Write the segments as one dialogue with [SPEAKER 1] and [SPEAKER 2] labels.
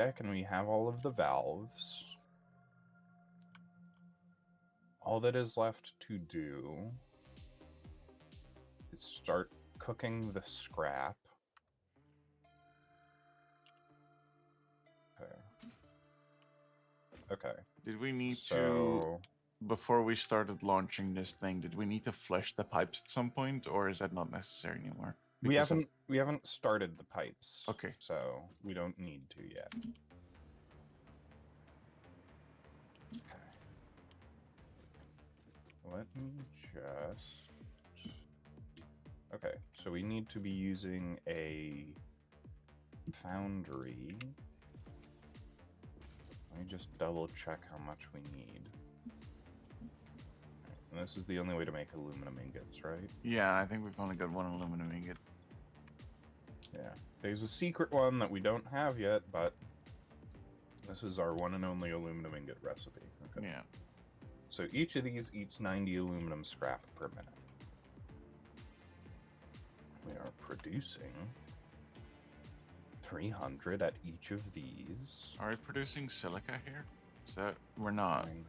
[SPEAKER 1] deck and we have all of the valves. All that is left to do is start cooking the scrap. Okay.
[SPEAKER 2] Did we need to, before we started launching this thing, did we need to flush the pipes at some point, or is that not necessary anymore?
[SPEAKER 1] We haven't started the pipes.
[SPEAKER 2] Okay.
[SPEAKER 1] So we don't need to yet. Okay. Let me just... Okay, so we need to be using a foundry. Let me just double check how much we need. And this is the only way to make aluminum ingots, right?
[SPEAKER 2] Yeah, I think we've only got one aluminum ingot.
[SPEAKER 1] Yeah. There's a secret one that we don't have yet, but this is our one and only aluminum ingot recipe. Okay.
[SPEAKER 2] Yeah.
[SPEAKER 1] So each of these eats 90 aluminum scrap per minute. We are producing 300 at each of these.
[SPEAKER 2] Are we producing silica here? Is that we're not?
[SPEAKER 1] 900.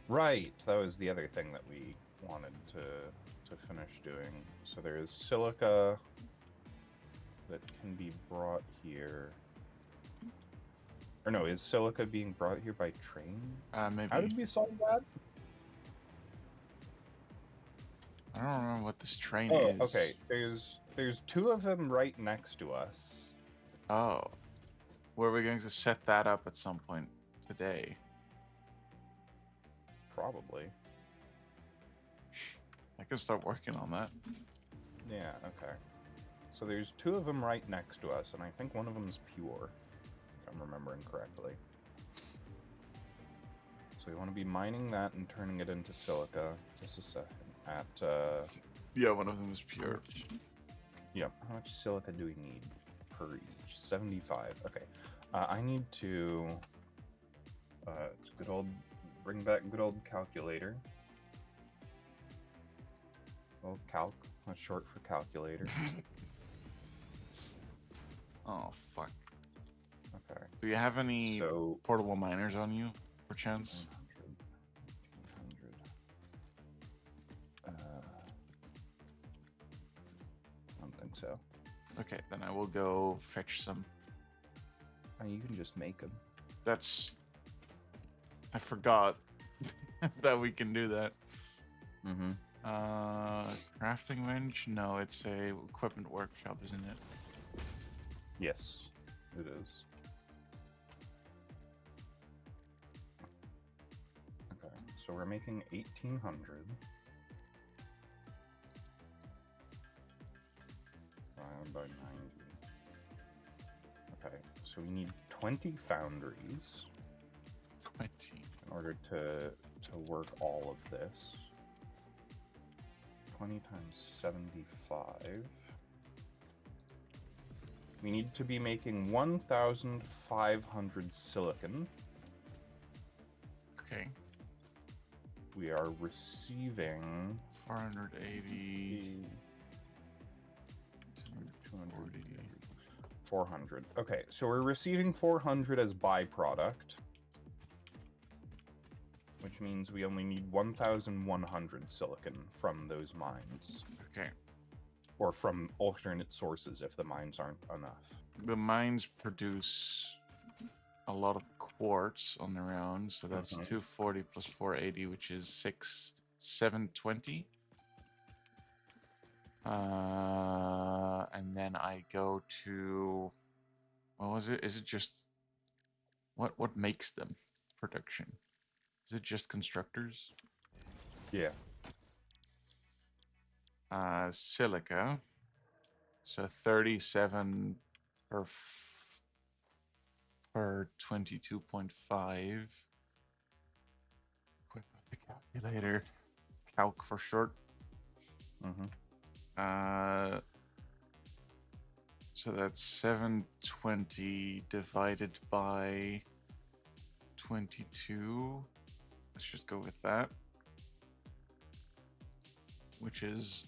[SPEAKER 1] Right, that was the other thing that we wanted to finish doing. So there is silica that can be brought here. Or no, is silica being brought here by train?
[SPEAKER 2] Maybe.
[SPEAKER 1] How did we solve that?
[SPEAKER 2] I don't remember what this train
[SPEAKER 1] Oh,
[SPEAKER 2] is.
[SPEAKER 1] okay. There's two of them right next to us.
[SPEAKER 2] Oh. Were we going to set that up at some point today?
[SPEAKER 1] Probably.
[SPEAKER 2] I can start working on that.
[SPEAKER 1] Yeah, okay. So there's two of them right next to us, and I think one of them is pure, if I'm remembering correctly. So we want to be mining that and turning it into silica. Just a second.
[SPEAKER 2] Yeah, one of them is pure.
[SPEAKER 1] Yeah, how much silica do we need per each? 75. Okay. I need to... it's good old... Bring back good old calculator. Well, calc. That's short for calculator.
[SPEAKER 2] Oh, fuck.
[SPEAKER 1] Okay.
[SPEAKER 2] Do you have any portable miners on you, perchance?
[SPEAKER 1] 100. I don't think so.
[SPEAKER 2] Okay, then I will go fetch some.
[SPEAKER 1] You can just make them.
[SPEAKER 2] That's... I forgot that we can do that.
[SPEAKER 1] Mm-hmm.
[SPEAKER 2] Crafting bench? No, it's a equipment workshop, isn't it?
[SPEAKER 1] Yes, it is. Okay, so we're making 1,800. Divided by 90. Okay, so we need 20 foundries.
[SPEAKER 2] 20.
[SPEAKER 1] In order to work all of this. 20 times 75. We need to be making 1,500 silicon.
[SPEAKER 2] Okay.
[SPEAKER 1] We are receiving
[SPEAKER 2] 480.
[SPEAKER 1] 240. 400. Okay, so we're receiving 400 as byproduct, which means we only need 1,100 silicon from those mines.
[SPEAKER 2] Okay.
[SPEAKER 1] Or from alternate sources if the mines aren't enough.
[SPEAKER 2] The mines produce a lot of quartz on their own, so that's 240 plus 480, which is 720. And then I go to, what was it? Is it just what makes them production? Is it just constructors?
[SPEAKER 1] Yeah.
[SPEAKER 2] Silica. So 37 per 22.5. Equip with the calculator. Calc for short. So that's 720 divided by 22. Let's just go with that. Which is,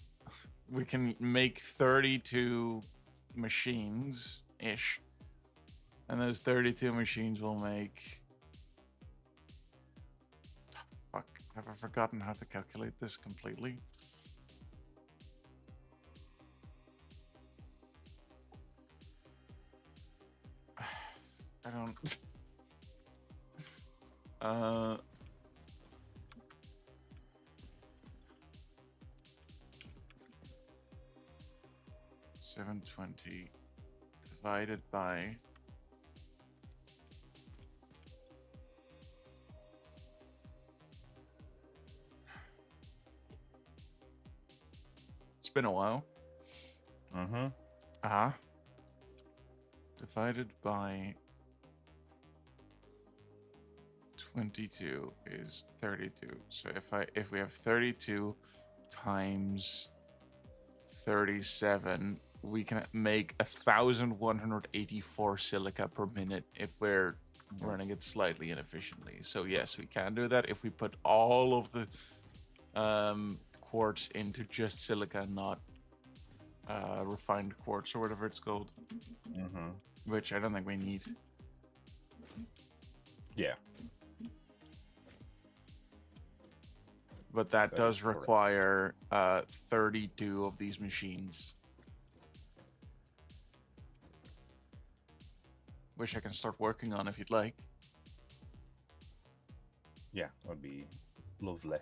[SPEAKER 2] we can make 32 machines-ish And those 32 machines will make... Fuck, have I forgotten how to calculate this completely? I don't... 720 divided by... It's been a while.
[SPEAKER 1] Mm-hmm.
[SPEAKER 2] Uh-huh. Divided by 22 is 32. So if we have 32 times 37, we can make 1,184 silica per minute if we're running it slightly inefficiently. So yes, we can do that if we put all of the quartz into just silica, not refined quartz or whatever it's called.
[SPEAKER 1] Mm-hmm.
[SPEAKER 2] Which I don't think we need.
[SPEAKER 1] Yeah.
[SPEAKER 2] But that
[SPEAKER 1] That
[SPEAKER 2] does
[SPEAKER 1] is correct.
[SPEAKER 2] require 32 of these machines. Which I can start working on if you'd like.
[SPEAKER 1] Yeah, that would be lovely.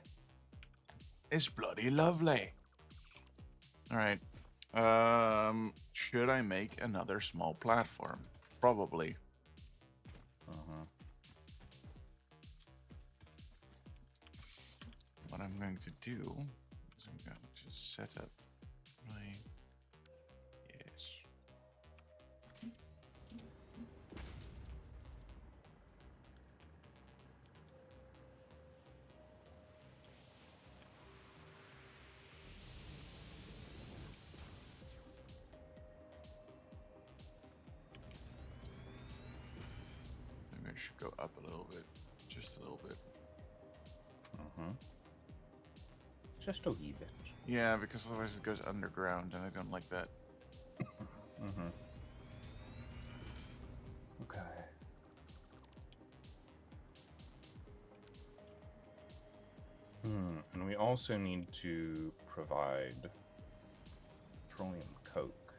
[SPEAKER 2] It's bloody lovely. Alright. Should I make another small platform? Probably.
[SPEAKER 1] Uh-huh.
[SPEAKER 2] What I'm going to do is I'm going to set up my... Yes. Maybe I should go up a little bit. Just a little bit.
[SPEAKER 1] Uh-huh. Just a wee bit.
[SPEAKER 2] Yeah, because otherwise it goes underground, and I don't like that.
[SPEAKER 1] Mm-hmm. Okay. And we also need to provide petroleum coke.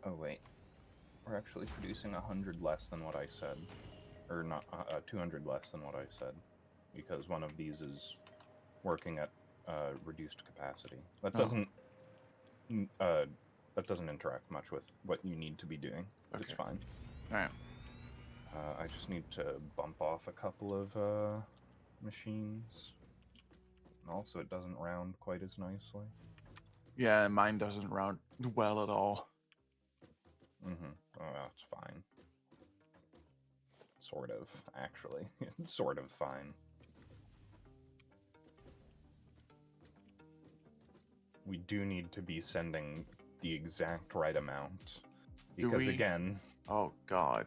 [SPEAKER 1] Oh wait, we're actually producing 100 less than what I said, or not 200 less than what I said, because one of these is working at reduced capacity. That doesn't interact much with what you need to be doing.
[SPEAKER 2] Okay.
[SPEAKER 1] It's fine.
[SPEAKER 2] All right.
[SPEAKER 1] I just need to bump off a couple of machines. And also, it doesn't round quite as nicely.
[SPEAKER 2] Yeah, mine doesn't round well at all.
[SPEAKER 1] Mm-hmm. Oh, that's fine. Sort of, actually. It's sort of fine. We do need to be sending the exact right amount. Because again...
[SPEAKER 2] Oh, God.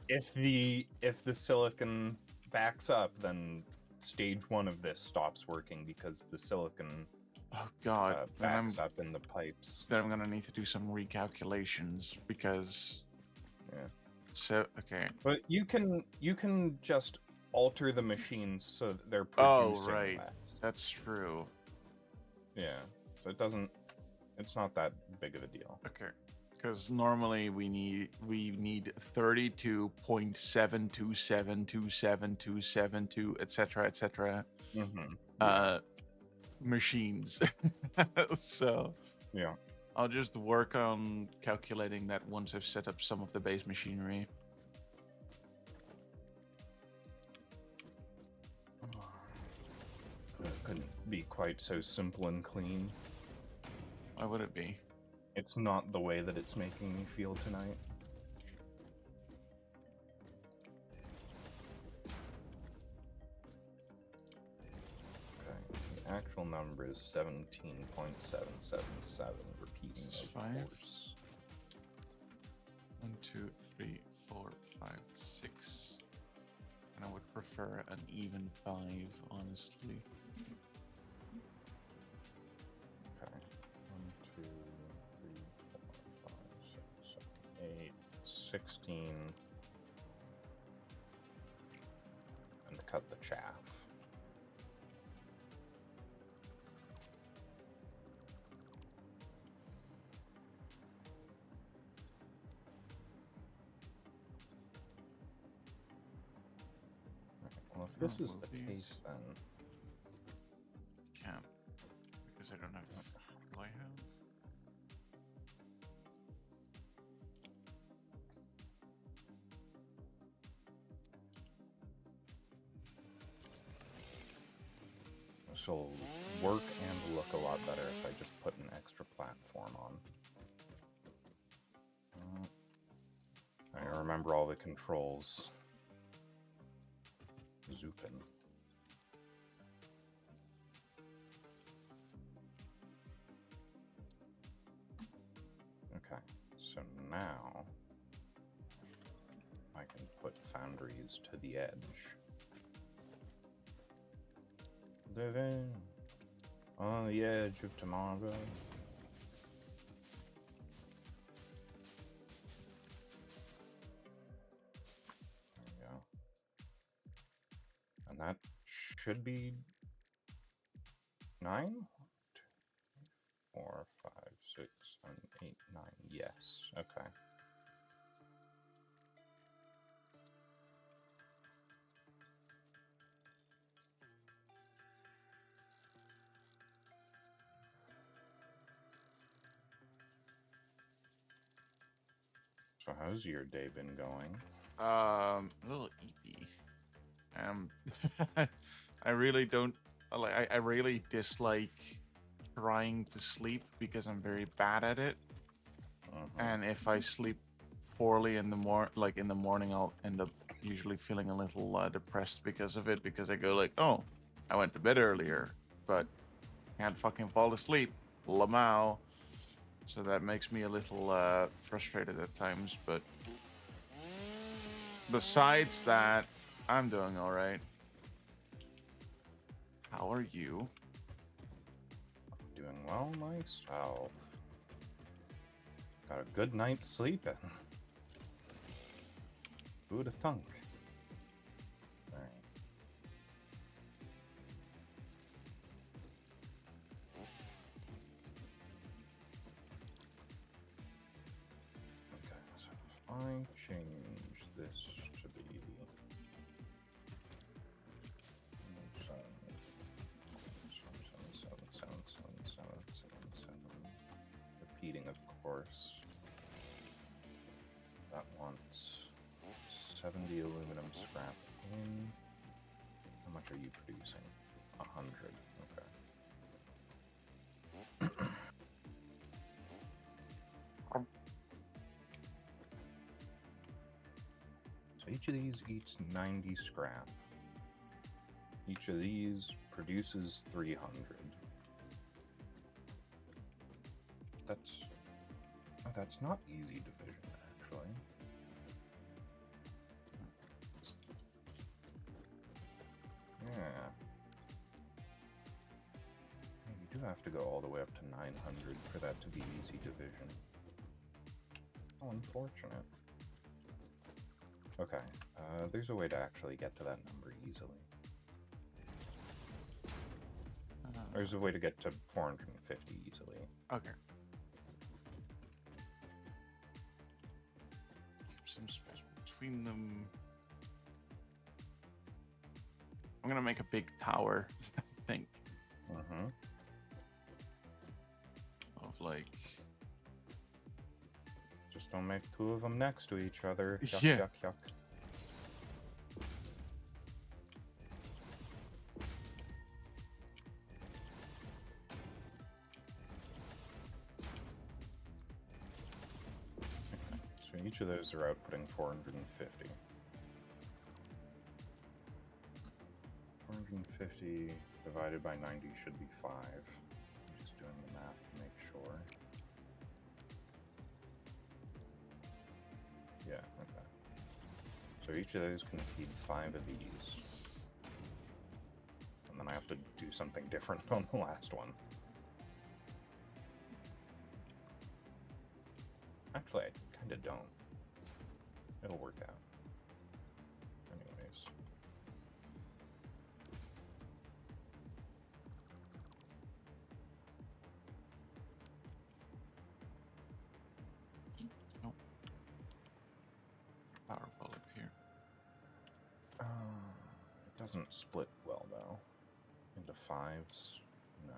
[SPEAKER 1] If the silicon backs up, then stage 1 of this stops working because the silicon
[SPEAKER 2] Oh, God.
[SPEAKER 1] backs up in the pipes.
[SPEAKER 2] Then I'm going to need to do some recalculations because...
[SPEAKER 1] Yeah.
[SPEAKER 2] So, okay.
[SPEAKER 1] But you can just alter the machines so that they're producing
[SPEAKER 2] right.
[SPEAKER 1] less.
[SPEAKER 2] That's true.
[SPEAKER 1] Yeah. So it's not that big of a deal.
[SPEAKER 2] Okay. Because normally we need 32.727272772, etc.,
[SPEAKER 1] Mm-hmm.
[SPEAKER 2] machines. So
[SPEAKER 1] Yeah.
[SPEAKER 2] I'll just work on calculating that once I've set up some of the base machinery.
[SPEAKER 1] It couldn't be quite so simple and clean.
[SPEAKER 2] Why would it be?
[SPEAKER 1] It's not the way that it's making me feel tonight. Okay, the actual number is 17.777, repeating
[SPEAKER 2] This is
[SPEAKER 1] of
[SPEAKER 2] 5.
[SPEAKER 1] course.
[SPEAKER 2] 1, 2, 3, 4, 5, 6. And I would prefer an even 5, honestly.
[SPEAKER 1] Okay. 1, 2, 3, 4, 5, 16 and cut the chaff. Well, if this is the case, then
[SPEAKER 2] can't, because I don't have. Do I have?
[SPEAKER 1] this will work and look a lot better if I just put an extra platform on. I remember all the controls. Zoopin. Okay, so now I can put foundries to the edge. Living on the edge of tomorrow. There we go. And that should be 9? 4, 5, 6, 7, 8, 9. Yes. Okay. So how's your day been going?
[SPEAKER 2] A little eepy. I really don't like. I really dislike trying to sleep because I'm very bad at it. And if I sleep poorly in the morning, I'll end up usually feeling a little depressed because of it. Because I go like, oh, I went to bed earlier, but can't fucking fall asleep. Lamau. So that makes me a little frustrated at times. But besides that, I'm doing all right. How are you?
[SPEAKER 1] Doing well myself. Got a good night's sleep in. Who'd have thunk? Alright. Okay, so if I change this to be repeating, of course. That wants 70 aluminum scrap in. How much are you producing? 100. Okay. So each of these eats 90 scrap. Each of these produces 300. That's not easy division, actually. Yeah. You do have to go all the way up to 900 for that to be easy division. How unfortunate. Okay, there's a way to actually get to that number easily. There's a way to get to 450 easily.
[SPEAKER 2] Okay. Keep some space between them. I'm gonna make a big tower, I think.
[SPEAKER 1] Mm-hmm.
[SPEAKER 2] Of like...
[SPEAKER 1] Just don't make two of them next to each other. Yuck,
[SPEAKER 2] Yeah.
[SPEAKER 1] yuck, yuck. So each of those are outputting 450. 450 divided by 90 should be 5. I'm just doing the math to make sure. Yeah, okay. So each of those can feed 5 of these. And then I have to do something different on the last one. Actually, I kind of don't. It'll work out. Anyways.
[SPEAKER 2] Nope. Power bulb up here.
[SPEAKER 1] It doesn't split well though. Into fives. No.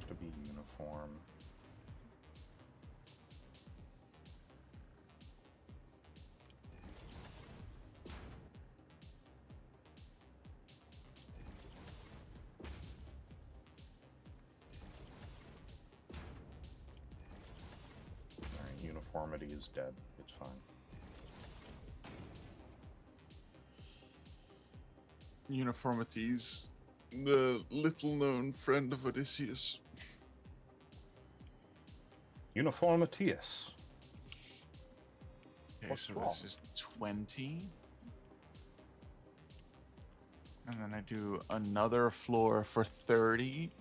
[SPEAKER 1] To be uniform. Alright, uniformity is dead. It's fine.
[SPEAKER 2] Uniformities, the little-known friend of Odysseus.
[SPEAKER 1] Uniformitius.
[SPEAKER 2] Okay,
[SPEAKER 1] What's
[SPEAKER 2] so
[SPEAKER 1] wrong?
[SPEAKER 2] this is 20. And then I do another floor for 30.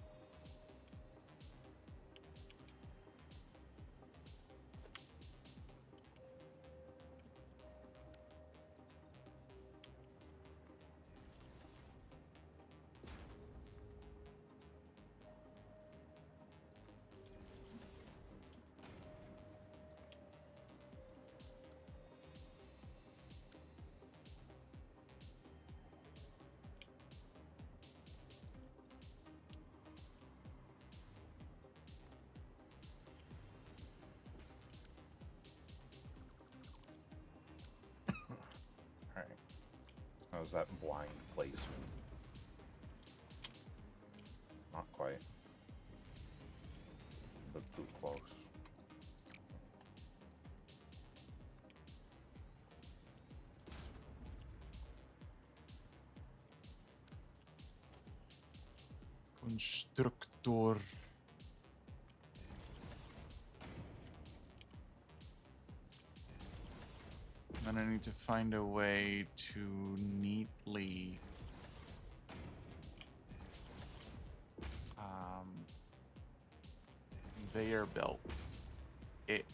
[SPEAKER 1] Alright. How's that blind placement? Not quite. But too close.
[SPEAKER 2] Constructor. Then I need to find a way to neatly conveyor belt it.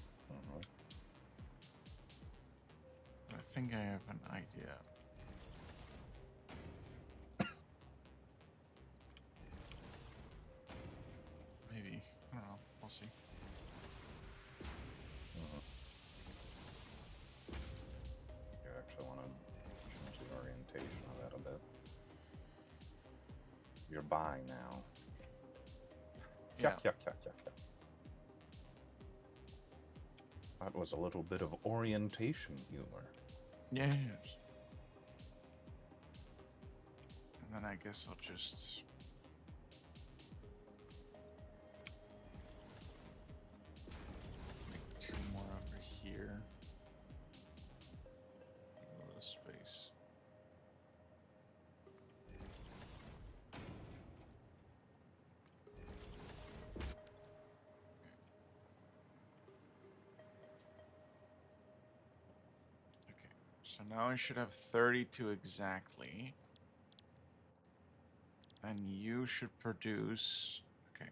[SPEAKER 2] I think I have an idea. Maybe. I don't know. We'll see.
[SPEAKER 1] You actually want to change the orientation of that a bit. You're buying now.
[SPEAKER 2] Yeah.
[SPEAKER 1] Yuck, yuck, yuck, yuck, yuck. That was a little bit of orientation humor.
[SPEAKER 2] Yes. And then I guess I'll just make 2 more over here. Take a little space. Okay, so now I should have 32 exactly. And you should produce, okay,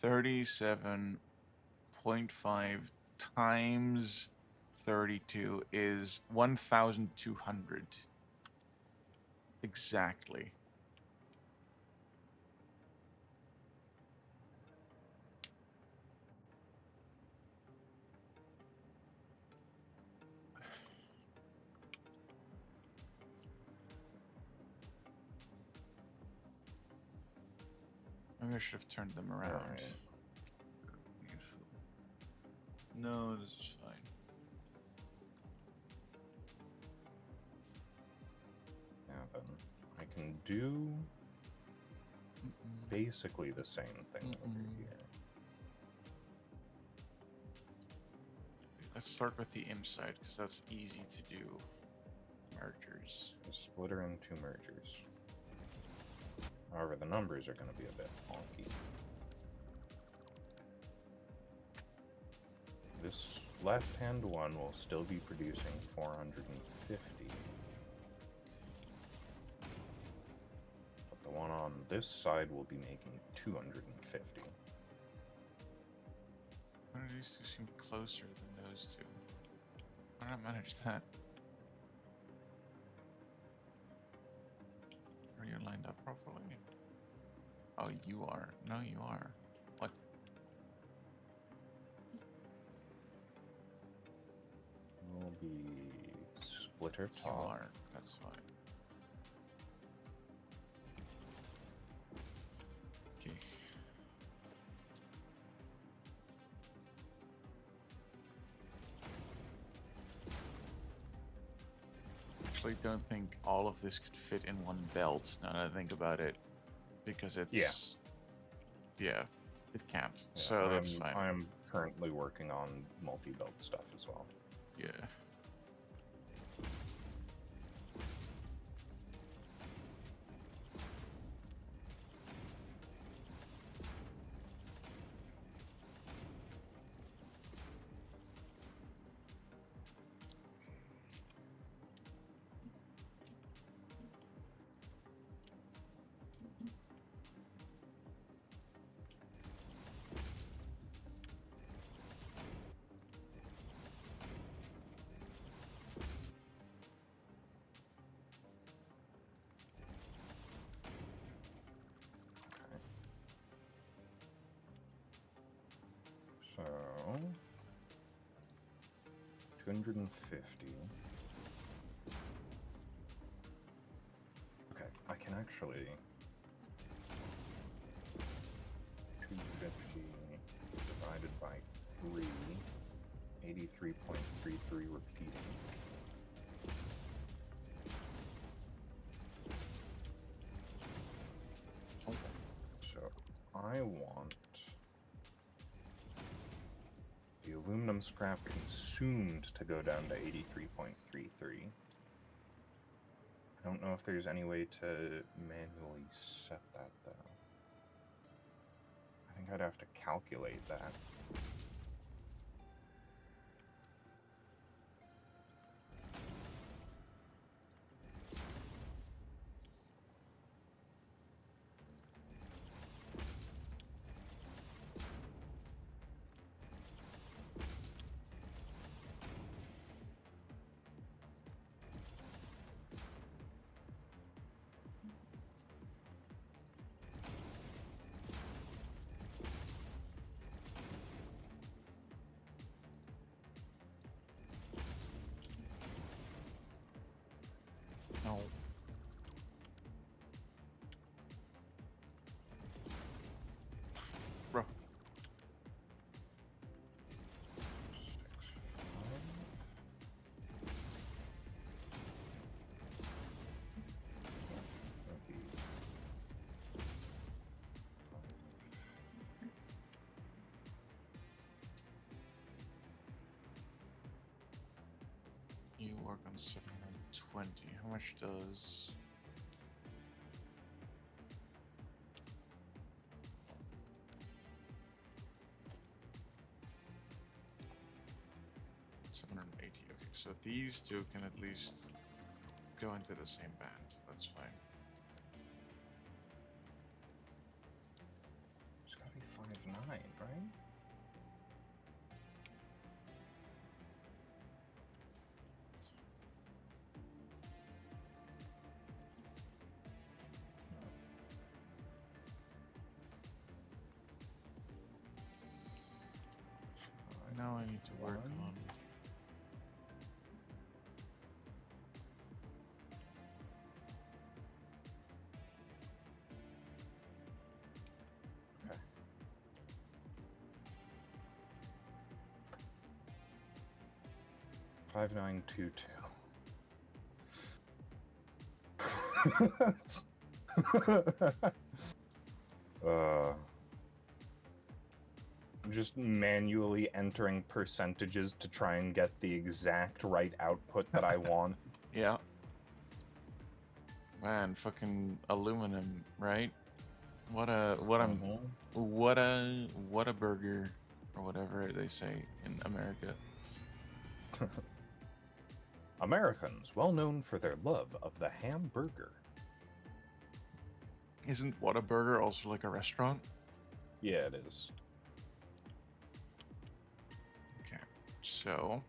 [SPEAKER 2] 37.5 times 32 is 1,200. Exactly. Maybe I should have turned them around.
[SPEAKER 1] Alright.
[SPEAKER 2] Useful. No, this is fine.
[SPEAKER 1] Yeah, then I can do basically the same thing over here.
[SPEAKER 2] Let's start with the inside, because that's easy to do. Mergers.
[SPEAKER 1] A splitter and 2 mergers. However, the numbers are going to be a bit wonky. This left-hand one will still be producing 450. But the one on this side will be making 250.
[SPEAKER 2] One of these two seem closer than those two. How did I manage that? Are you lined up properly? Oh, you are. No, you are. What?
[SPEAKER 1] Will be splitter
[SPEAKER 2] You
[SPEAKER 1] top.
[SPEAKER 2] are. That's fine. Okay. Actually, don't think all of this could fit in one belt. Now that I think about it, because it's yeah, it can't.
[SPEAKER 1] Yeah,
[SPEAKER 2] So that's fine.
[SPEAKER 1] I am currently working on multi-belt stuff as well.
[SPEAKER 2] Yeah.
[SPEAKER 1] So 250. Okay, I can actually 250 divided by 3, 83.33 repeating. So I want the aluminum scrap consumed to go down to 83.33. I don't know if there's any way to manually set that, though. I think I'd have to calculate that.
[SPEAKER 2] No. Bro. You work on 720. How much does... $780. Okay, so these two can at least go into the same band. That's fine.
[SPEAKER 1] It's gotta be 5.9, right?
[SPEAKER 2] Now I need to work on...
[SPEAKER 1] Okay. $5,922. Just manually entering percentages to try and get the exact right output that I want.
[SPEAKER 2] Yeah. Man, fucking aluminum, right? What a burger, or whatever they say in America.
[SPEAKER 1] Americans, well known for their love of the hamburger.
[SPEAKER 2] Isn't Whataburger also like a restaurant?
[SPEAKER 1] Yeah, it is.
[SPEAKER 2] Okay, so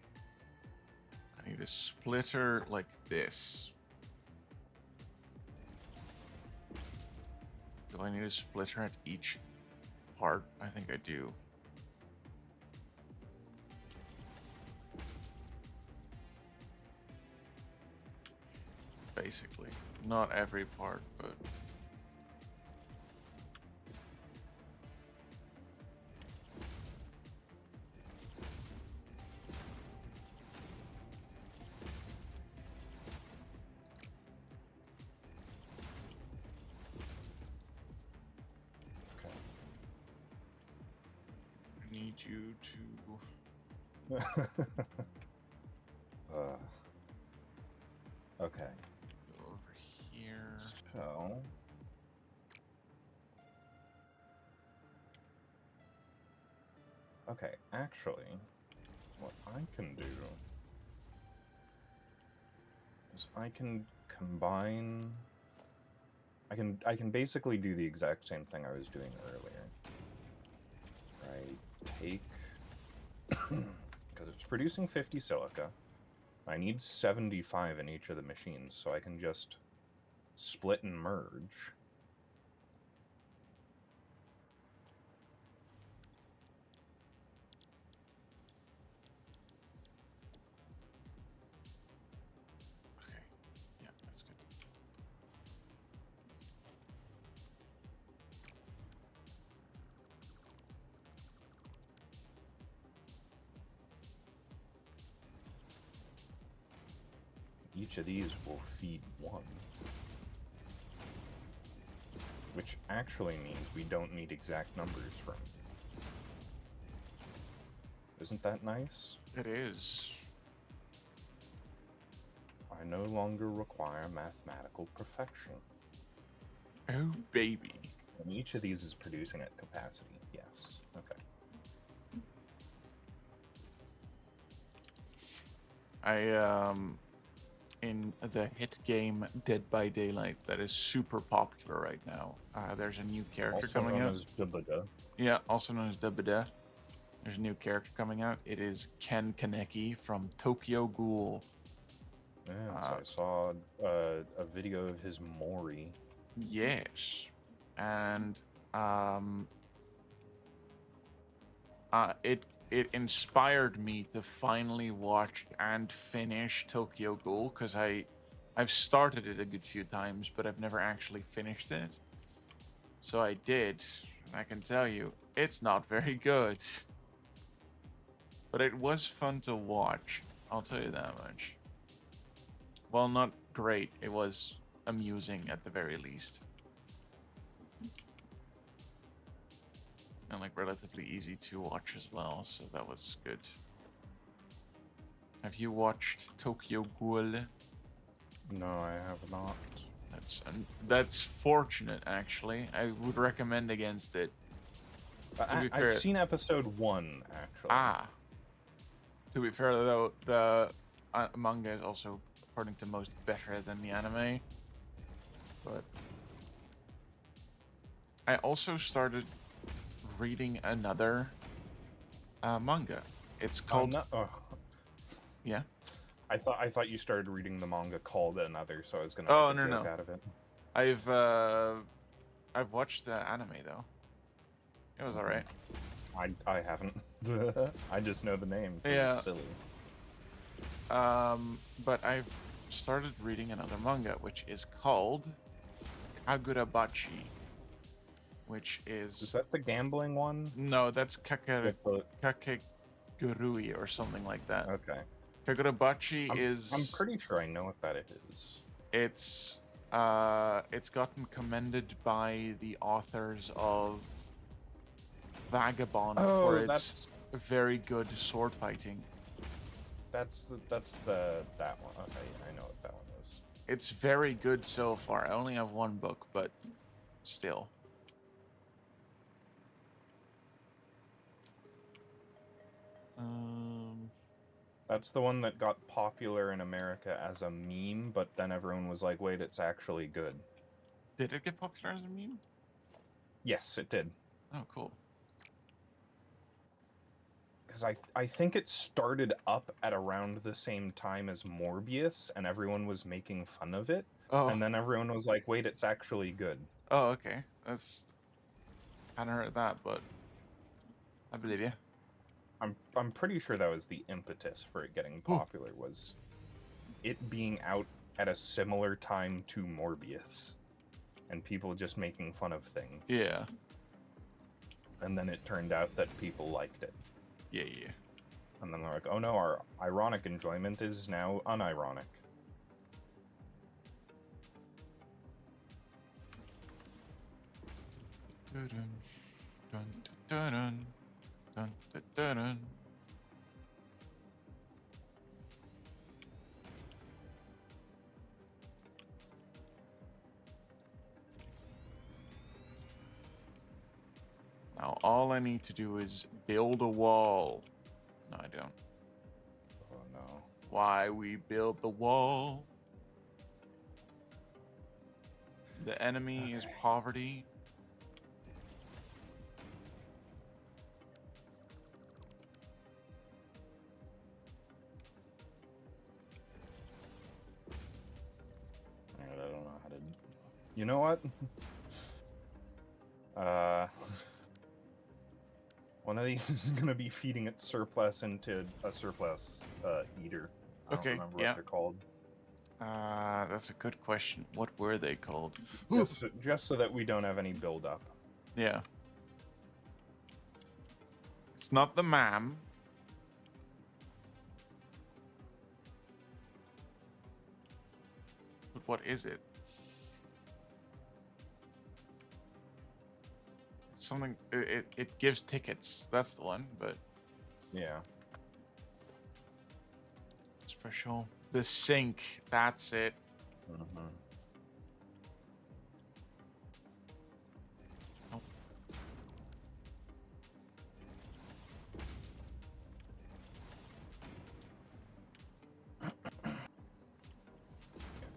[SPEAKER 2] I need a splitter like this. Do I need a splitter at each part? I think I do. Basically, not every part, but I need you to
[SPEAKER 1] Okay.
[SPEAKER 2] go over here.
[SPEAKER 1] So. Okay, actually, what I can do is I can combine. I can basically do the exact same thing I was doing earlier. Right, take, because it's producing 50 silica. I need 75 in each of the machines, so I can just split and merge.
[SPEAKER 2] Okay, yeah, that's good.
[SPEAKER 1] Each of these will feed one. Which actually means we don't need exact numbers from. Isn't that nice?
[SPEAKER 2] It is.
[SPEAKER 1] I no longer require mathematical perfection.
[SPEAKER 2] Oh, baby.
[SPEAKER 1] And each of these is producing at capacity. Yes. Okay.
[SPEAKER 2] In the hit game Dead by Daylight that is super popular right now. There's a new character
[SPEAKER 1] Also
[SPEAKER 2] coming
[SPEAKER 1] known
[SPEAKER 2] out.
[SPEAKER 1] as Dubada.
[SPEAKER 2] Yeah, also known as Dubada. There's a new character coming out. It is Ken Kaneki from Tokyo Ghoul.
[SPEAKER 1] Yes, I saw a video of his Mori.
[SPEAKER 2] Yes, and it inspired me to finally watch and finish Tokyo Ghoul because I've started it a good few times, but I've never actually finished it. So I did, and I can tell you, it's not very good. But it was fun to watch, I'll tell you that much. Well, not great, it was amusing at the very least. And like relatively easy to watch as well, so that was good. Have you watched Tokyo Ghoul?
[SPEAKER 1] No, I have not.
[SPEAKER 2] That's fortunate, actually. I would recommend against it.
[SPEAKER 1] I've seen episode 1, actually.
[SPEAKER 2] Ah. To be fair, though, the manga is also, according to most, better than the anime. But I also started reading another manga. It's called. Yeah.
[SPEAKER 1] I thought you started reading the manga called Another, so I was gonna make a joke out of it.
[SPEAKER 2] I've watched the anime though. It was alright.
[SPEAKER 1] I haven't. I just know the name.
[SPEAKER 2] Yeah.
[SPEAKER 1] It's silly.
[SPEAKER 2] But I've started reading another manga, which is called Kagurabachi, which is.
[SPEAKER 1] Is that the gambling one?
[SPEAKER 2] No, that's Kakegurui or something like that.
[SPEAKER 1] Okay.
[SPEAKER 2] Kagurabachi is.
[SPEAKER 1] I'm pretty sure I know what that is.
[SPEAKER 2] It's It's gotten commended by the authors of Vagabond for its very good sword fighting.
[SPEAKER 1] That's that one. Okay, I know what that one is.
[SPEAKER 2] It's very good so far. I only have one book, but still.
[SPEAKER 1] That's the one that got popular in America as a meme, but then everyone was like, wait, it's actually good.
[SPEAKER 2] Did it get popular as a meme?
[SPEAKER 1] Yes, it did.
[SPEAKER 2] Oh, cool.
[SPEAKER 1] Because I think it started up at around the same time as Morbius, and everyone was making fun of it.
[SPEAKER 2] Oh.
[SPEAKER 1] And then everyone was like, wait, it's actually good.
[SPEAKER 2] Oh, okay. That's... I hadn't heard that, but I believe you.
[SPEAKER 1] I'm pretty sure that was the impetus for it getting popular, was it being out at a similar time to Morbius. And people just making fun of things.
[SPEAKER 2] Yeah.
[SPEAKER 1] And then it turned out that people liked it.
[SPEAKER 2] Yeah.
[SPEAKER 1] And then they're like, oh no, our ironic enjoyment is now unironic.
[SPEAKER 2] Dun, dun, dun, dun, dun, dun, dun, dun. Now all I need to do is build a wall. No, I don't.
[SPEAKER 1] Oh no.
[SPEAKER 2] Why we build the wall? The enemy is poverty.
[SPEAKER 1] I don't know how to... You know what? One of these is going to be feeding its surplus into a surplus eater. I don't remember what they're called.
[SPEAKER 2] That's a good question. What were they called?
[SPEAKER 1] Just so that we don't have any build-up.
[SPEAKER 2] Yeah. It's not the mam. But what is it? It's something... It gives tickets. That's the one, but...
[SPEAKER 1] Yeah.
[SPEAKER 2] Special. The sink. That's it.
[SPEAKER 1] Mm-hmm.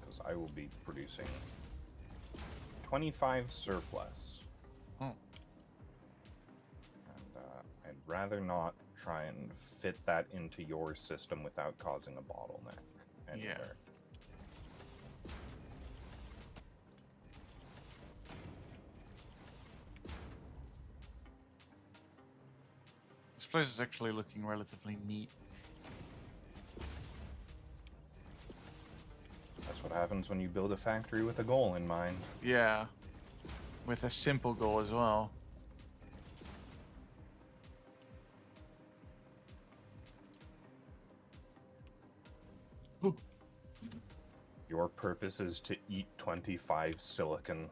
[SPEAKER 1] Because I will be producing 25 surplus.
[SPEAKER 2] Oh.
[SPEAKER 1] And I'd rather not try and fit that into your system without causing a bottleneck anywhere.
[SPEAKER 2] Yeah. This place is actually looking relatively neat.
[SPEAKER 1] That's what happens when you build a factory with a goal in mind.
[SPEAKER 2] Yeah. With a simple goal as well.
[SPEAKER 1] Your purpose is to eat 25 silicon.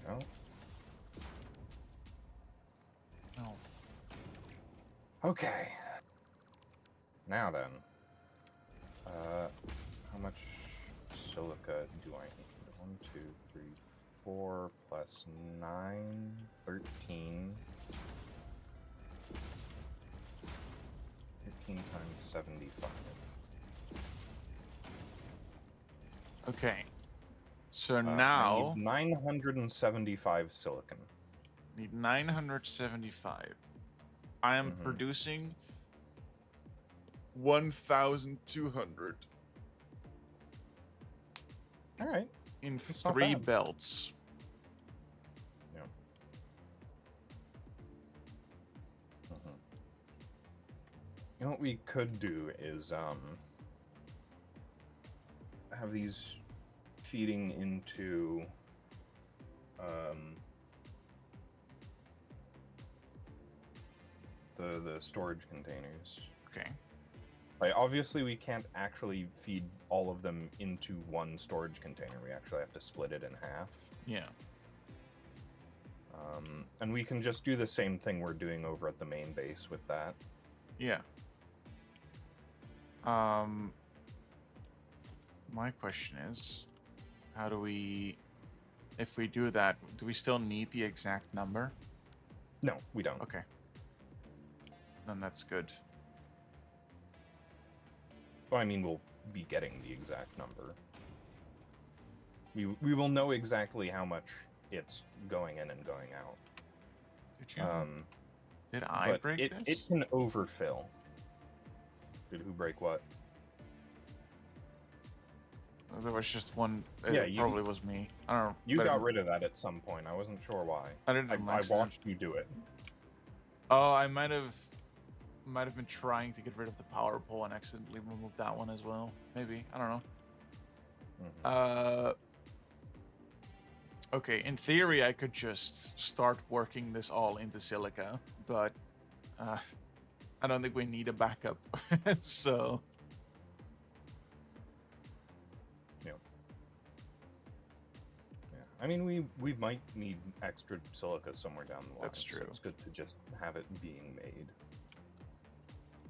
[SPEAKER 1] No?
[SPEAKER 2] No.
[SPEAKER 1] Okay. Now then. How much silica do I need? 1, 2, 3, 4 plus 9, 13. 13 times 75.
[SPEAKER 2] Okay. So
[SPEAKER 1] I
[SPEAKER 2] now...
[SPEAKER 1] need 975 silicon.
[SPEAKER 2] Need 975. I am producing 1,200.
[SPEAKER 1] All right.
[SPEAKER 2] In
[SPEAKER 1] That's not
[SPEAKER 2] 3
[SPEAKER 1] bad.
[SPEAKER 2] belts.
[SPEAKER 1] Yeah. You know what we could do is have these feeding into the storage containers.
[SPEAKER 2] Okay.
[SPEAKER 1] Like, obviously, we can't actually feed all of them into one storage container. We actually have to split it in half.
[SPEAKER 2] Yeah.
[SPEAKER 1] And we can just do the same thing we're doing over at the main base with that.
[SPEAKER 2] Yeah. My question is, how do we, if we do that, do we still need the exact number?
[SPEAKER 1] No, we don't.
[SPEAKER 2] Okay. Then that's good.
[SPEAKER 1] Well, I mean, we'll be getting the exact number. We will know exactly how much it's going in and going out.
[SPEAKER 2] Did you? Did I break this?
[SPEAKER 1] It can overfill. Did who break what?
[SPEAKER 2] There was just one.
[SPEAKER 1] Yeah,
[SPEAKER 2] It probably was me. I don't know.
[SPEAKER 1] You got rid of that at some point. I wasn't sure why.
[SPEAKER 2] I didn't.
[SPEAKER 1] I watched you do it.
[SPEAKER 2] Oh, I might have been trying to get rid of the power pole and accidentally removed that one as well. Maybe. I don't know.
[SPEAKER 1] Mm-hmm.
[SPEAKER 2] Okay, in theory, I could just start working this all into silica, but I don't think we need a backup. So.
[SPEAKER 1] Yeah. I mean, we might need extra silica somewhere down the line.
[SPEAKER 2] That's true.
[SPEAKER 1] So it's good to just have it being made.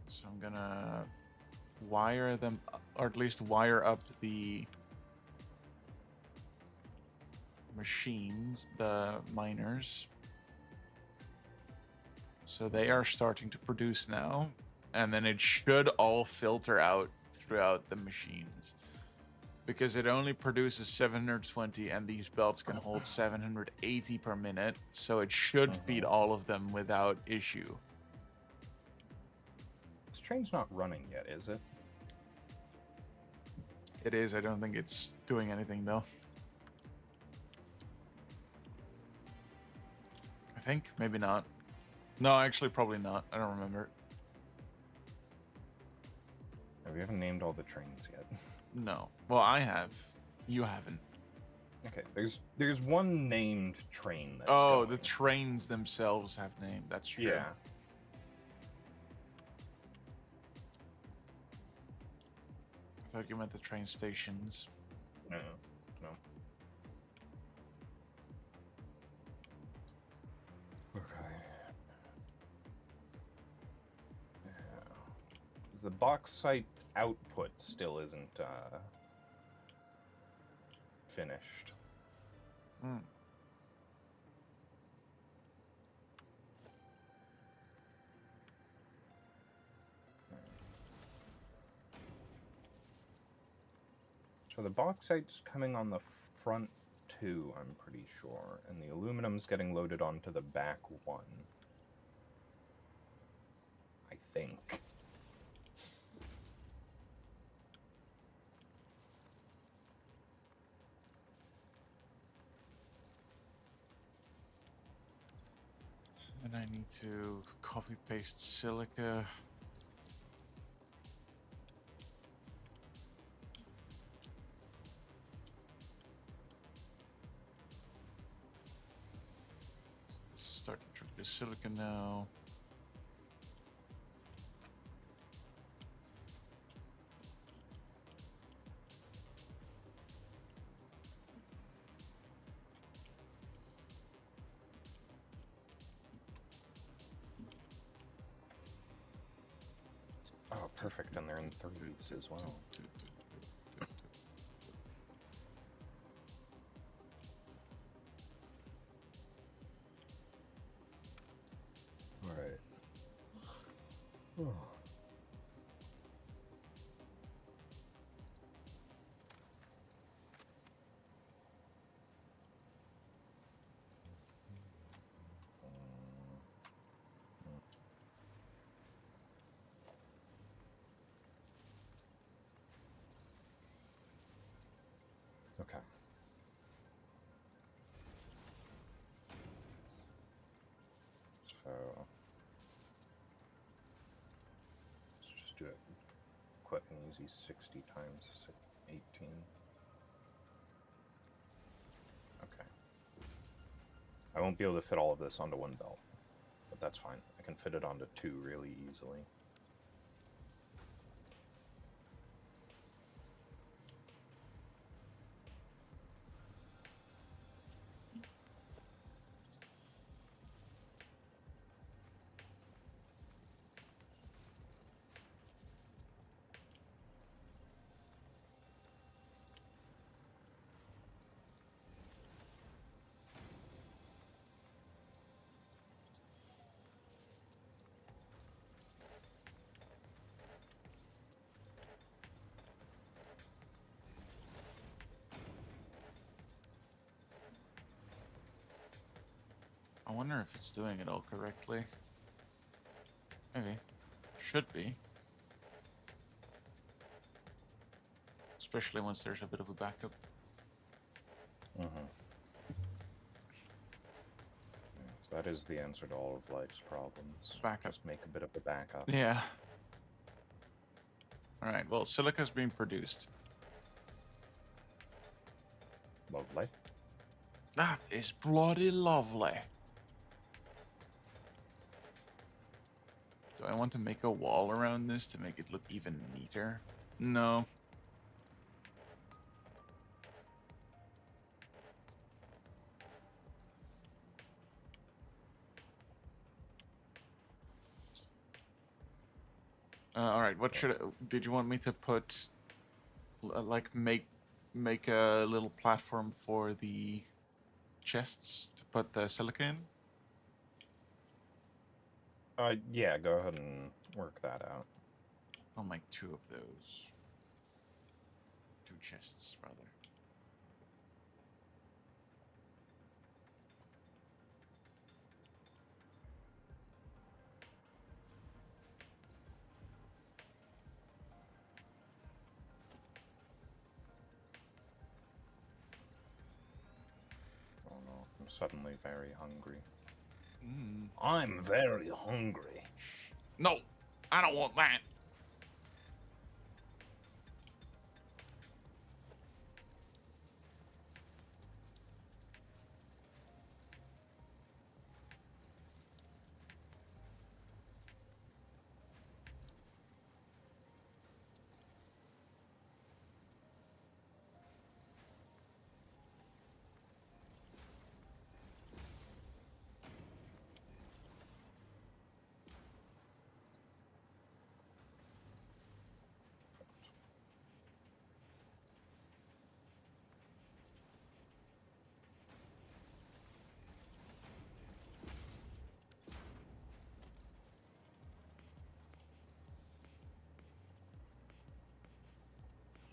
[SPEAKER 2] So I'm gonna wire them, or at least wire up the machines, the miners. So they are starting to produce now, and then it should all filter out throughout the machines. Because it only produces 720 and these belts can hold 780 per minute, so it should feed all of them without issue.
[SPEAKER 1] This train's not running yet, is it?
[SPEAKER 2] It is. I don't think it's doing anything though. I think maybe not. No, actually probably not. I don't remember.
[SPEAKER 1] No, we haven't named all the trains yet.
[SPEAKER 2] No. Well, I have. You haven't.
[SPEAKER 1] Okay, there's one named train that's
[SPEAKER 2] Oh,
[SPEAKER 1] going.
[SPEAKER 2] the trains themselves have name. That's true.
[SPEAKER 1] Yeah.
[SPEAKER 2] I thought you meant the train stations.
[SPEAKER 1] No. Okay. Yeah. The bauxite output still isn't finished.
[SPEAKER 2] Hmm.
[SPEAKER 1] So the bauxite's coming on the front two, I'm pretty sure, and the aluminum's getting loaded onto the back one. I think.
[SPEAKER 2] And I need to copy paste silica. Start to drip the silica now.
[SPEAKER 1] Oh, perfect, and they're in threes as well. Alright. Okay. So let's just do it quick and easy. 60 times 18. Okay. I won't be able to fit all of this onto one belt, but that's fine. I can fit it onto 2 really easily.
[SPEAKER 2] I wonder if it's doing it all correctly. Maybe. Should be. Especially once there's a bit of a backup.
[SPEAKER 1] Yes, that is the answer to all of life's problems.
[SPEAKER 2] Backup.
[SPEAKER 1] Just make a bit of a backup.
[SPEAKER 2] Yeah. Alright, well, silica's being produced.
[SPEAKER 1] Lovely.
[SPEAKER 2] That is bloody lovely. Do I want to make a wall around this to make it look even neater? No. Alright, what should did you want me to put, like, make a little platform for the chests to put the silica in?
[SPEAKER 1] Yeah, go ahead and work that out.
[SPEAKER 2] I'll make 2 of those. 2 chests, rather.
[SPEAKER 1] Oh no, I'm suddenly very hungry.
[SPEAKER 2] Mm.
[SPEAKER 1] I'm very hungry.
[SPEAKER 2] No, I don't want that.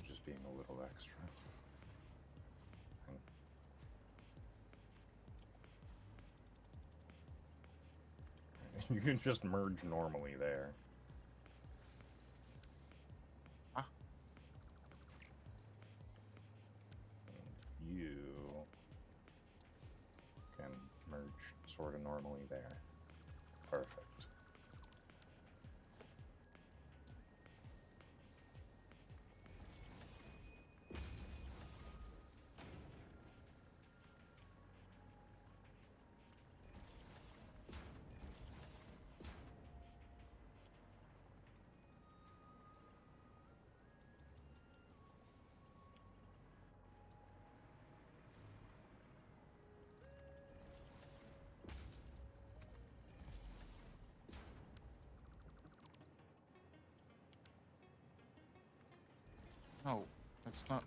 [SPEAKER 1] Just being a little extra. You can just merge normally there.
[SPEAKER 2] Ah.
[SPEAKER 1] And you can merge sort of normally there. Perfect.
[SPEAKER 2] No, that's not.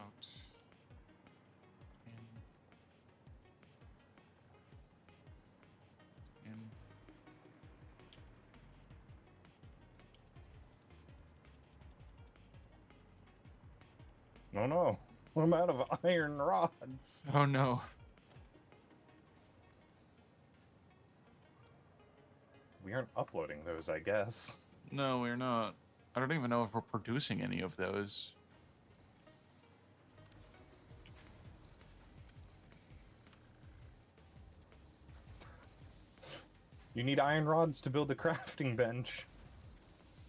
[SPEAKER 2] Out. In.
[SPEAKER 1] No, no. I'm out of iron rods.
[SPEAKER 2] Oh no.
[SPEAKER 1] We aren't uploading those, I guess.
[SPEAKER 2] No, we're not. I don't even know if we're producing any of those.
[SPEAKER 1] You need iron rods to build a crafting bench.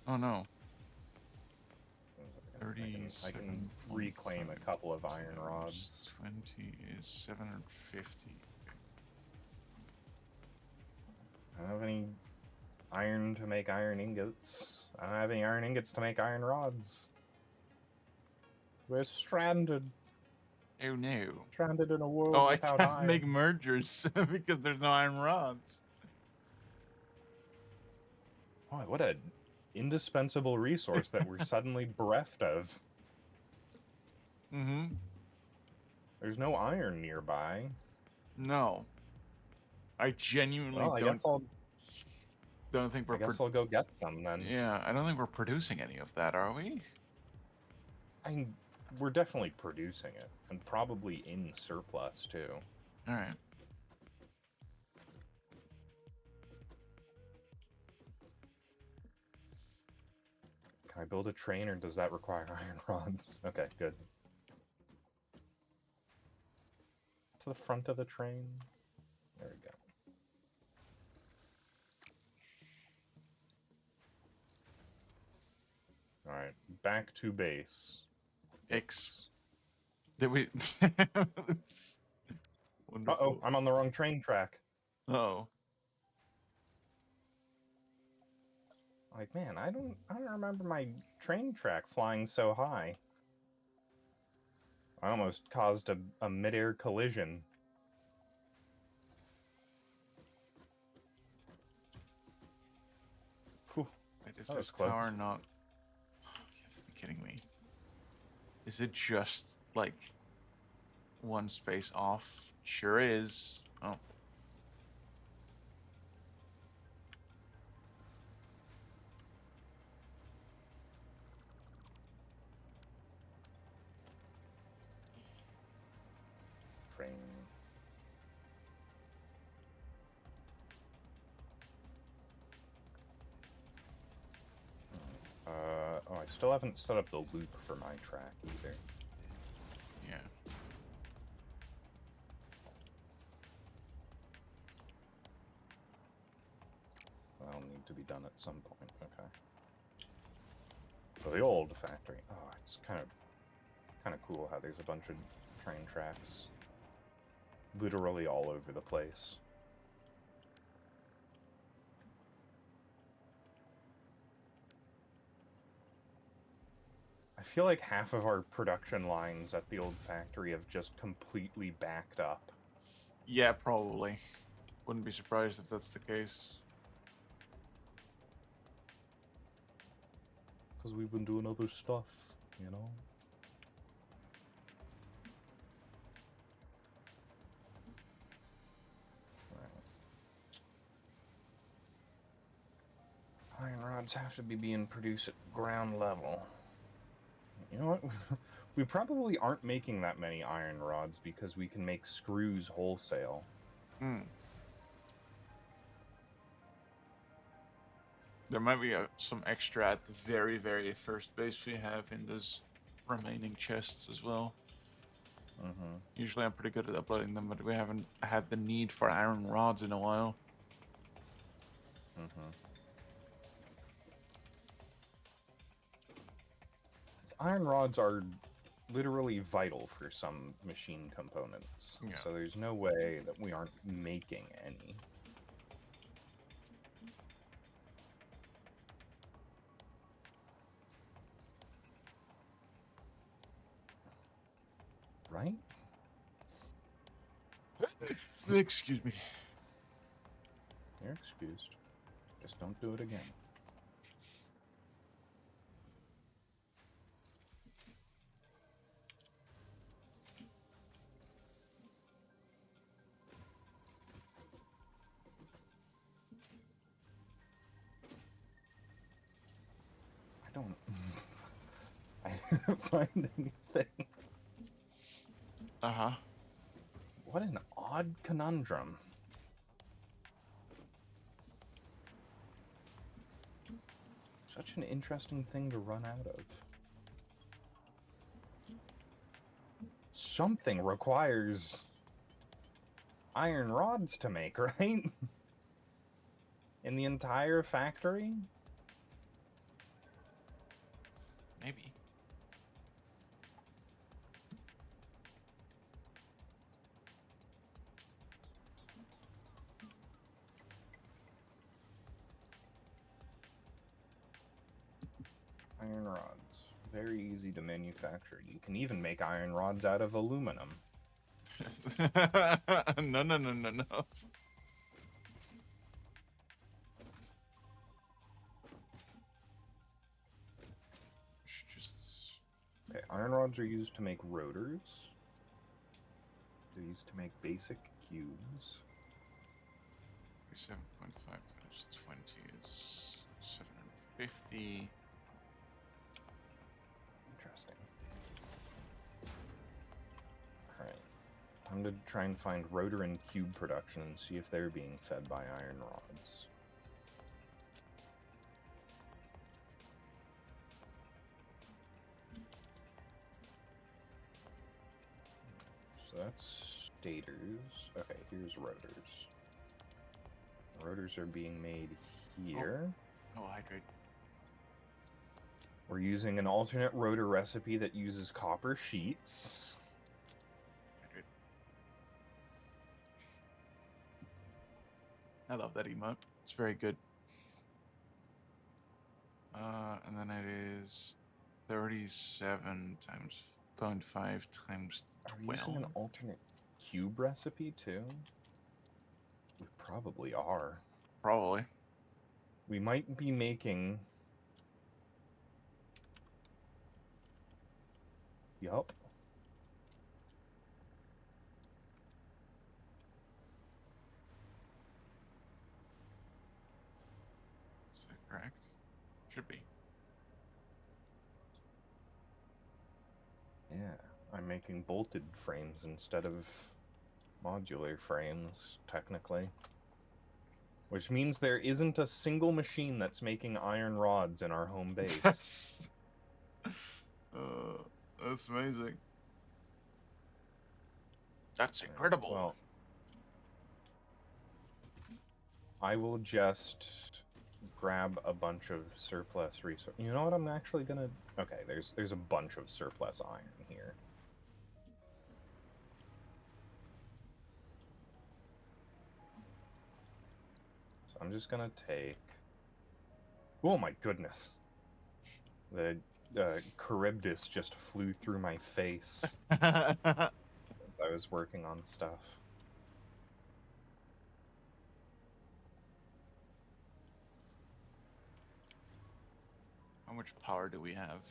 [SPEAKER 2] Oh no.
[SPEAKER 1] I can reclaim a couple of iron rods.
[SPEAKER 2] 20 is 750.
[SPEAKER 1] I don't have any iron to make iron ingots. I don't have any iron ingots to make iron rods. We're stranded.
[SPEAKER 2] Oh no.
[SPEAKER 1] Stranded in a world
[SPEAKER 2] Oh, I
[SPEAKER 1] without
[SPEAKER 2] can't
[SPEAKER 1] iron.
[SPEAKER 2] make mergers because there's no iron rods.
[SPEAKER 1] Boy, what an indispensable resource that we're suddenly bereft of.
[SPEAKER 2] Mm-hmm.
[SPEAKER 1] There's no iron nearby.
[SPEAKER 2] No. I genuinely
[SPEAKER 1] Well, I
[SPEAKER 2] don't
[SPEAKER 1] guess I'll
[SPEAKER 2] think we're
[SPEAKER 1] I'll go get some then.
[SPEAKER 2] Yeah, I don't think we're producing any of that, are we?
[SPEAKER 1] We're definitely producing it, and probably in surplus too.
[SPEAKER 2] Alright.
[SPEAKER 1] Can I build a train, or does that require iron rods? Okay, good. To the front of the train. There we go. Alright, back to base.
[SPEAKER 2] X. Did we...
[SPEAKER 1] Uh-oh, I'm on the wrong train track.
[SPEAKER 2] Oh.
[SPEAKER 1] Like, man, I don't remember my train track flying so high. I almost caused a mid-air collision. Whew,
[SPEAKER 2] Wait, is
[SPEAKER 1] that was
[SPEAKER 2] this
[SPEAKER 1] close.
[SPEAKER 2] tower not... You have to be kidding me. Is it just, like, one space off? Sure is. Oh.
[SPEAKER 1] Train. Oh, I still haven't set up the loop for my track either.
[SPEAKER 2] Yeah.
[SPEAKER 1] That'll need to be done at some point. Okay. So the old factory. Oh, it's kind of cool how there's a bunch of train tracks literally all over the place. I feel like half of our production lines at the old factory have just completely backed up.
[SPEAKER 2] Yeah, probably. Wouldn't be surprised if that's the case.
[SPEAKER 1] Because we've been doing other stuff, you know? Right. Iron rods have to be being produced at ground level. You know what? We probably aren't making that many iron rods because we can make screws wholesale.
[SPEAKER 2] Hmm. There might be some extra at the very, very first base we have in those remaining chests as well.
[SPEAKER 1] Mm-hmm.
[SPEAKER 2] Usually I'm pretty good at uploading them, but we haven't had the need for iron rods in a while.
[SPEAKER 1] Mm-hmm. Iron rods are literally vital for some machine components.
[SPEAKER 2] Yeah.
[SPEAKER 1] So there's no way that we aren't making any. Right?
[SPEAKER 2] Excuse me.
[SPEAKER 1] You're excused. Just don't do it again. I didn't find anything.
[SPEAKER 2] Uh-huh.
[SPEAKER 1] What an odd conundrum. Such an interesting thing to run out of. Something requires iron rods to make, right? In the entire factory?
[SPEAKER 2] Maybe.
[SPEAKER 1] Iron rods. Very easy to manufacture. You can even make iron rods out of aluminum.
[SPEAKER 2] No, no, no, no, no. Just...
[SPEAKER 1] Okay, iron rods are used to make rotors. They're used to make basic cubes.
[SPEAKER 2] 7.5 times 20 is 750.
[SPEAKER 1] Interesting. Alright. Time to try and find rotor and cube production and see if they're being fed by iron rods. So that's stators. Okay, here's rotors. Rotors are being made here.
[SPEAKER 2] Oh, hydrate.
[SPEAKER 1] We're using an alternate rotor recipe that uses copper sheets.
[SPEAKER 2] Hydrate. I love that emote. It's very good. And then it is 37 times 0.5 times 12.
[SPEAKER 1] Are we using an alternate cube recipe too? We probably are.
[SPEAKER 2] Probably.
[SPEAKER 1] We might be making... Yup.
[SPEAKER 2] Is that correct? Should be.
[SPEAKER 1] Yeah, I'm making bolted frames instead of modular frames, technically. Which means there isn't a single machine that's making iron rods in our home base.
[SPEAKER 2] That's amazing. That's incredible.
[SPEAKER 1] Well, I will just grab a bunch of surplus resource. You know what I'm actually gonna... Okay, there's a bunch of surplus iron here. So I'm just gonna take... Oh my goodness. The Charybdis just flew through my face as I was working on stuff.
[SPEAKER 2] How much power do we have?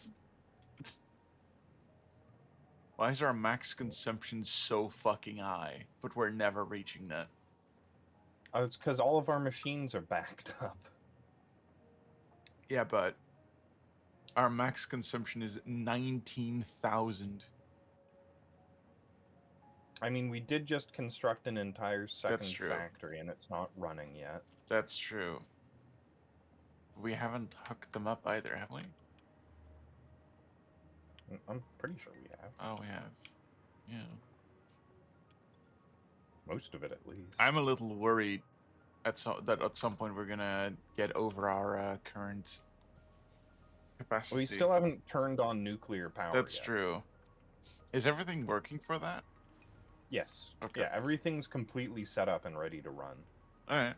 [SPEAKER 2] Why is our max consumption so fucking high, but we're never reaching that?
[SPEAKER 1] Oh, it's because all of our machines are backed up.
[SPEAKER 2] Yeah, but our max consumption is 19,000.
[SPEAKER 1] I mean, we did just construct an entire
[SPEAKER 2] That's
[SPEAKER 1] second
[SPEAKER 2] true.
[SPEAKER 1] factory, and it's not running yet.
[SPEAKER 2] That's true. We haven't hooked them up either, have we?
[SPEAKER 1] I'm pretty sure we have.
[SPEAKER 2] Oh, we have. Yeah.
[SPEAKER 1] Most of it, at least.
[SPEAKER 2] I'm a little worried that at some point we're gonna get over our current capacity.
[SPEAKER 1] We still haven't turned on nuclear power
[SPEAKER 2] That's
[SPEAKER 1] yet.
[SPEAKER 2] true. Is everything working for that?
[SPEAKER 1] Yes.
[SPEAKER 2] Okay.
[SPEAKER 1] Yeah, everything's completely set up and ready to run.
[SPEAKER 2] Alright.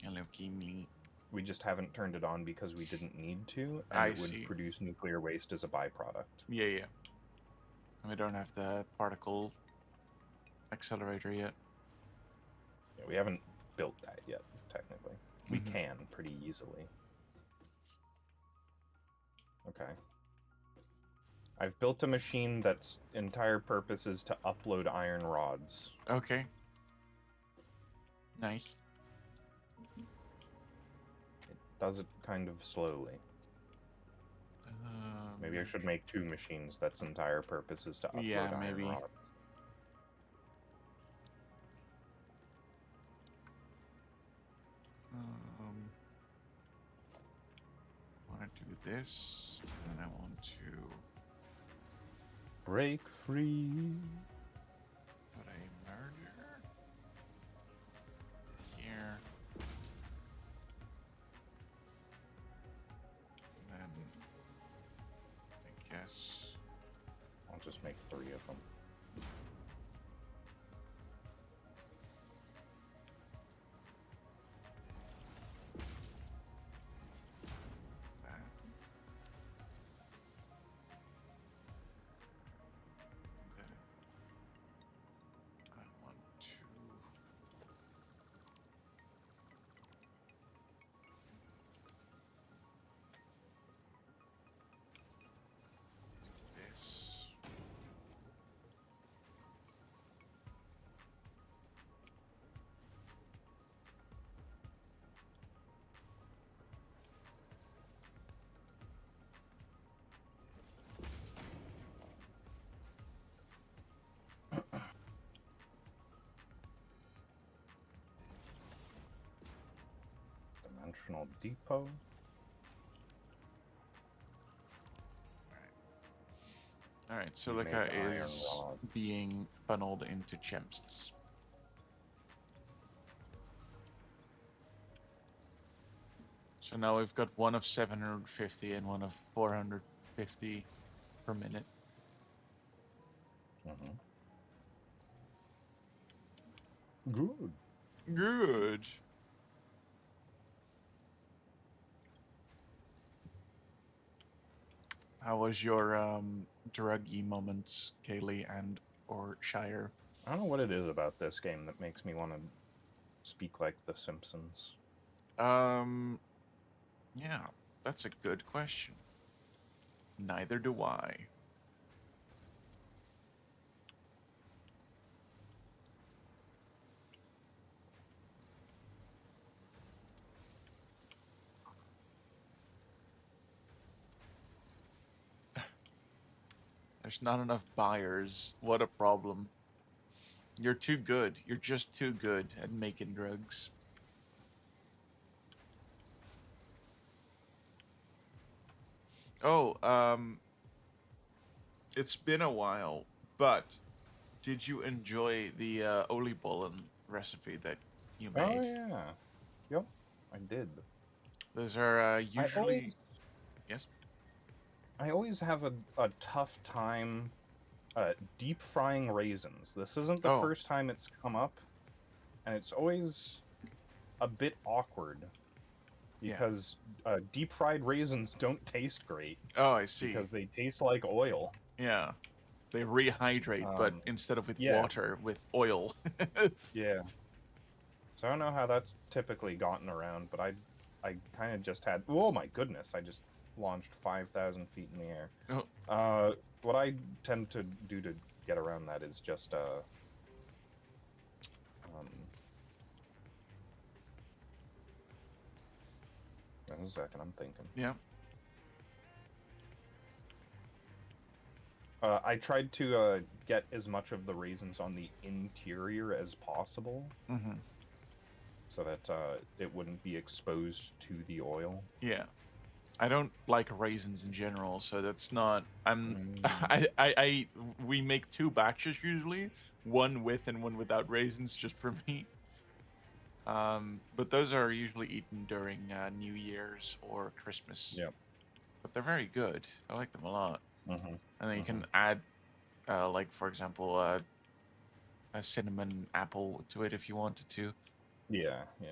[SPEAKER 2] Hello, Gimli.
[SPEAKER 1] We just haven't turned it on because we didn't need to, and
[SPEAKER 2] I
[SPEAKER 1] it would
[SPEAKER 2] see.
[SPEAKER 1] produce nuclear waste as a byproduct.
[SPEAKER 2] Yeah, yeah. We don't have the particle accelerator yet.
[SPEAKER 1] Yeah, we haven't built that yet, technically. We
[SPEAKER 2] Mhm.
[SPEAKER 1] can pretty easily. Okay. I've built a machine that's entire purpose is to upload iron rods.
[SPEAKER 2] Okay. Nice.
[SPEAKER 1] It does it kind of slowly. Maybe I should make two machines that's entire purpose is to upload iron rods.
[SPEAKER 2] I want to do this, and I want to
[SPEAKER 1] break free.
[SPEAKER 2] put a merger here. And then I guess
[SPEAKER 1] I'll just make 3 of them.
[SPEAKER 2] that.
[SPEAKER 1] dimensional depot.
[SPEAKER 2] All right,
[SPEAKER 1] Make
[SPEAKER 2] silica
[SPEAKER 1] iron
[SPEAKER 2] is
[SPEAKER 1] rod.
[SPEAKER 2] being funneled into chests. So now we've got one of 750 and one of 450 per minute.
[SPEAKER 1] Good.
[SPEAKER 2] Good. How was your druggy moments, Kaylee and or Shire?
[SPEAKER 1] I don't know what it is about this game that makes me want to speak like The Simpsons.
[SPEAKER 2] Yeah, that's a good question. Neither do I. There's not enough buyers. What a problem. You're too good. You're just too good at making drugs. Oh, it's been a while, but did you enjoy the oliebollen recipe that you
[SPEAKER 1] Oh
[SPEAKER 2] made?
[SPEAKER 1] yeah. Yep, I did.
[SPEAKER 2] Those are
[SPEAKER 1] I
[SPEAKER 2] usually... Yes?
[SPEAKER 1] always have a tough time deep frying raisins. This isn't the
[SPEAKER 2] Oh,
[SPEAKER 1] first time it's come up, and it's always a bit awkward
[SPEAKER 2] yeah.
[SPEAKER 1] because deep fried raisins don't taste great
[SPEAKER 2] Oh, I see.
[SPEAKER 1] because they taste like oil.
[SPEAKER 2] Yeah. They rehydrate, but
[SPEAKER 1] Um,
[SPEAKER 2] instead of with
[SPEAKER 1] yeah,
[SPEAKER 2] water, with oil.
[SPEAKER 1] yeah. So I don't know how that's typically gotten around, but I kind of just had. Oh my goodness! I just launched 5,000 feet in the air.
[SPEAKER 2] Oh,
[SPEAKER 1] What I tend to do to get around that is just wait a second, I'm thinking.
[SPEAKER 2] yeah.
[SPEAKER 1] I tried to get as much of the raisins on the interior as possible,
[SPEAKER 2] Mm-hmm.
[SPEAKER 1] so that it wouldn't be exposed to the oil.
[SPEAKER 2] Yeah. I don't like raisins in general, so that's not. I'm.
[SPEAKER 1] Mm.
[SPEAKER 2] We make two batches usually, one with and one without raisins, just for me. But those are usually eaten during New Year's or Christmas.
[SPEAKER 1] Yep.
[SPEAKER 2] But they're very good. I like them a lot.
[SPEAKER 1] Mm-hmm.
[SPEAKER 2] And then you
[SPEAKER 1] Mm-hmm.
[SPEAKER 2] can add, like for example, a cinnamon apple to it if you wanted to.
[SPEAKER 1] Yeah. Yeah.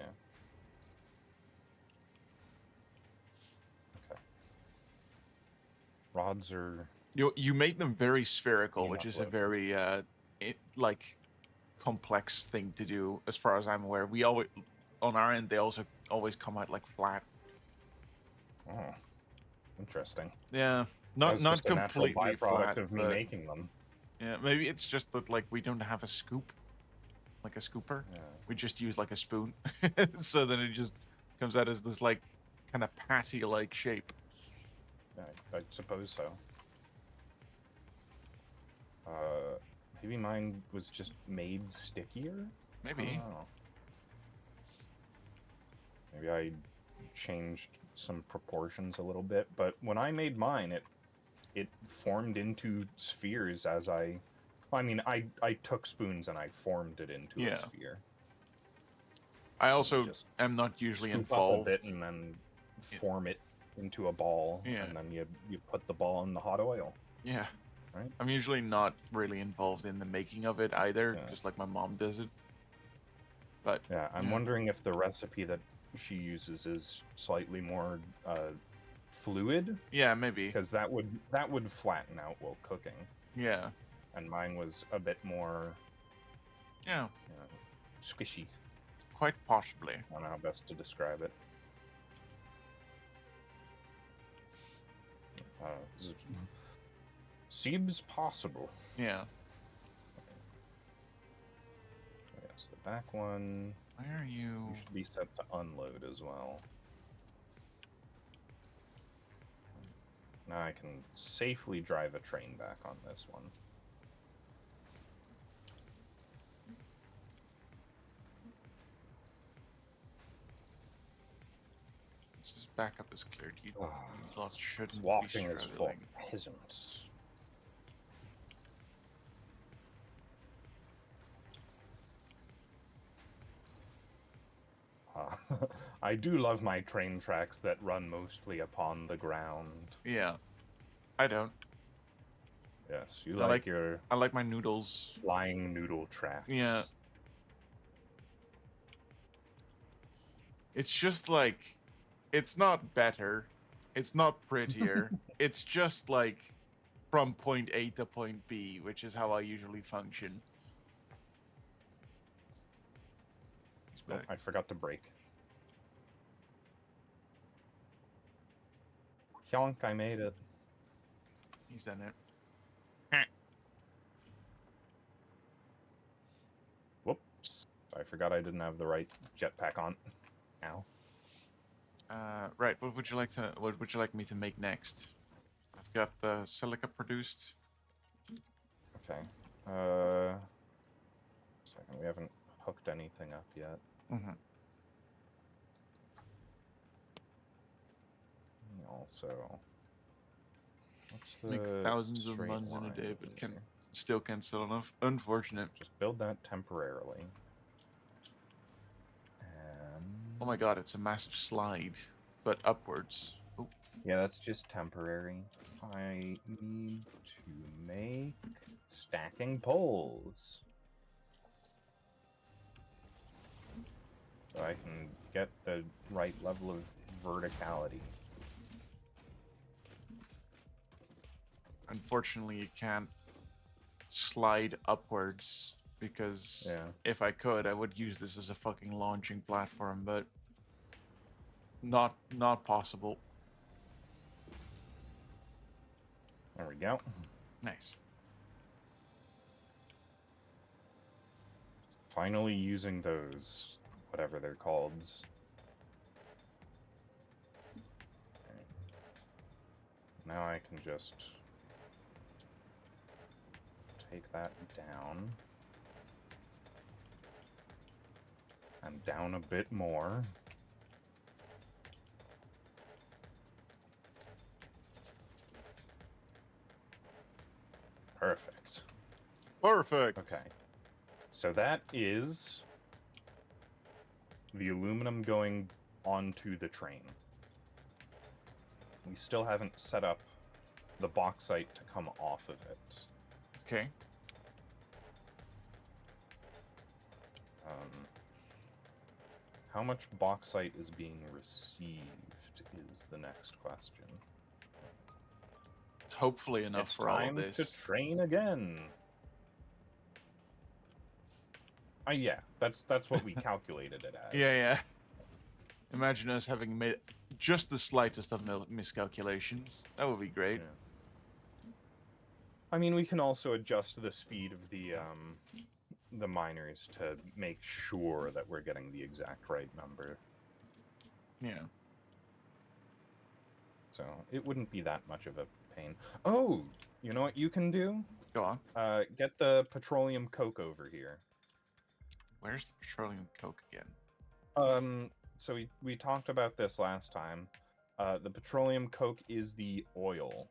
[SPEAKER 1] Okay. Rods are
[SPEAKER 2] You made them very spherical, which
[SPEAKER 1] peanut
[SPEAKER 2] is a
[SPEAKER 1] loaf.
[SPEAKER 2] very like complex thing to do, as far as I'm aware. We always on our end they also always come out like flat.
[SPEAKER 1] Oh, interesting.
[SPEAKER 2] Yeah,
[SPEAKER 1] That
[SPEAKER 2] not
[SPEAKER 1] was just a natural
[SPEAKER 2] completely
[SPEAKER 1] byproduct
[SPEAKER 2] flat,
[SPEAKER 1] of me
[SPEAKER 2] but
[SPEAKER 1] making them.
[SPEAKER 2] yeah, maybe it's just that like we don't have a scoop, like a scooper.
[SPEAKER 1] Yeah.
[SPEAKER 2] We just use like a spoon, so then it just comes out as this like kind of patty-like shape.
[SPEAKER 1] I suppose so. Maybe mine was just made stickier? I don't
[SPEAKER 2] Maybe.
[SPEAKER 1] know. Maybe I changed some proportions a little bit, but when I made mine, it formed into spheres as I mean, I took spoons and I formed it into a
[SPEAKER 2] Yeah.
[SPEAKER 1] sphere.
[SPEAKER 2] I
[SPEAKER 1] And you
[SPEAKER 2] also
[SPEAKER 1] just
[SPEAKER 2] am not usually
[SPEAKER 1] scoop up a
[SPEAKER 2] involved.
[SPEAKER 1] bit and then form it into a ball,
[SPEAKER 2] Yeah.
[SPEAKER 1] and then you put the ball in the hot oil.
[SPEAKER 2] Yeah.
[SPEAKER 1] Right?
[SPEAKER 2] I'm usually not really involved in the making of it either,
[SPEAKER 1] Yeah.
[SPEAKER 2] just like my mom does it. But
[SPEAKER 1] Yeah, I'm wondering if the recipe that she uses is slightly more fluid,
[SPEAKER 2] yeah, maybe.
[SPEAKER 1] because that would flatten out while cooking,
[SPEAKER 2] Yeah.
[SPEAKER 1] and mine was a bit more
[SPEAKER 2] Yeah.
[SPEAKER 1] squishy.
[SPEAKER 2] Quite possibly.
[SPEAKER 1] I don't know how best to describe it. Seems possible.
[SPEAKER 2] Yeah.
[SPEAKER 1] Yes, the back one
[SPEAKER 2] Where are you?
[SPEAKER 1] should be set to unload as well. Now I can safely drive a train back on this one.
[SPEAKER 2] backup is cleared. You lot shouldn't be
[SPEAKER 1] Walking is for
[SPEAKER 2] struggling.
[SPEAKER 1] peasants. I do love my train tracks that run mostly upon the ground.
[SPEAKER 2] Yeah, I don't.
[SPEAKER 1] Yes, you
[SPEAKER 2] I
[SPEAKER 1] like your
[SPEAKER 2] I like my noodles.
[SPEAKER 1] flying noodle tracks.
[SPEAKER 2] Yeah. It's just like, it's not better, it's not prettier. It's just like from point A to point B, which is how I usually function.
[SPEAKER 1] Oh, I forgot to brake. Hyonk, I made it.
[SPEAKER 2] He's done it.
[SPEAKER 1] Whoops. I forgot I didn't have the right jetpack on. Ow.
[SPEAKER 2] Right. What would you like me to make next? I've got the silica produced.
[SPEAKER 1] Okay. Second, we haven't hooked anything up yet.
[SPEAKER 2] Mm-hmm.
[SPEAKER 1] Also, what's the
[SPEAKER 2] Make thousands of
[SPEAKER 1] straight
[SPEAKER 2] muns in a
[SPEAKER 1] line
[SPEAKER 2] day, but
[SPEAKER 1] here?
[SPEAKER 2] still can't sell enough. Unfortunate.
[SPEAKER 1] Just build that temporarily. And
[SPEAKER 2] Oh my god, it's a massive slide, but upwards. Oh.
[SPEAKER 1] yeah, that's just temporary. I need to make stacking poles. So I can get the right level of verticality.
[SPEAKER 2] Unfortunately, you can't slide upwards because if I could, I would use this as a fucking launching platform, but not possible.
[SPEAKER 1] There we go.
[SPEAKER 2] Nice.
[SPEAKER 1] Finally using those, whatever they're called. Okay. Now I can just take that down. And down a bit more. Perfect.
[SPEAKER 2] Perfect.
[SPEAKER 1] Okay. So that is the aluminum going onto the train. We still haven't set up the bauxite to come off of it.
[SPEAKER 2] Okay.
[SPEAKER 1] How much bauxite is being received is the next question.
[SPEAKER 2] Hopefully enough
[SPEAKER 1] It's
[SPEAKER 2] for all of
[SPEAKER 1] time
[SPEAKER 2] this.
[SPEAKER 1] to train again. Yeah, that's what we calculated it as.
[SPEAKER 2] Yeah. Imagine us having made just the slightest of miscalculations. That would be great.
[SPEAKER 1] Yeah. I mean, we can also adjust the speed of the miners to make sure that we're getting the exact right number.
[SPEAKER 2] Yeah.
[SPEAKER 1] So it wouldn't be that much of a pain. Oh, you know what you can do?
[SPEAKER 2] Go on.
[SPEAKER 1] Get the petroleum coke over here.
[SPEAKER 2] Where's the petroleum coke again?
[SPEAKER 1] So we talked about this last time. The petroleum coke is the oil.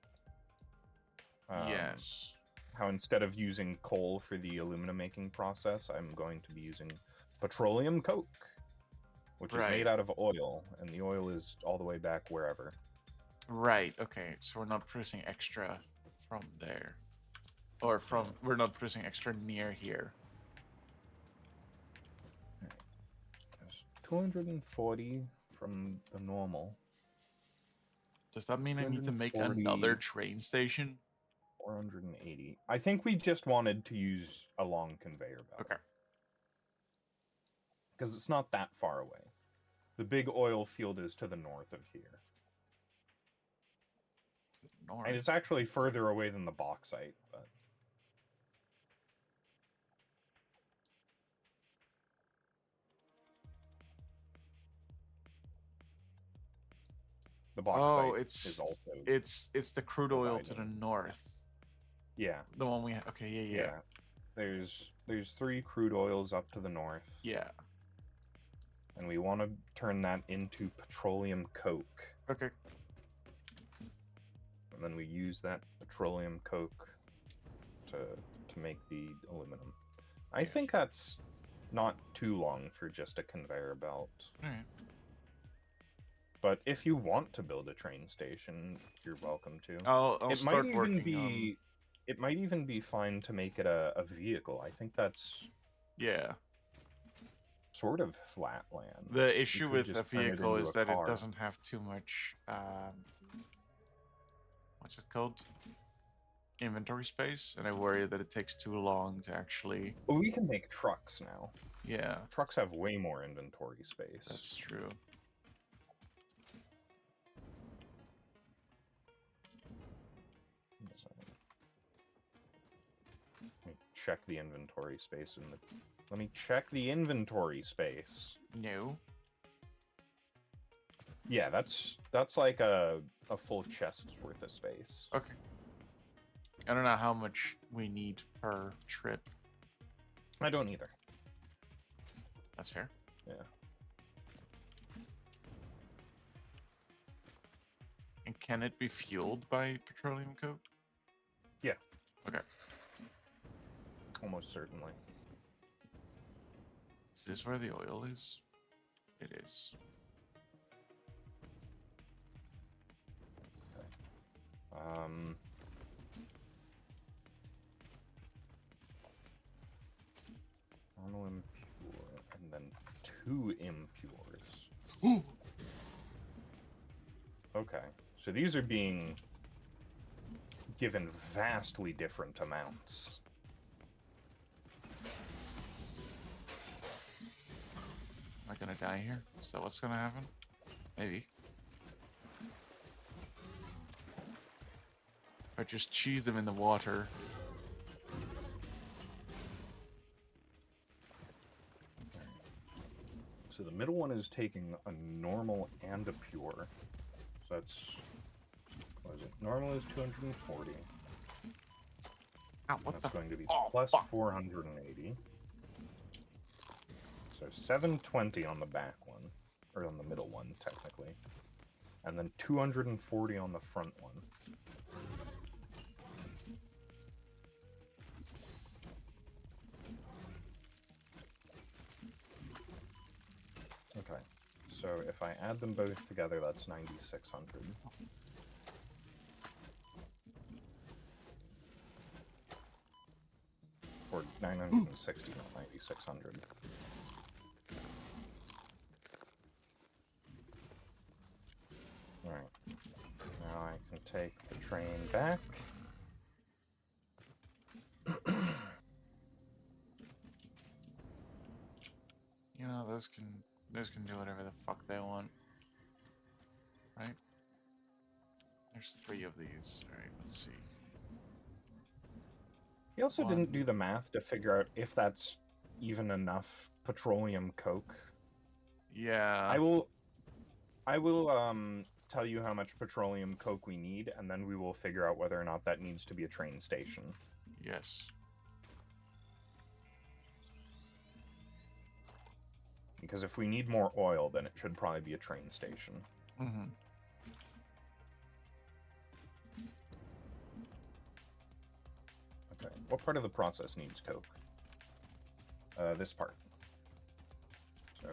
[SPEAKER 2] Yes.
[SPEAKER 1] How instead of using coal for the aluminum making process, I'm going to be using petroleum coke, which is made out of oil, and the oil is all the way back wherever.
[SPEAKER 2] Right, okay, so we're not producing extra from there. Or we're not producing extra near here.
[SPEAKER 1] There's 240 from the normal.
[SPEAKER 2] Does that mean I need to make another train station?
[SPEAKER 1] 480. I think we just wanted to use a long conveyor belt.
[SPEAKER 2] Okay.
[SPEAKER 1] Because it's not that far away. The big oil field is to the north of here.
[SPEAKER 2] To the north?
[SPEAKER 1] And it's actually further away than the bauxite, but... The bauxite is also...
[SPEAKER 2] It's the crude oil to the north.
[SPEAKER 1] Yeah.
[SPEAKER 2] The one we have. Okay, yeah.
[SPEAKER 1] There's 3 crude oils up to the north.
[SPEAKER 2] Yeah.
[SPEAKER 1] And we want to turn that into petroleum coke.
[SPEAKER 2] Okay.
[SPEAKER 1] And then we use that petroleum coke to make the aluminum. I think that's not too long for just a conveyor belt.
[SPEAKER 2] Alright.
[SPEAKER 1] But if you want to build a train station, you're welcome to.
[SPEAKER 2] I'll start working on...
[SPEAKER 1] It might even be fine to make it a vehicle. I think that's sort of flat land.
[SPEAKER 2] The issue with a vehicle is that it doesn't have too much what's it called? Inventory space, and I worry that it takes too long to actually...
[SPEAKER 1] Well, we can make trucks now.
[SPEAKER 2] Yeah.
[SPEAKER 1] Trucks have way more inventory space.
[SPEAKER 2] That's true.
[SPEAKER 1] Let me check the inventory space in the... Let me check the inventory space.
[SPEAKER 2] No.
[SPEAKER 1] Yeah, that's like a full chest's worth of space.
[SPEAKER 2] Okay. I don't know how much we need per trip.
[SPEAKER 1] I don't either.
[SPEAKER 2] That's fair.
[SPEAKER 1] Yeah.
[SPEAKER 2] And can it be fueled by petroleum coke?
[SPEAKER 1] Yeah.
[SPEAKER 2] Okay.
[SPEAKER 1] Almost certainly.
[SPEAKER 2] Is this where the oil is? It is.
[SPEAKER 1] Okay. Normal impure, and then 2 impures. Okay, so these are being given vastly different amounts.
[SPEAKER 2] Am I gonna die here? Is that what's gonna happen? Maybe. If I just chew them in the water.
[SPEAKER 1] So the middle one is taking a normal and a pure. So that's... What is it? Normal is 240.
[SPEAKER 2] Ow, what
[SPEAKER 1] That's
[SPEAKER 2] the...
[SPEAKER 1] going to be
[SPEAKER 2] Oh,
[SPEAKER 1] plus
[SPEAKER 2] fuck.
[SPEAKER 1] 480. So 720 on the back one. Or on the middle one, technically. And then 240 on the front one. Okay, so if I add them both together, that's 9,600. Or 960, not 9,600. Alright, now I can take the train back.
[SPEAKER 2] You know, those can do whatever the fuck they want. Right? There's 3 of these. Alright, let's see.
[SPEAKER 1] He also didn't do the math to figure out if that's even enough petroleum coke.
[SPEAKER 2] Yeah.
[SPEAKER 1] I will tell you how much petroleum coke we need, and then we will figure out whether or not that needs to be a train station.
[SPEAKER 2] Yes.
[SPEAKER 1] Because if we need more oil, then it should probably be a train station.
[SPEAKER 2] Mm-hmm.
[SPEAKER 1] Okay, what part of the process needs coke? This part. So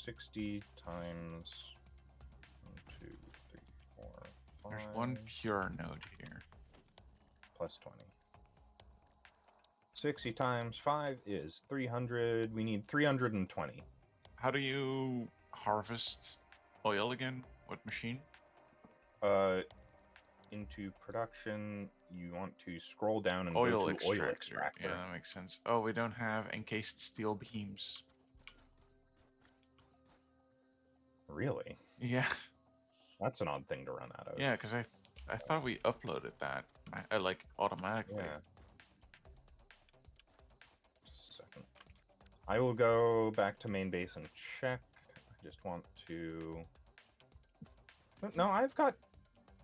[SPEAKER 1] 60 times 1, 2, 3, 4, 5.
[SPEAKER 2] There's 1 pure node here.
[SPEAKER 1] Plus 20. 60 times 5 is 300. We need 320.
[SPEAKER 2] How do you harvest oil again? What machine?
[SPEAKER 1] Into production, you want to scroll down and
[SPEAKER 2] Oil
[SPEAKER 1] go to
[SPEAKER 2] extractor.
[SPEAKER 1] oil extractor.
[SPEAKER 2] Yeah, that makes sense. Oh, we don't have encased steel beams.
[SPEAKER 1] Really?
[SPEAKER 2] Yeah.
[SPEAKER 1] That's an odd thing to run out of.
[SPEAKER 2] Yeah, because I thought we uploaded that. I like automatically.
[SPEAKER 1] Yeah. Just a second. I will go back to main base and check. I just want to... No, I've got...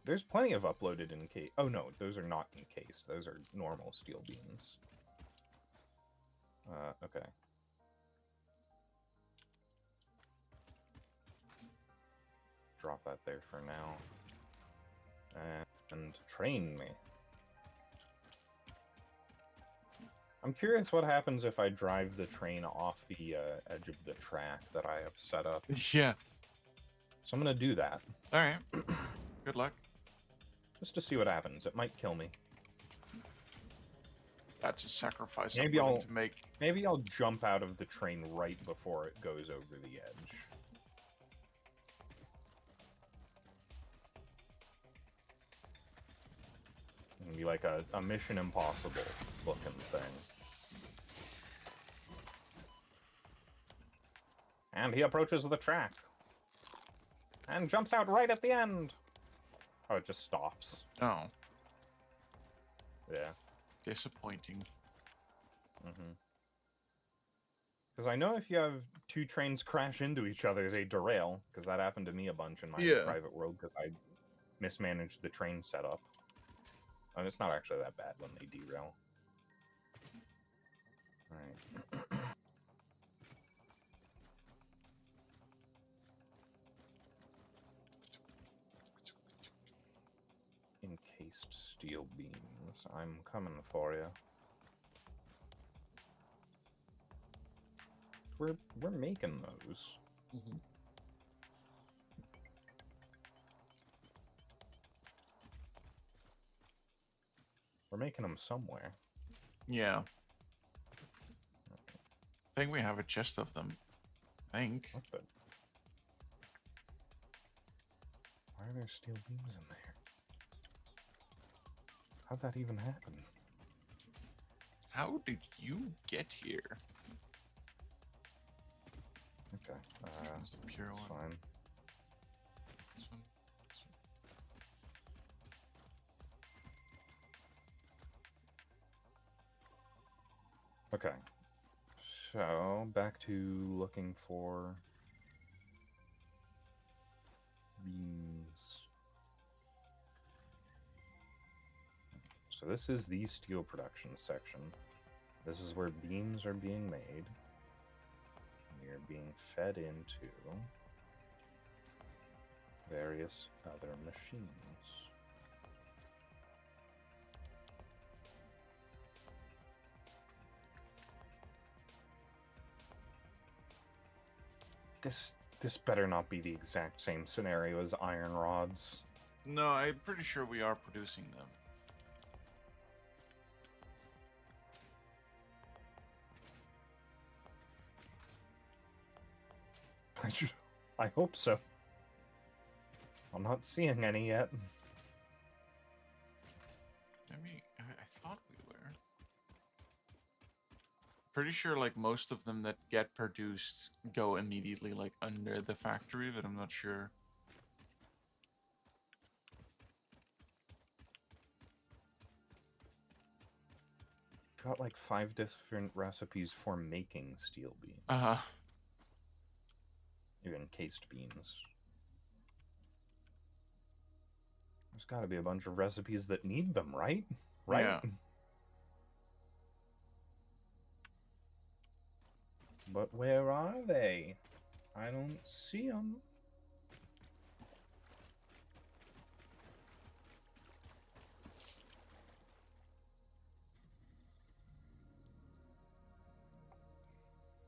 [SPEAKER 1] There's plenty of uploaded encased... Oh no, those are not encased. Those are normal steel beams. Okay. drop that there for now. And train me. I'm curious what happens if I drive the train off the edge of the track that I have set up.
[SPEAKER 2] Yeah.
[SPEAKER 1] So I'm going to do that.
[SPEAKER 2] All right. Good luck.
[SPEAKER 1] Just to see what happens. It might kill me.
[SPEAKER 2] That's a sacrifice
[SPEAKER 1] Maybe
[SPEAKER 2] I'm willing to make.
[SPEAKER 1] Maybe I'll jump out of the train right before it goes over the edge. It'll be like a Mission Impossible looking thing. And he approaches the track. And jumps out right at the end. Oh, it just stops.
[SPEAKER 2] Oh.
[SPEAKER 1] Yeah.
[SPEAKER 2] Disappointing.
[SPEAKER 1] Because I know if you have two trains crash into each other, they derail. Because that happened to me a bunch in my private world, because I mismanaged the train setup. And it's not actually that bad when they derail. Alright. Encased steel beams. I'm coming for you. We're making those. We're making them somewhere.
[SPEAKER 2] Yeah. I think we have a chest of them. I think.
[SPEAKER 1] What the? Why are there steel beams in there? How'd that even happen?
[SPEAKER 2] How did you get here?
[SPEAKER 1] Okay.
[SPEAKER 2] That's the pure
[SPEAKER 1] That's
[SPEAKER 2] one.
[SPEAKER 1] fine.
[SPEAKER 2] This one. This one.
[SPEAKER 1] Okay. So, back to looking for beams. So this is the steel production section. This is where beams are being made. We are being fed into various other machines. This better not be the exact same scenario as iron rods.
[SPEAKER 2] No, I'm pretty sure we are producing them.
[SPEAKER 1] I hope so. I'm not seeing any yet.
[SPEAKER 2] I thought we were. Pretty sure like most of them that get produced go immediately like under the factory, but I'm not sure.
[SPEAKER 1] Got like 5 different recipes for making steel beams.
[SPEAKER 2] Uh-huh.
[SPEAKER 1] Even encased beams. There's got to be a bunch of recipes that need them, right? Right?
[SPEAKER 2] Yeah.
[SPEAKER 1] But where are they? I don't see them.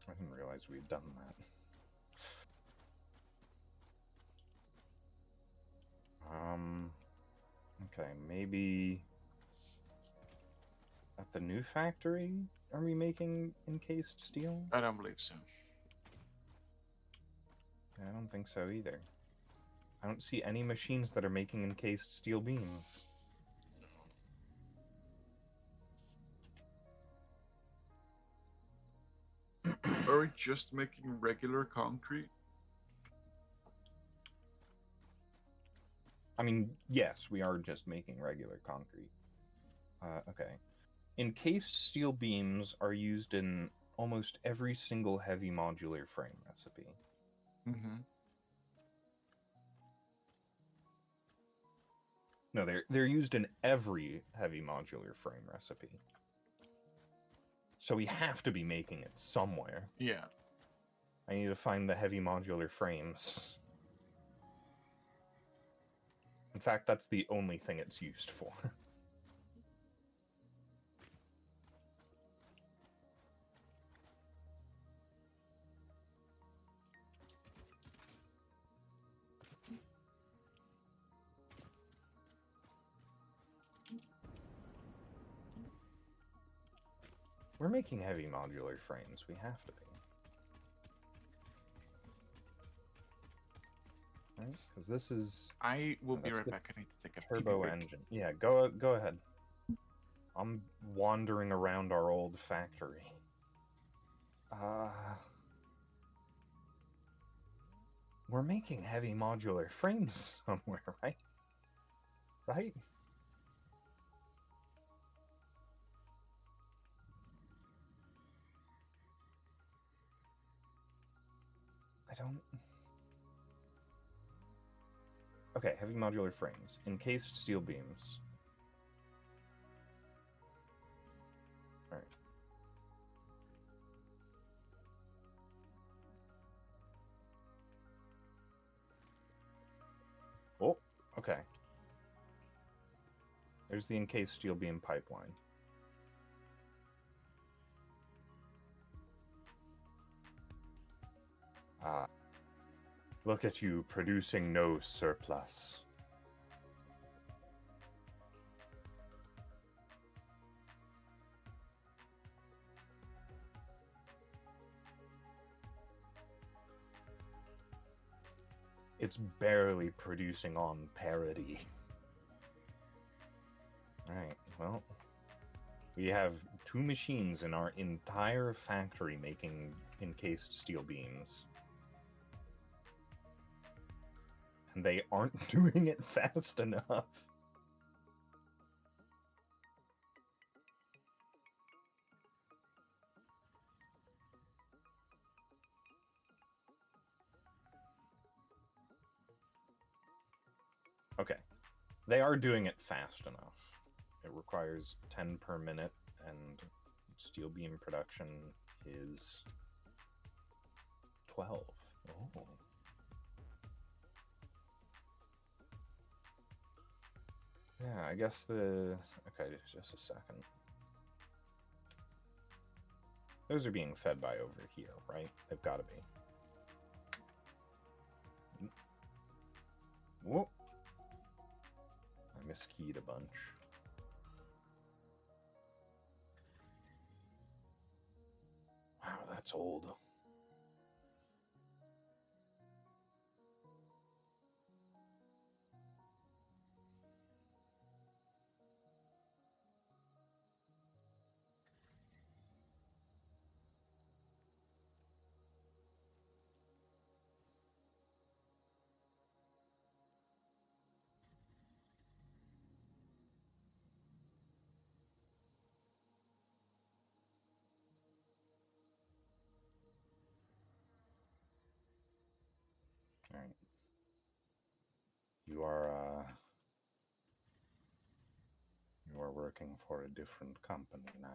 [SPEAKER 1] I didn't realize we'd done that. Okay, maybe at the new factory, are we making encased steel?
[SPEAKER 2] I don't believe so.
[SPEAKER 1] I don't think so either. I don't see any machines that are making encased steel beams.
[SPEAKER 2] Are we just making regular concrete?
[SPEAKER 1] I mean, yes, we are just making regular concrete. Okay. Encased steel beams are used in almost every single heavy modular frame recipe.
[SPEAKER 2] Mm-hmm.
[SPEAKER 1] No, they're used in every heavy modular frame recipe. So we have to be making it somewhere.
[SPEAKER 2] Yeah.
[SPEAKER 1] I need to find the heavy modular frames. In fact, that's the only thing it's used for. We're making heavy modular frames. We have to be. Right? Because this is...
[SPEAKER 2] I will be right back. I need to take a
[SPEAKER 1] turbo
[SPEAKER 2] break.
[SPEAKER 1] engine. Yeah, go ahead. I'm wandering around our old factory. We're making heavy modular frames somewhere, right? Right? I don't... Okay, heavy modular frames. Encased steel beams. Alright. Oh, okay. There's the encased steel beam pipeline. Look at you producing no surplus. It's barely producing on parity. Alright, well, we have 2 machines in our entire factory making encased steel beams. And they aren't doing it fast enough. Okay, they are doing it fast enough. It requires 10 per minute, and steel beam production is 12. Oh. Yeah, I guess the... Okay, just a second. Those are being fed by over here, right? They've got to be. Whoop. I miskeyed a bunch. Wow, that's old. All right. You are working for a different company now.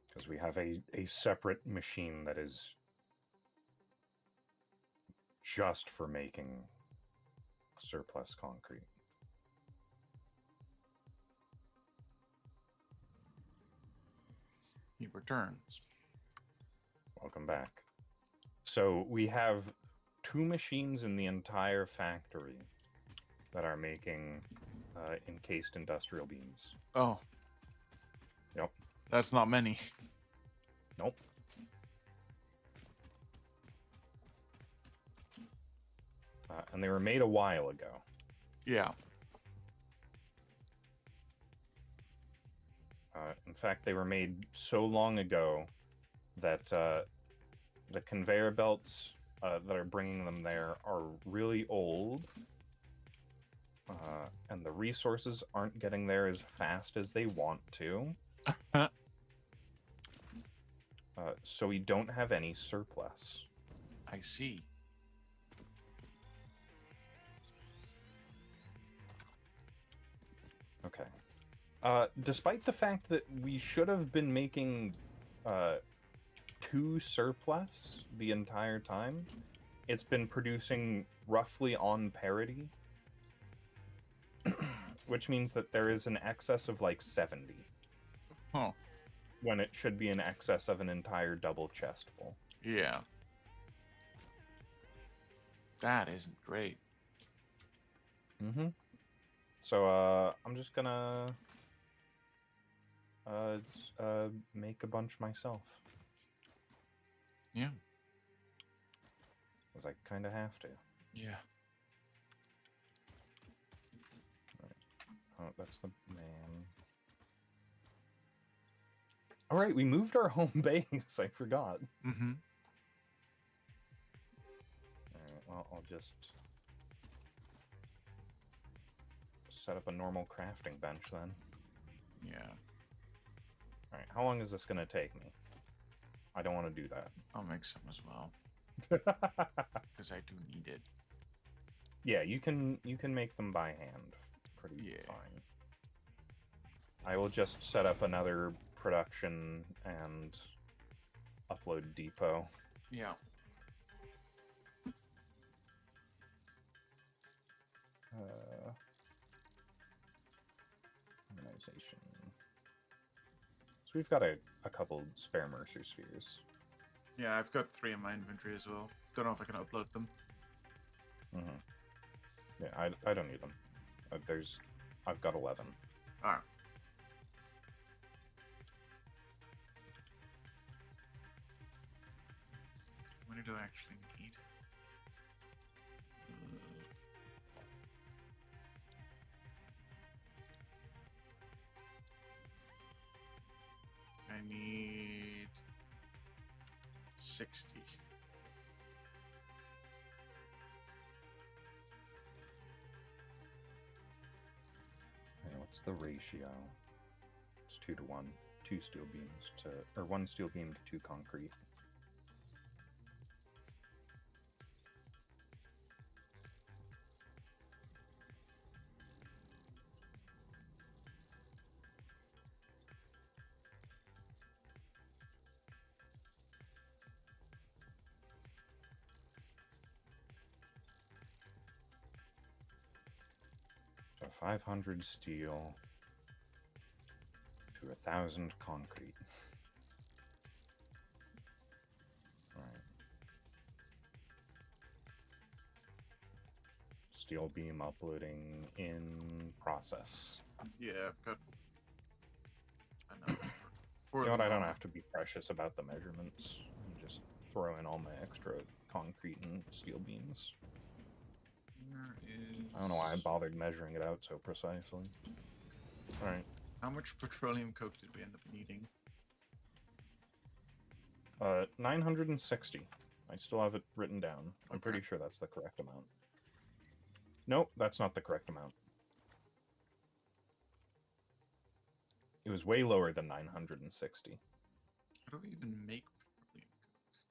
[SPEAKER 1] Because we have a separate machine that is just for making surplus concrete.
[SPEAKER 2] He returns.
[SPEAKER 1] Welcome back. So we have 2 machines in the entire factory that are making encased industrial beams.
[SPEAKER 2] Oh.
[SPEAKER 1] Yep.
[SPEAKER 2] That's not many.
[SPEAKER 1] Nope. And they were made a while ago.
[SPEAKER 2] Yeah.
[SPEAKER 1] In fact, they were made so long ago that the conveyor belts that are bringing them there are really old. And the resources aren't getting there as fast as they want to. So we don't have any surplus.
[SPEAKER 2] I see.
[SPEAKER 1] Okay. Despite the fact that we should have been making 2 surplus the entire time, it's been producing roughly on parity, which means that there is an excess of like 70.
[SPEAKER 2] Huh.
[SPEAKER 1] When it should be in excess of an entire double chest full.
[SPEAKER 2] Yeah. That isn't great.
[SPEAKER 1] Mm-hmm. So, I'm just gonna make a bunch myself.
[SPEAKER 2] Yeah.
[SPEAKER 1] Because I kind of have to.
[SPEAKER 2] Yeah.
[SPEAKER 1] Right. Oh, that's the man. All right, we moved our home base. I forgot.
[SPEAKER 2] Mm-hmm.
[SPEAKER 1] All right, well, I'll just set up a normal crafting bench then.
[SPEAKER 2] Yeah.
[SPEAKER 1] All right, how long is this gonna take me? I don't want to do that.
[SPEAKER 2] I'll make some as well. Because I do need it.
[SPEAKER 1] Yeah, you can make them by hand. Pretty fine. I will just set up another production and upload depot.
[SPEAKER 2] Yeah.
[SPEAKER 1] Organization. So we've got a couple spare Mercer spheres.
[SPEAKER 2] Yeah, I've got 3 in my inventory as well. Don't know if I can upload them.
[SPEAKER 1] Mm-hmm. Yeah, I don't need them. I've got 11.
[SPEAKER 2] Alright. What do I actually need? I need 60.
[SPEAKER 1] Okay, what's the ratio? It's 2 to 1. 2 steel beams to, or 1 steel beam to 2 concrete. So 500 steel to 1,000 concrete. Alright. Steel beam uploading in process.
[SPEAKER 2] Yeah, I've got enough for
[SPEAKER 1] You know
[SPEAKER 2] the
[SPEAKER 1] what, I don't
[SPEAKER 2] moment.
[SPEAKER 1] have to be precious about the measurements. I just throw in all my extra concrete and steel beams.
[SPEAKER 2] Where is...
[SPEAKER 1] I don't know why I bothered measuring it out so precisely. Alright.
[SPEAKER 2] How much petroleum coke did we end up needing?
[SPEAKER 1] 960. I still have it written down. I'm
[SPEAKER 2] Okay.
[SPEAKER 1] pretty sure that's the correct amount. Nope, that's not the correct amount. It was way lower than 960.
[SPEAKER 2] How do we even make petroleum coke?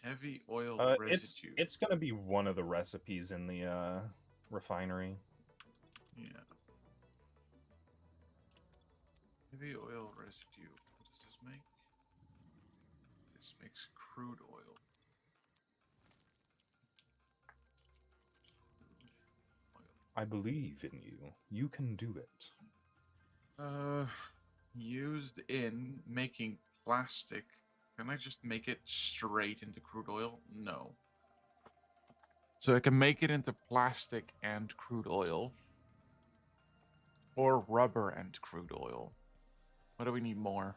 [SPEAKER 2] Heavy oil residue.
[SPEAKER 1] It's gonna be one of the recipes in the refinery.
[SPEAKER 2] Yeah. Heavy oil residue. What does this make? This makes crude oil.
[SPEAKER 1] I believe in you. You can do it.
[SPEAKER 2] Used in making plastic. Can I just make it straight into crude oil? No. So I can make it into plastic and crude oil. Or rubber and crude oil. What do we need more?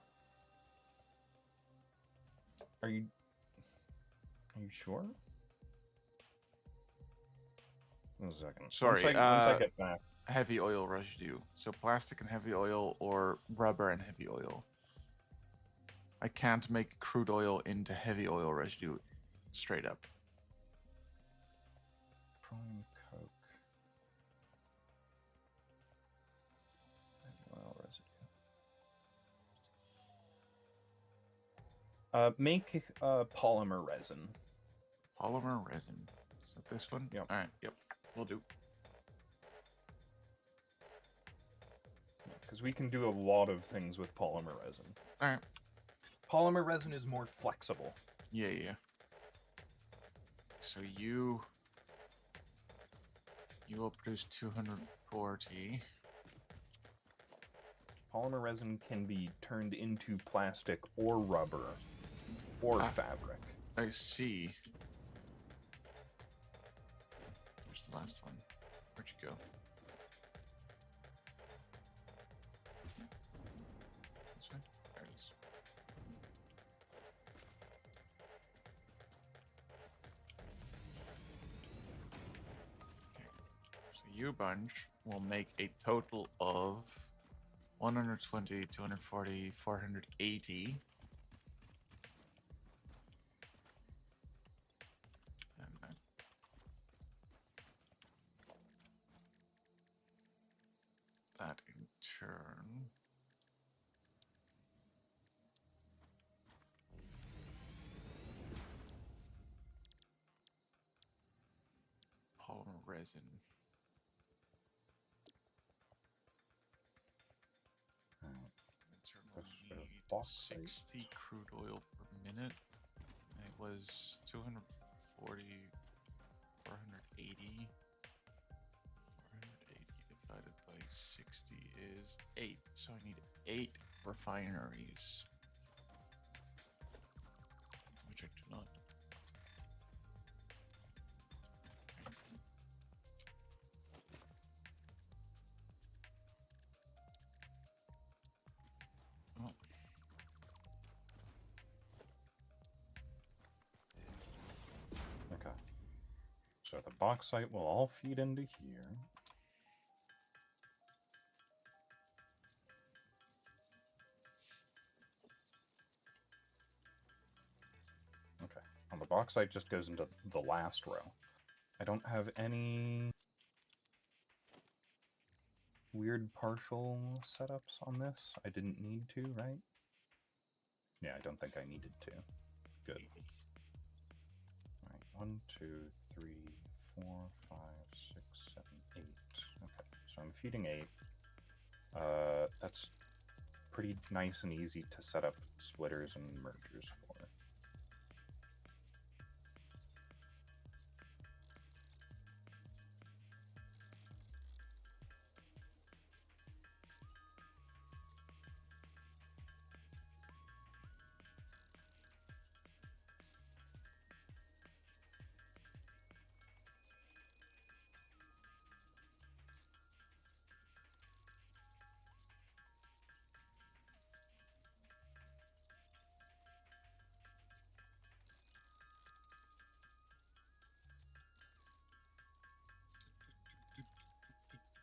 [SPEAKER 1] Are you sure? One second.
[SPEAKER 2] Sorry,
[SPEAKER 1] Once I get back.
[SPEAKER 2] Heavy oil residue. So plastic and heavy oil or rubber and heavy oil. I can't make crude oil into heavy oil residue straight up.
[SPEAKER 1] Petroleum coke. Heavy oil residue. Make polymer resin.
[SPEAKER 2] Polymer resin. Is that this one?
[SPEAKER 1] Yep.
[SPEAKER 2] Alright, yep. We'll do.
[SPEAKER 1] because we can do a lot of things with polymer resin.
[SPEAKER 2] All right.
[SPEAKER 1] Polymer resin is more flexible.
[SPEAKER 2] Yeah, yeah. So you will produce 240.
[SPEAKER 1] Polymer resin can be turned into plastic or rubber or fabric.
[SPEAKER 2] I see. Where's the last one? Where'd you go? This way? There it is. Okay. So you bunch will make a total of 120, 240, 480. And then that in turn polymer resin. Will need 60 crude oil per minute. And it was 240, 480. 480 divided by 60 is 8. So I need 8 refineries. Which I do not.
[SPEAKER 1] Okay. So the bauxite will all feed into here. Okay. And the bauxite just goes into the last row. I don't have any weird partial setups on this. I didn't need to, right? Yeah, I don't think I needed to. Good. All right, 1, 2, 3, 4, 5, 6, 7, 8. Okay, so I'm feeding 8. That's pretty nice and easy to set up splitters and mergers for.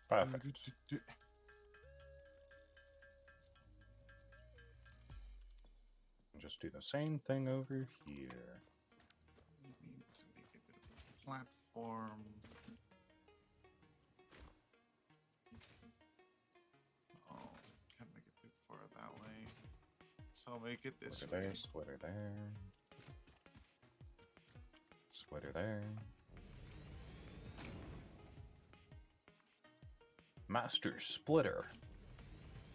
[SPEAKER 1] Perfect. Just do the same thing over here.
[SPEAKER 2] We need to make a bit of a platform. Oh, can't make it too far that way. So I'll make it this
[SPEAKER 1] Splitter
[SPEAKER 2] way.
[SPEAKER 1] there, splitter there. Splitter there. Master splitter.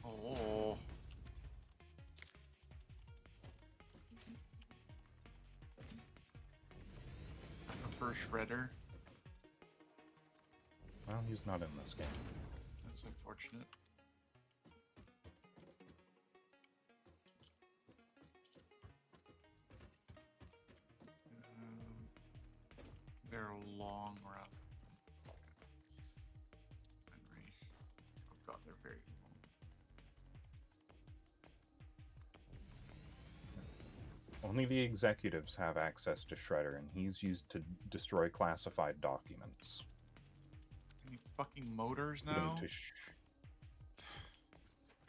[SPEAKER 2] Oh. I prefer shredder.
[SPEAKER 1] Well, he's not in this game.
[SPEAKER 2] That's unfortunate. They're long rough. Henry. Oh god, they're very long.
[SPEAKER 1] Only the executives have access to Shredder, and he's used to destroy classified documents.
[SPEAKER 2] Any fucking motors
[SPEAKER 1] Put him
[SPEAKER 2] now?
[SPEAKER 1] to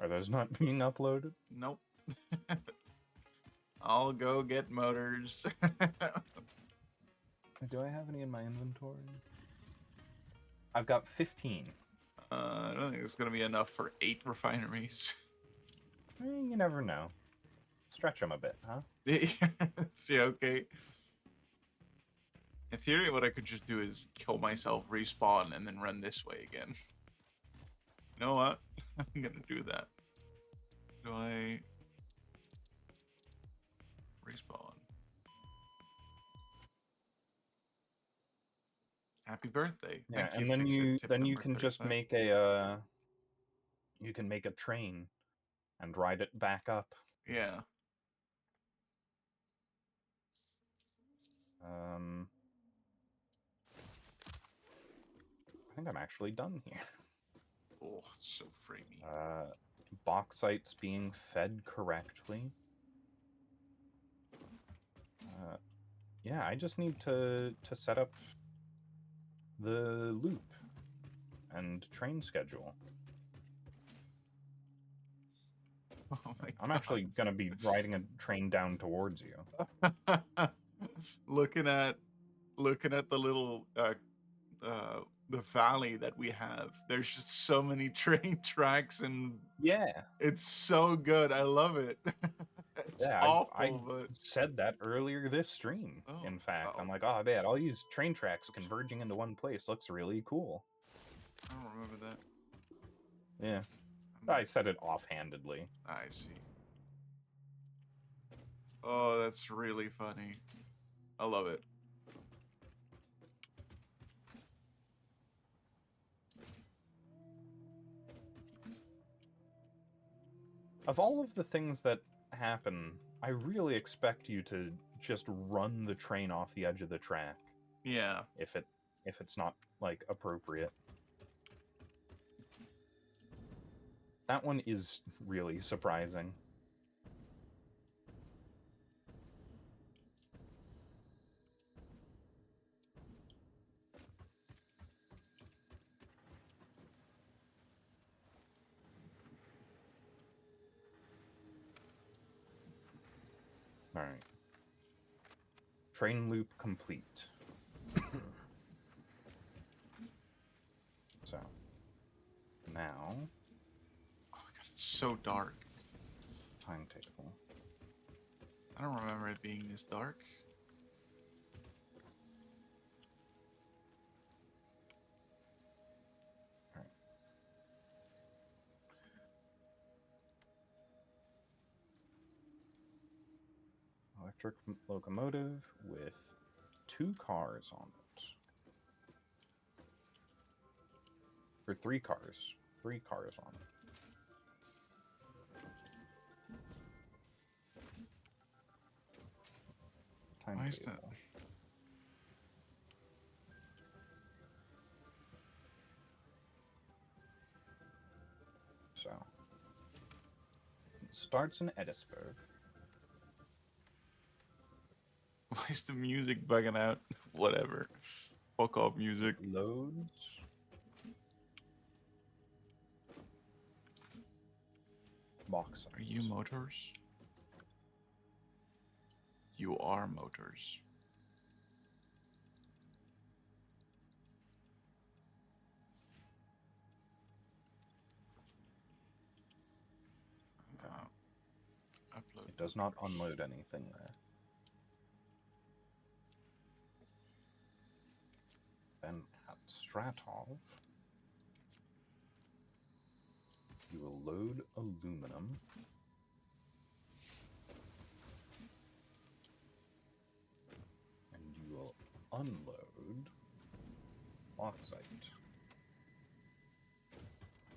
[SPEAKER 1] Are those not being uploaded?
[SPEAKER 2] Nope. I'll go get motors.
[SPEAKER 1] Do I have any in my inventory? I've got 15.
[SPEAKER 2] I don't think it's going to be enough for 8 refineries.
[SPEAKER 1] You never know. Stretch them a bit, huh?
[SPEAKER 2] See, okay. In theory, what I could just do is kill myself, respawn, and then run this way again. You know what? I'm gonna do that. Do I respawn? Happy birthday!
[SPEAKER 1] Yeah,
[SPEAKER 2] Thank you.
[SPEAKER 1] and then
[SPEAKER 2] Fix it.
[SPEAKER 1] you
[SPEAKER 2] Tip
[SPEAKER 1] then you
[SPEAKER 2] number
[SPEAKER 1] can just
[SPEAKER 2] 35.
[SPEAKER 1] make a you can make a train and ride it back up.
[SPEAKER 2] Yeah.
[SPEAKER 1] I think I'm actually done here.
[SPEAKER 2] Oh, it's so framey.
[SPEAKER 1] Bauxites being fed correctly. Yeah, I just need to set up the loop and train schedule.
[SPEAKER 2] Oh my
[SPEAKER 1] I'm
[SPEAKER 2] god.
[SPEAKER 1] actually gonna be riding a train down towards you.
[SPEAKER 2] looking at the little the valley that we have. There's just so many train tracks and
[SPEAKER 1] Yeah,
[SPEAKER 2] it's so good. I love it. It's
[SPEAKER 1] yeah. I
[SPEAKER 2] awful, but
[SPEAKER 1] said that earlier this stream.
[SPEAKER 2] oh,
[SPEAKER 1] In fact, I'm
[SPEAKER 2] oh,
[SPEAKER 1] like, oh man, all these train tracks
[SPEAKER 2] oops.
[SPEAKER 1] converging into one place looks really cool.
[SPEAKER 2] I don't remember that.
[SPEAKER 1] Yeah, I said it offhandedly.
[SPEAKER 2] I see. Oh, that's really funny. I love it.
[SPEAKER 1] Of all of the things that happen, I really expect you to just run the train off the edge of the track.
[SPEAKER 2] Yeah.
[SPEAKER 1] If it's not like appropriate. That one is really surprising. All right. Train loop complete. So, now...
[SPEAKER 2] Oh my god, it's so dark.
[SPEAKER 1] Timetable.
[SPEAKER 2] I don't remember it being this dark.
[SPEAKER 1] All right. Electric locomotive with 2 cars on it. Or 3 cars. 3 cars on it.
[SPEAKER 2] Why is that?
[SPEAKER 1] So, it starts in Edisburg.
[SPEAKER 2] Why is the music bugging out? Whatever. Fuck off music.
[SPEAKER 1] Loads. Box.
[SPEAKER 2] Are you motors? You are motors.
[SPEAKER 1] Okay.
[SPEAKER 2] Upload.
[SPEAKER 1] It does not unload anything there. Then at Stratov, you will load aluminum. And you will unload bauxite.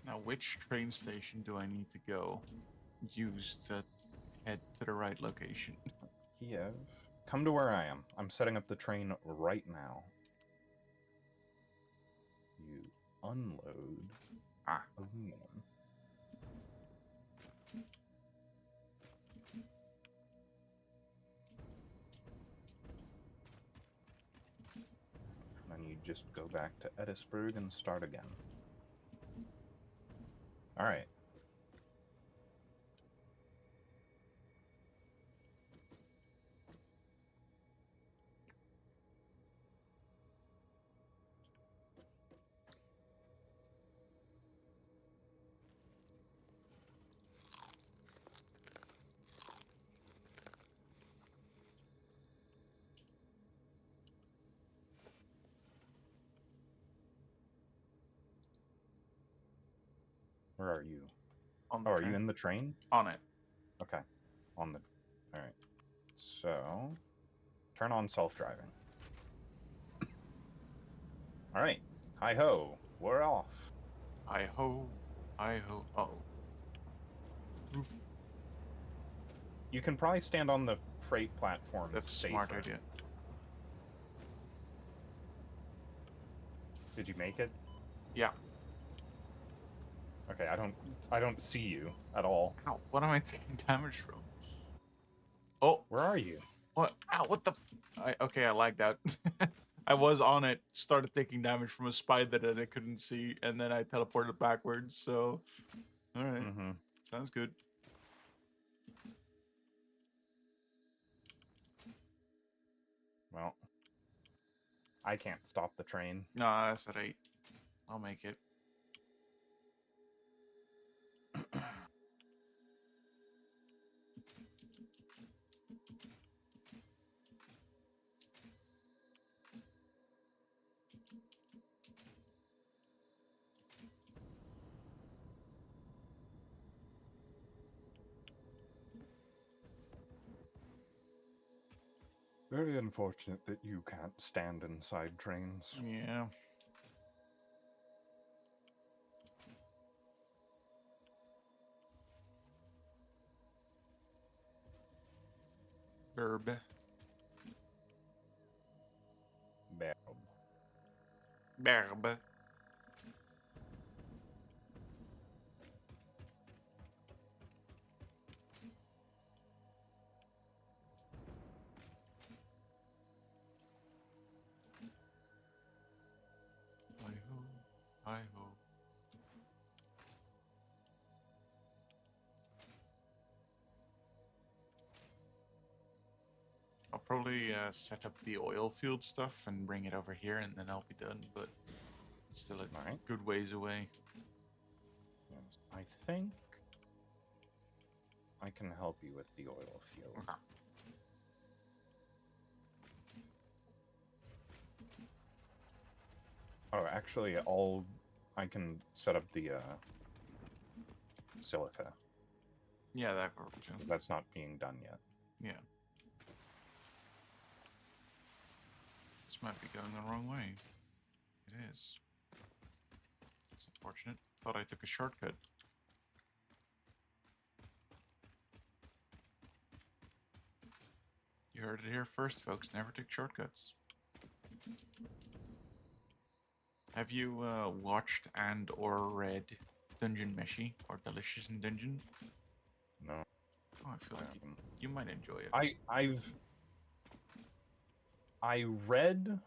[SPEAKER 2] Now, which train station do I need to go use to head to the right location?
[SPEAKER 1] Kiev. Come to where I am. I'm setting up the train right now. You unload aluminum. And then you just go back to Edisburg and start again. Alright. Where are you?
[SPEAKER 2] On the
[SPEAKER 1] Oh, are
[SPEAKER 2] train.
[SPEAKER 1] you in the train?
[SPEAKER 2] On it.
[SPEAKER 1] Okay. On the... Alright. So... Turn on self-driving. Alright. Hi-ho. We're off.
[SPEAKER 2] Hi-ho. Hi-ho. Uh-oh.
[SPEAKER 1] You can probably stand on the freight platform.
[SPEAKER 2] That's a
[SPEAKER 1] safer.
[SPEAKER 2] smart idea.
[SPEAKER 1] Did you make it?
[SPEAKER 2] Yeah.
[SPEAKER 1] Okay, I don't see you at all.
[SPEAKER 2] Ow, what am I taking damage from? Oh.
[SPEAKER 1] Where are you?
[SPEAKER 2] What? Ow, what the... Okay, I lagged out. I was on it, started taking damage from a spider that I couldn't see, and then I teleported backwards, so... Alright.
[SPEAKER 1] Mm-hmm.
[SPEAKER 2] Sounds good.
[SPEAKER 1] Well, I can't stop the train.
[SPEAKER 2] No, that's at 8. I'll make it.
[SPEAKER 1] Very unfortunate that you can't stand inside trains.
[SPEAKER 2] Yeah. Verb.
[SPEAKER 1] Bad.
[SPEAKER 2] Verb. Hi-ho. Hi-ho. I'll probably set up the oil field stuff and bring it over here, and then I'll be done, but it's still a
[SPEAKER 1] Alright.
[SPEAKER 2] good ways away.
[SPEAKER 1] Yes. I think I can help you with the oil field.
[SPEAKER 2] Okay.
[SPEAKER 1] Oh, actually, I can set up the silica.
[SPEAKER 2] Yeah, that works too.
[SPEAKER 1] That's not being done yet.
[SPEAKER 2] Yeah. This might be going the wrong way. It is. It's unfortunate. Thought I took a shortcut. You heard it here first, folks. Never take shortcuts. Have you watched and or read Dungeon Meshi or Delicious in Dungeon?
[SPEAKER 1] No.
[SPEAKER 2] Oh, I feel like you might enjoy it.
[SPEAKER 1] I read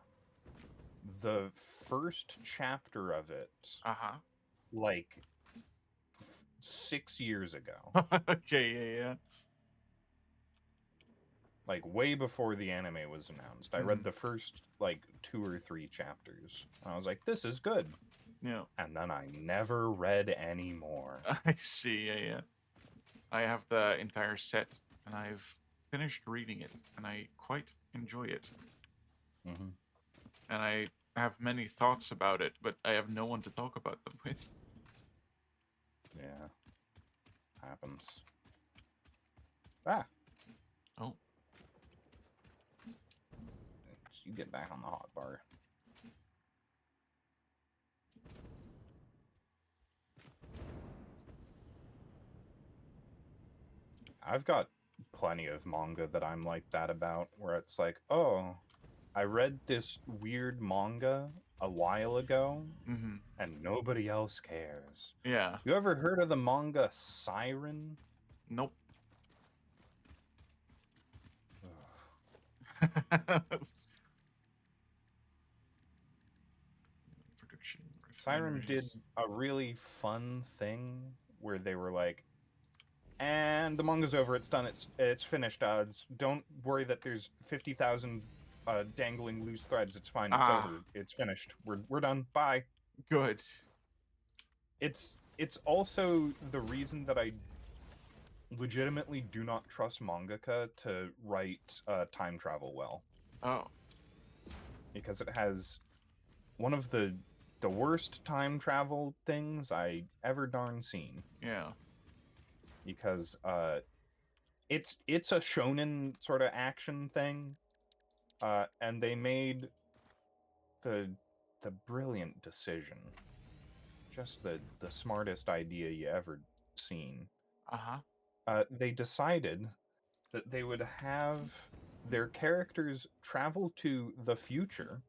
[SPEAKER 1] the first chapter of it
[SPEAKER 2] Uh-huh.
[SPEAKER 1] like 6 years ago.
[SPEAKER 2] Okay, yeah.
[SPEAKER 1] Like way before the anime was announced. I read the first like 2 or 3 chapters. I was like, this is good.
[SPEAKER 2] Yeah.
[SPEAKER 1] And then I never read any more.
[SPEAKER 2] I see, yeah. I have the entire set, and I've finished reading it, and I quite enjoy it.
[SPEAKER 1] Mm-hmm.
[SPEAKER 2] And I have many thoughts about it, but I have no one to talk about them with.
[SPEAKER 1] Yeah. Happens. Ah!
[SPEAKER 2] Oh.
[SPEAKER 1] You get back on the hot bar. I've got plenty of manga that I'm like that about, where it's like, oh, I read this weird manga a while ago, and nobody else cares.
[SPEAKER 2] Yeah.
[SPEAKER 1] You ever heard of the manga Siren?
[SPEAKER 2] Nope. Production.
[SPEAKER 1] Siren did a really fun thing where they were like, and the manga's over, it's done, it's finished. Don't worry that there's 50,000 dangling loose threads. It's fine. It's over. It's finished. We're done. Bye.
[SPEAKER 2] Good.
[SPEAKER 1] It's also the reason that I legitimately do not trust mangaka to write time travel well.
[SPEAKER 2] Oh.
[SPEAKER 1] Because it has one of the the worst time travel things I ever darn seen.
[SPEAKER 2] Yeah.
[SPEAKER 1] Because it's a shonen sort of action thing, and they made the brilliant decision, just the smartest idea you ever seen. They decided that they would have their characters travel to the future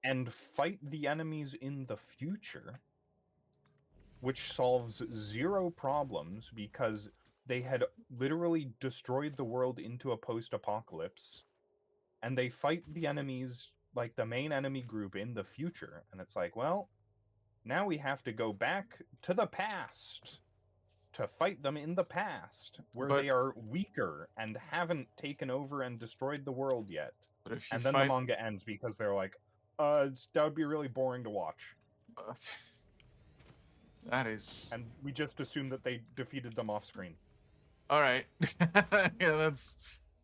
[SPEAKER 1] and fight the enemies in the future, which solves zero problems because they had literally destroyed the world into a post-apocalypse, and they fight the enemies, like the main enemy group, in the future. And it's like, well, now we have to go back to the past to fight them in the past, where they are weaker and haven't taken over and destroyed the world yet.
[SPEAKER 2] But if you
[SPEAKER 1] and then the manga ends because they're like, that would be really boring to watch.
[SPEAKER 2] That is...
[SPEAKER 1] And we just assume that they defeated them off screen.
[SPEAKER 2] Alright. Yeah,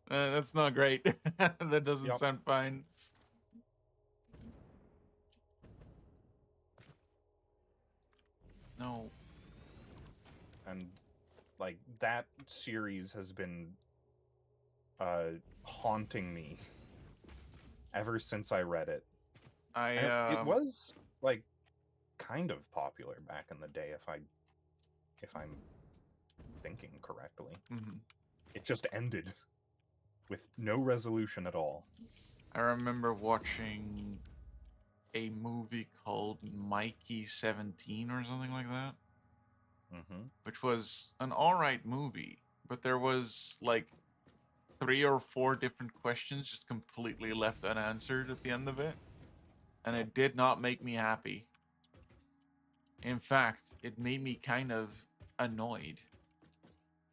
[SPEAKER 2] that's not great. That doesn't sound fine. No.
[SPEAKER 1] And, like, that series has been haunting me ever since I read it. It was, like, kind of popular back in the day, if I'm thinking correctly. It just ended with no resolution at all.
[SPEAKER 2] I remember watching a movie called Mikey 17 or something like that, which was an alright movie, but there was like 3 or 4 different questions just completely left unanswered at the end of it, and it did not make me happy. In fact, it made me kind of annoyed.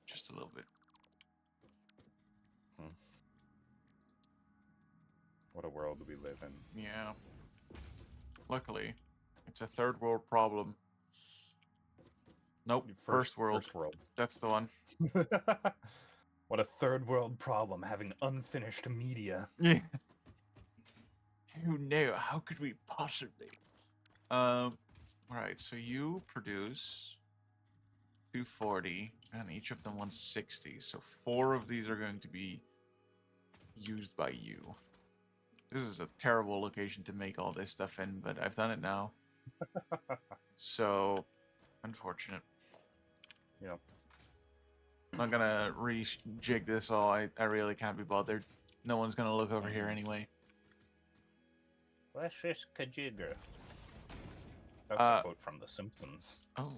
[SPEAKER 2] Just a little bit.
[SPEAKER 1] What a world we live in.
[SPEAKER 2] Yeah. Luckily, it's a third world problem. Nope, first world.
[SPEAKER 1] First world.
[SPEAKER 2] That's the one.
[SPEAKER 1] What a third world problem, having unfinished media.
[SPEAKER 2] Yeah. Who knew? How could we possibly? Alright, so you produce 240, and each of them 160. So 4 of these are going to be used by you. This is a terrible location to make all this stuff in, but I've done it now. So, unfortunate.
[SPEAKER 1] Yep.
[SPEAKER 2] I'm not gonna rejig this all. I really can't be bothered. No one's gonna look over here anyway.
[SPEAKER 1] What's this Kajigger? That's a quote from The Simpsons.
[SPEAKER 2] Oh.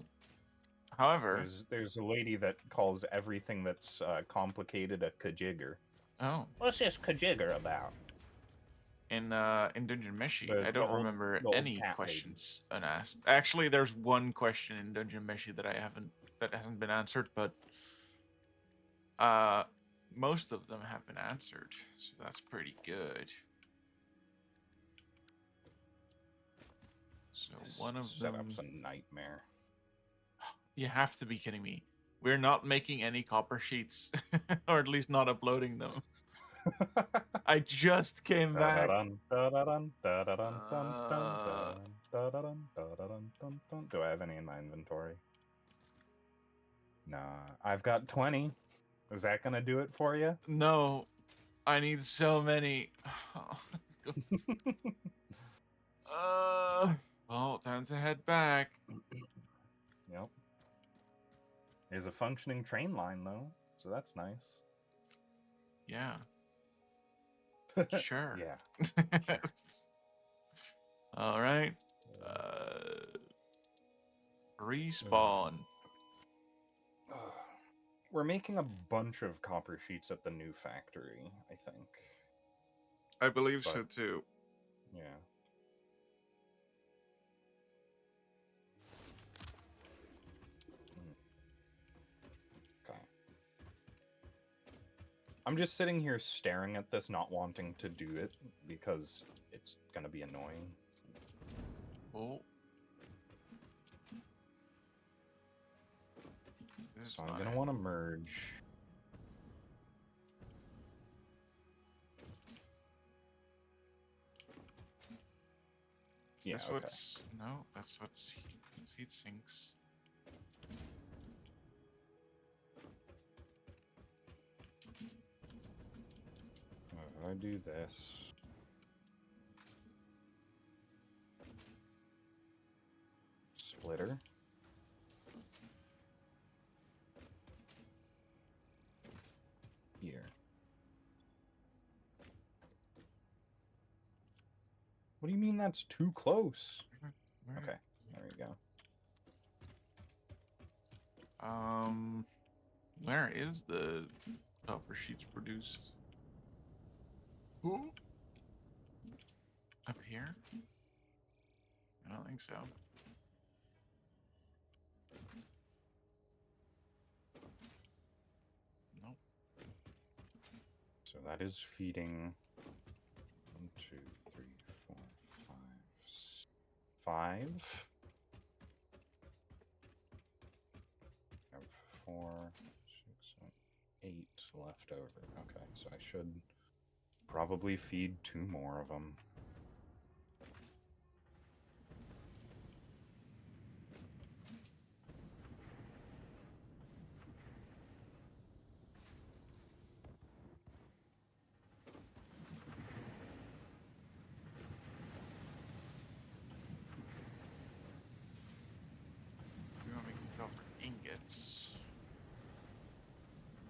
[SPEAKER 2] However...
[SPEAKER 1] There's a lady that calls everything that's complicated a Kajigger.
[SPEAKER 2] Oh.
[SPEAKER 1] What's this Kajigger about?
[SPEAKER 2] In Dungeon Meshi, I don't remember any questions unasked. Actually, there's one question in Dungeon Meshi that hasn't been answered, but most of them have been answered, so that's pretty good. So one of them...
[SPEAKER 1] Setup's a nightmare.
[SPEAKER 2] You have to be kidding me. We're not making any copper sheets, or at least not uploading them. I just came back.
[SPEAKER 1] Do I have any in my inventory? Nah, I've got 20. Is that gonna do it for you?
[SPEAKER 2] No, I need so many. Well, time to head back.
[SPEAKER 1] Yep. There's a functioning train line though, so that's nice.
[SPEAKER 2] Yeah. Sure.
[SPEAKER 1] Yeah. Sure.
[SPEAKER 2] All right. Respawn.
[SPEAKER 1] We're making a bunch of copper sheets at the new factory, I think.
[SPEAKER 2] I believe so too.
[SPEAKER 1] Yeah. Okay. I'm just sitting here staring at this, not wanting to do it, because it's gonna be annoying.
[SPEAKER 2] Oh.
[SPEAKER 1] So I'm gonna want to merge.
[SPEAKER 2] Is
[SPEAKER 1] Yeah,
[SPEAKER 2] this
[SPEAKER 1] okay.
[SPEAKER 2] what's... No, that's what's heat sinks.
[SPEAKER 1] If I do this... Splitter. Here. What do you mean that's too close? Okay, there we go.
[SPEAKER 2] Where is the copper sheets produced? Ooh. Up here? I don't think so. Nope.
[SPEAKER 1] So that is feeding 1, 2, 3, 4, 5. 5. I have 4, 6, 7, 8 left over. Okay, so I should probably feed 2 more of them.
[SPEAKER 2] We want to make copper ingots.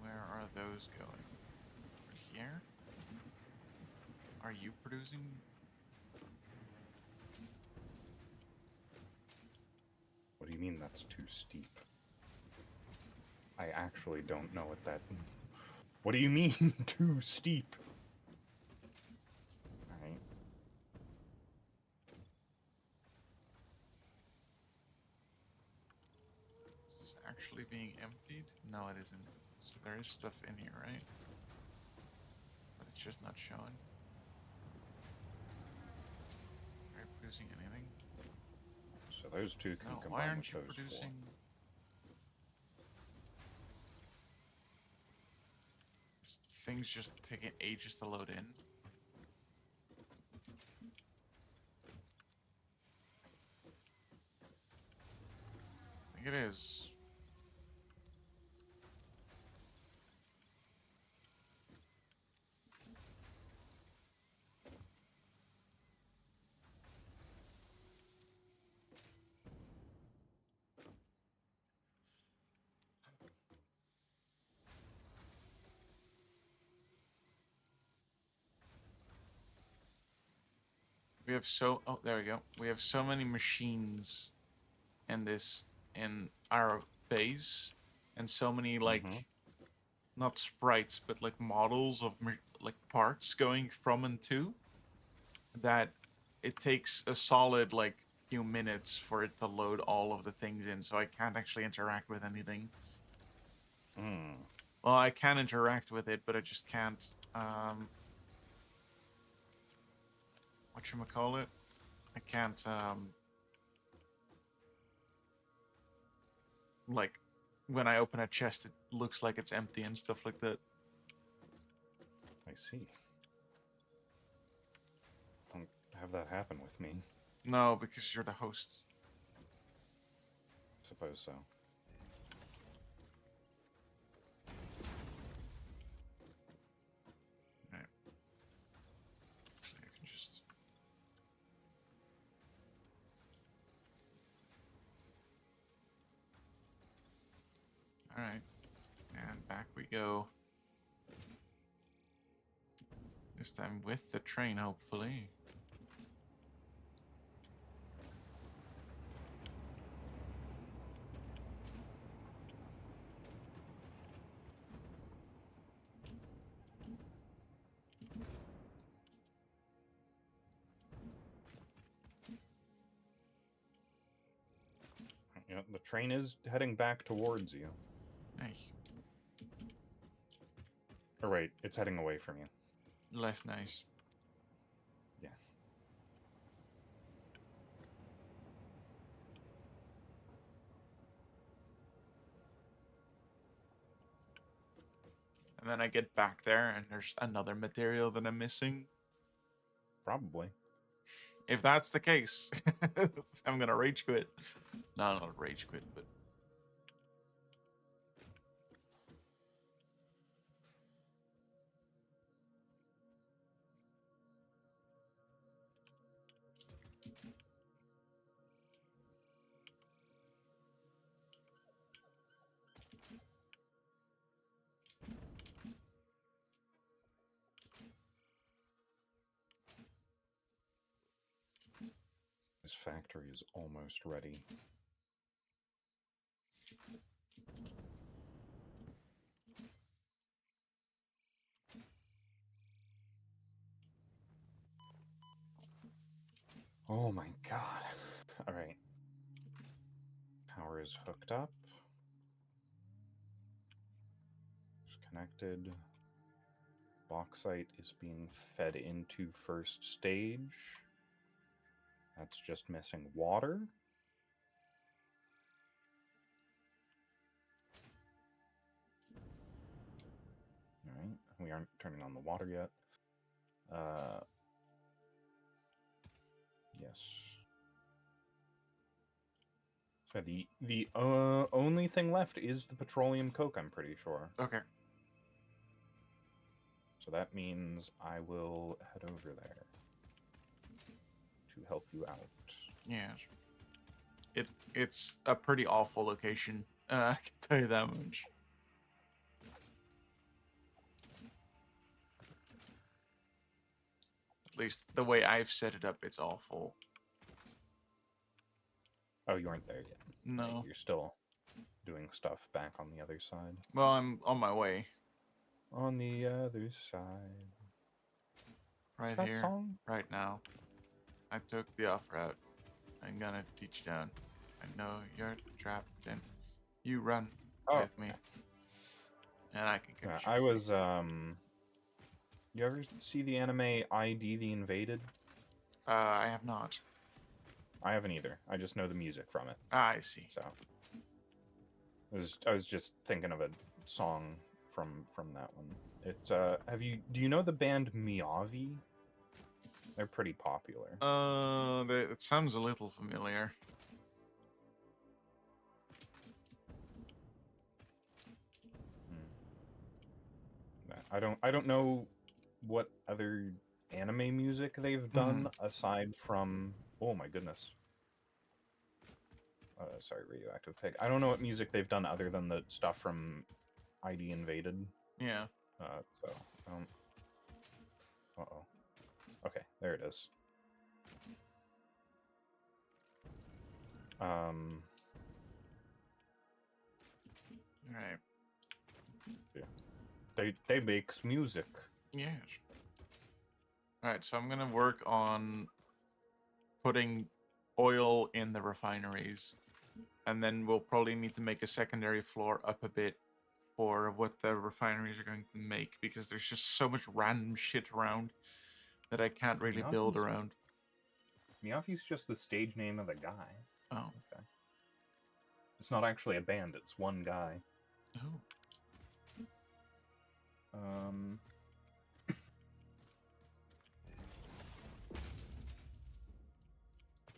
[SPEAKER 2] Where are those going? Over here? Are you producing?
[SPEAKER 1] What do you mean that's too steep? I actually don't know what that... What do you mean too steep? Alright.
[SPEAKER 2] Is this actually being emptied? No, it isn't. So there is stuff in here, right? But it's just not showing. Are you producing anything?
[SPEAKER 1] So those two can
[SPEAKER 2] No,
[SPEAKER 1] combine
[SPEAKER 2] why aren't you
[SPEAKER 1] with those
[SPEAKER 2] producing... Things just taking ages to load in. I think it is. We have so... Oh, there we go. We have so many machines in this... in our base. And so many, like... Not sprites, but, like, models of, like, parts going from and to. That it takes a solid, like, few minutes for it to load all of the things in. So I can't actually interact with anything. Well, I can interact with it, but I just can't... whatchamacallit? I can't, like, when I open a chest, it looks like it's empty and stuff like that.
[SPEAKER 1] I see. Don't have that happen with me.
[SPEAKER 2] No, because you're the host.
[SPEAKER 1] Suppose so.
[SPEAKER 2] Right. Actually, I can just... Alright. And back we go. This time with the train, hopefully.
[SPEAKER 1] Yeah, the train is heading back towards you.
[SPEAKER 2] Hey.
[SPEAKER 1] Or wait, it's heading away from you.
[SPEAKER 2] Less nice.
[SPEAKER 1] Yeah.
[SPEAKER 2] And then I get back there and there's another material that I'm missing.
[SPEAKER 1] Probably.
[SPEAKER 2] if that's the case, I'm gonna rage quit. No, not rage quit, but
[SPEAKER 1] This factory is almost ready. Oh my god. Alright. Power is hooked up. It's connected. Bauxite is being fed into first stage. That's just missing water. Alright, we aren't turning on the water yet. Yes. So the only thing left is the petroleum coke, I'm pretty sure.
[SPEAKER 2] okay.
[SPEAKER 1] So that means I will head over there to help you out.
[SPEAKER 2] Yeah. It's a pretty awful location. I can tell you that much. At least the way I've set it up, it's awful.
[SPEAKER 1] Oh, you aren't there yet.
[SPEAKER 2] No.
[SPEAKER 1] Right, you're still doing stuff back on the other side.
[SPEAKER 2] Well, I'm on my way.
[SPEAKER 1] On the other side.
[SPEAKER 2] Right
[SPEAKER 1] What's that
[SPEAKER 2] here,
[SPEAKER 1] song?
[SPEAKER 2] right now. I took the off route. I'm gonna teach you down. I know you're trapped and you run with me. And I can catch you.
[SPEAKER 1] I was you ever see the anime ID the Invaded?
[SPEAKER 2] I have not.
[SPEAKER 1] I haven't either. I just know the music from it.
[SPEAKER 2] Ah, I see.
[SPEAKER 1] So I was just thinking of a song from that one. It's do you know the band Miyavi? They're pretty popular.
[SPEAKER 2] It sounds a little familiar.
[SPEAKER 1] I don't know what other anime music they've done aside from, oh my goodness. Sorry, Radioactive Pig. I don't know what music they've done other than the stuff from ID Invaded.
[SPEAKER 2] Yeah.
[SPEAKER 1] So, uh-oh. Okay, there it is.
[SPEAKER 2] Alright.
[SPEAKER 1] Yeah. They makes music.
[SPEAKER 2] Yes. Alright, so I'm gonna work on putting oil in the refineries. And then we'll probably need to make a secondary floor up a bit for what the refineries are going to make, because there's just so much random shit around that I can't really build around.
[SPEAKER 1] Miyafi's just the stage name of the guy.
[SPEAKER 2] Oh.
[SPEAKER 1] Okay. It's not actually a band, it's one guy.
[SPEAKER 2] Oh.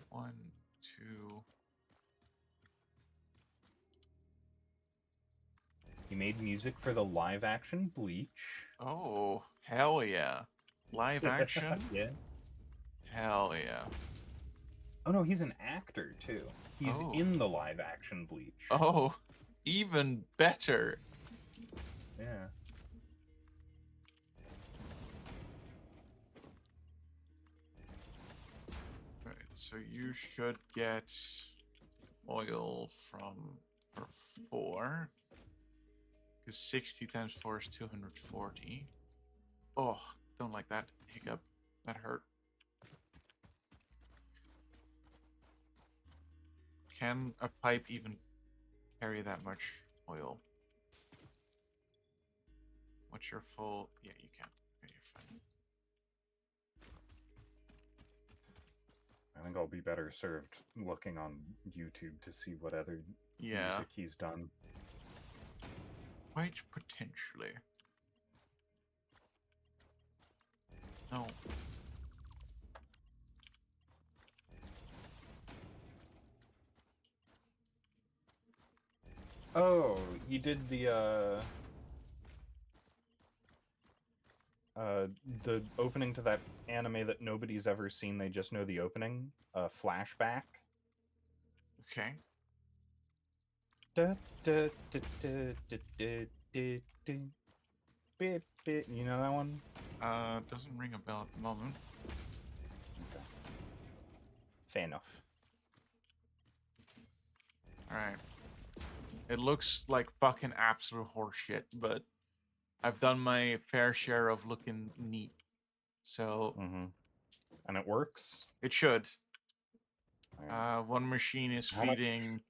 [SPEAKER 2] 1, 2.
[SPEAKER 1] He made music for the live action Bleach.
[SPEAKER 2] Oh, hell yeah. Live action?
[SPEAKER 1] Yeah.
[SPEAKER 2] Hell yeah.
[SPEAKER 1] Oh no, he's an actor too. He's in the live action Bleach.
[SPEAKER 2] Oh, even better.
[SPEAKER 1] Yeah.
[SPEAKER 2] Right, so you should get oil for 4. Because 60 times 4 is 240. Oh, don't like that hiccup. That hurt. Can a pipe even carry that much oil? What's your full... Yeah, you can. Okay, you're fine.
[SPEAKER 1] I think I'll be better served looking on YouTube to see what other music he's done.
[SPEAKER 2] Quite potentially. No.
[SPEAKER 1] Oh, you did the opening to that anime that nobody's ever seen. They just know the opening. Flashback.
[SPEAKER 2] Okay.
[SPEAKER 1] Da, da, da, da, da, da, da, da. Bit, bit. You know that one?
[SPEAKER 2] Doesn't ring a bell at the moment.
[SPEAKER 1] Okay. Fair enough.
[SPEAKER 2] Alright. It looks like fucking absolute horseshit, but I've done my fair share of looking neat. So
[SPEAKER 1] Mm-hmm. And it works?
[SPEAKER 2] it should.
[SPEAKER 1] Right.
[SPEAKER 2] One machine is
[SPEAKER 1] How much?
[SPEAKER 2] feeding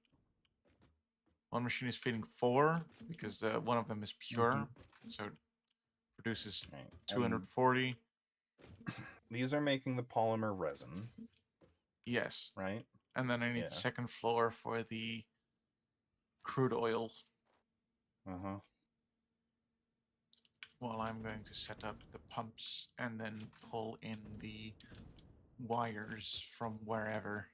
[SPEAKER 2] 4 because one of them is pure, so it produces
[SPEAKER 1] Right.
[SPEAKER 2] 240.
[SPEAKER 1] These are making the polymer resin,
[SPEAKER 2] Yes.
[SPEAKER 1] right?
[SPEAKER 2] And then I need the second floor for the crude oil.
[SPEAKER 1] Uh-huh.
[SPEAKER 2] Well, I'm going to set up the pumps and then pull in the wires from wherever.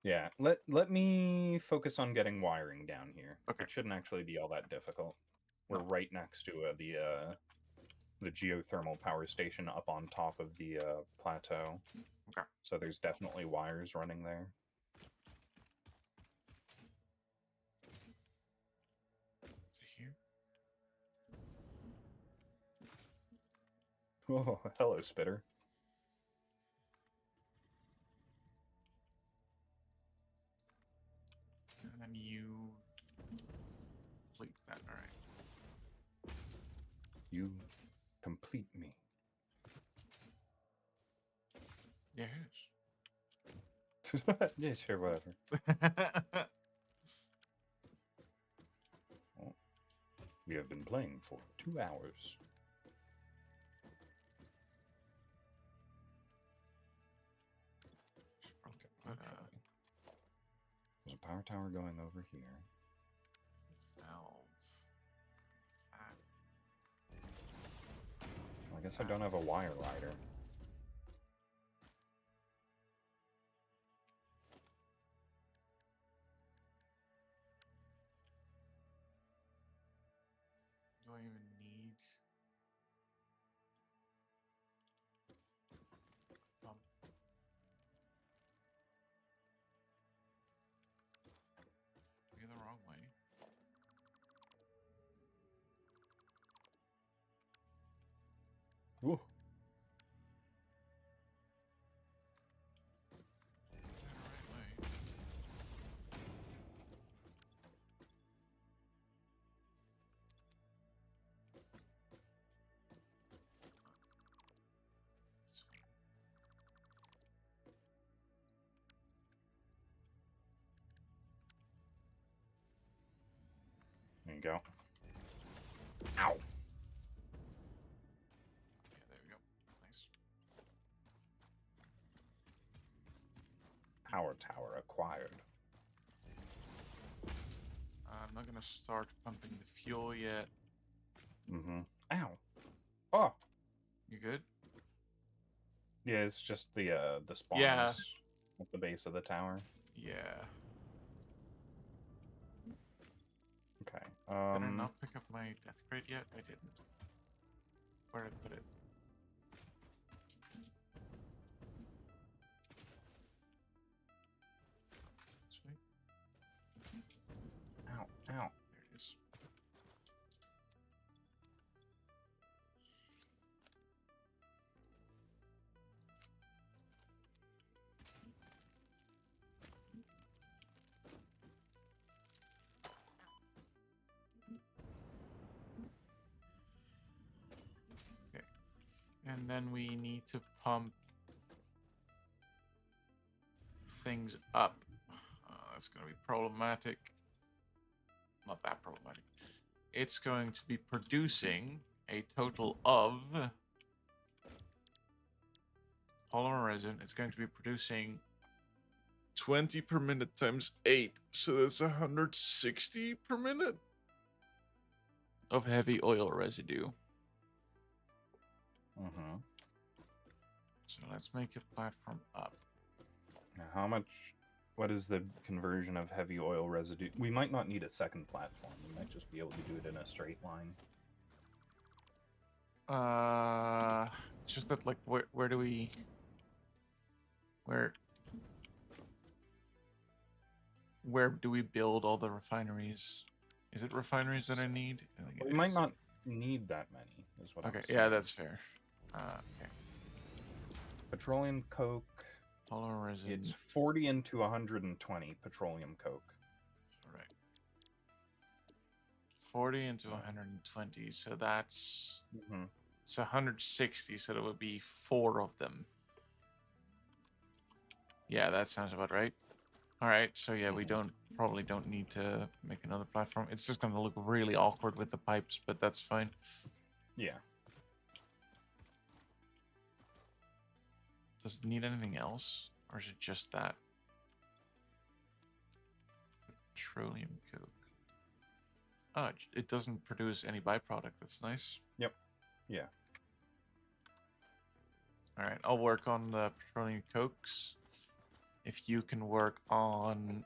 [SPEAKER 1] Yeah. Let me focus on getting wiring down here.
[SPEAKER 2] Okay.
[SPEAKER 1] It shouldn't actually be all that difficult. We're
[SPEAKER 2] No.
[SPEAKER 1] right next to the geothermal power station up on top of the plateau.
[SPEAKER 2] Okay.
[SPEAKER 1] So there's definitely wires running there.
[SPEAKER 2] Is it here?
[SPEAKER 1] Oh, hello, Spitter.
[SPEAKER 2] And then you complete that. All right.
[SPEAKER 1] You complete me.
[SPEAKER 2] Yes.
[SPEAKER 1] Yeah, sure, whatever. Well, we have been playing for 2 hours.
[SPEAKER 2] But,
[SPEAKER 1] there's a power tower going over here.
[SPEAKER 2] valve.
[SPEAKER 1] I guess I don't have a wire rider.
[SPEAKER 2] Do I even need pump? You're the wrong way.
[SPEAKER 1] Woo. There you go. Ow.
[SPEAKER 2] Okay, there we go. Nice.
[SPEAKER 1] Power tower acquired.
[SPEAKER 2] I'm not gonna start pumping the fuel yet.
[SPEAKER 1] Mm-hmm. Ow. Oh.
[SPEAKER 2] You good?
[SPEAKER 1] Yeah, it's just the spawners
[SPEAKER 2] Yeah.
[SPEAKER 1] at the base of the tower.
[SPEAKER 2] Yeah.
[SPEAKER 1] Okay.
[SPEAKER 2] Did I not pick up my death crate yet? I didn't. Where did I put it? Sweet.
[SPEAKER 1] Ow. Ow.
[SPEAKER 2] There it is. Okay. And then we need to pump things up. That's going to be problematic. Not that problematic. It's going to be producing a total of polymer resin. It's going to be producing 20 per minute times 8. So that's 160 per minute of heavy oil residue.
[SPEAKER 1] Mm-hmm.
[SPEAKER 2] So let's make a platform up.
[SPEAKER 1] Now, how much What is the conversion of heavy oil residue? We might not need a second platform. We might just be able to do it in a straight line.
[SPEAKER 2] It's just that, like, where do we... Where do we build all the refineries? Is it refineries that I need? I think
[SPEAKER 1] We might not need that many, is what I'm
[SPEAKER 2] Okay,
[SPEAKER 1] saying.
[SPEAKER 2] yeah, that's fair. Okay.
[SPEAKER 1] Petroleum coke.
[SPEAKER 2] Polymer resin.
[SPEAKER 1] It's 40 into 120 petroleum coke.
[SPEAKER 2] All right. 40 into 120, so that's... It's 160, so there would be 4 of them. Yeah, that sounds about right. All right, so yeah, we probably don't need to make another platform. It's just going to look really awkward with the pipes, but that's fine.
[SPEAKER 1] Yeah.
[SPEAKER 2] Does it need anything else, or is it just that? Petroleum coke. Oh, it doesn't produce any byproduct. That's nice.
[SPEAKER 1] Yep. Yeah.
[SPEAKER 2] All right, I'll work on the petroleum cokes. If you can work on...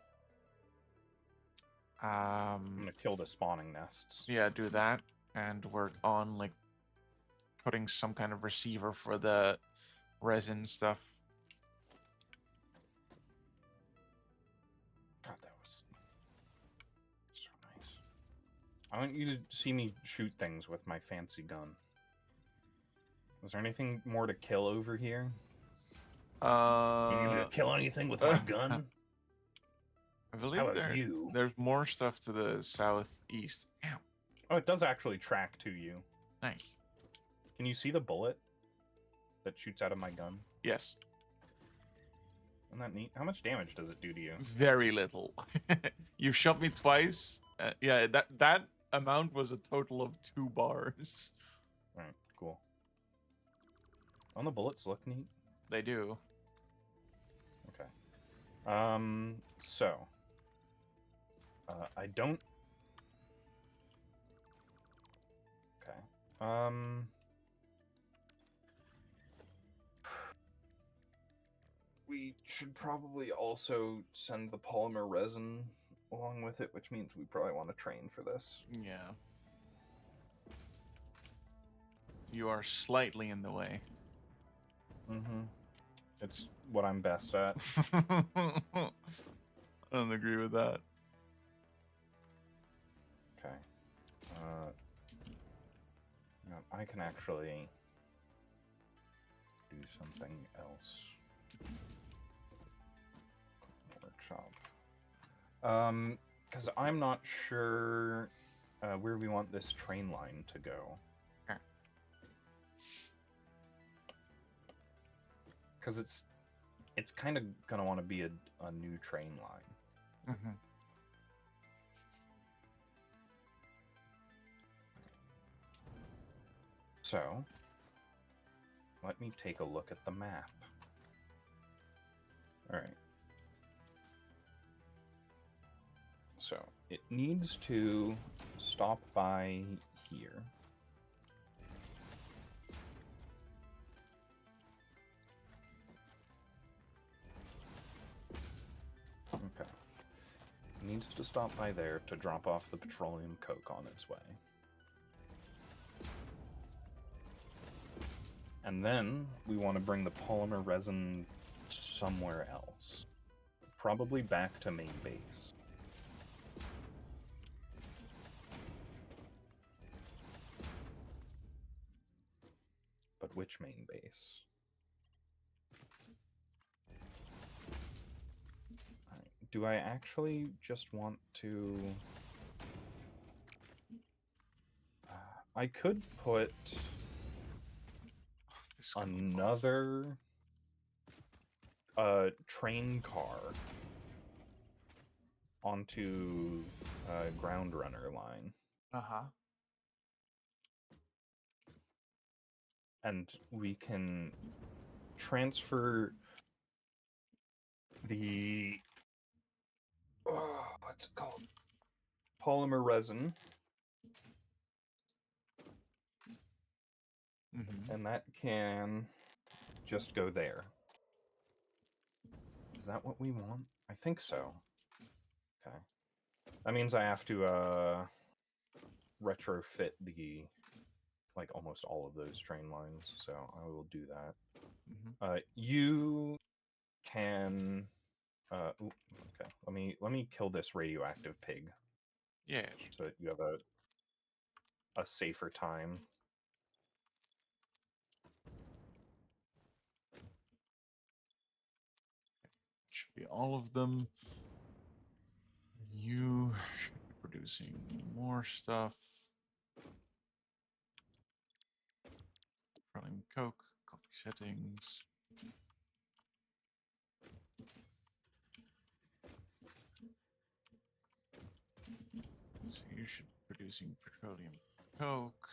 [SPEAKER 1] I'm gonna kill the spawning nests.
[SPEAKER 2] Yeah, do that. And work on, like, putting some kind of receiver for the resin stuff.
[SPEAKER 1] God, that was so nice. I want you to see me shoot things with my fancy gun. Is there anything more to kill over here? You gonna kill anything with my gun?
[SPEAKER 2] I believe there's more stuff to the southeast. Ow.
[SPEAKER 1] Oh, it does actually track to you.
[SPEAKER 2] Nice.
[SPEAKER 1] Can you see the bullet that shoots out of my gun?
[SPEAKER 2] Yes.
[SPEAKER 1] Isn't that neat? How much damage does it do to you?
[SPEAKER 2] Very little. You shot me twice. Yeah, that amount was a total of 2 bars.
[SPEAKER 1] All right, cool. Don't the bullets look neat?
[SPEAKER 2] They do.
[SPEAKER 1] Okay. So I don't. Okay. We should probably also send the polymer resin along with it, which means we probably want to train for this.
[SPEAKER 2] Yeah. You are slightly in the way.
[SPEAKER 1] It's what I'm best at.
[SPEAKER 2] I don't agree with that.
[SPEAKER 1] Okay. No, I can actually do something else. Workshop. Because I'm not sure where we want this train line to go. Because it's kind of gonna want to be a new train line. So, let me take a look at the map. All right. So, it needs to stop by here. Okay. It needs to stop by there to drop off the petroleum coke on its way. And then we want to bring the polymer resin somewhere else. Probably back to main base. But which main base? Do I actually just want to... I could put another train car onto a ground runner line. And we can transfer the... what's it called? Polymer resin. And that can just go there. Is that what we want? I think so. Okay. That means I have to retrofit the like almost all of those train lines, so I will do that.
[SPEAKER 2] Mm-hmm.
[SPEAKER 1] You can ooh, okay. Let me kill this radioactive pig
[SPEAKER 2] Yeah.
[SPEAKER 1] so that you have a safer time.
[SPEAKER 2] Should be all of them. You should be producing more stuff. Running Coke, copy settings. So you should be producing petroleum coke.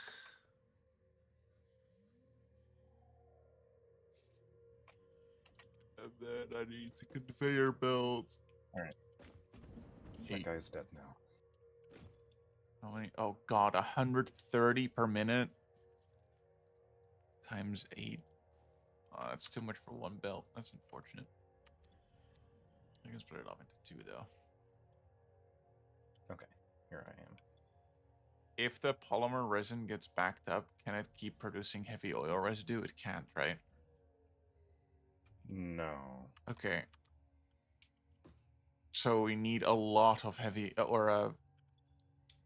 [SPEAKER 2] And then I need the conveyor belt.
[SPEAKER 1] All right. That guy's dead now.
[SPEAKER 2] How many? Oh god, 130 per minute times 8. Oh, that's too much for one belt. That's unfortunate. I can split it off into 2 though.
[SPEAKER 1] Okay, here I am.
[SPEAKER 2] If the polymer resin gets backed up, can it keep producing heavy oil residue? It can't, right?
[SPEAKER 1] No.
[SPEAKER 2] Okay. So we need a lot of heavy or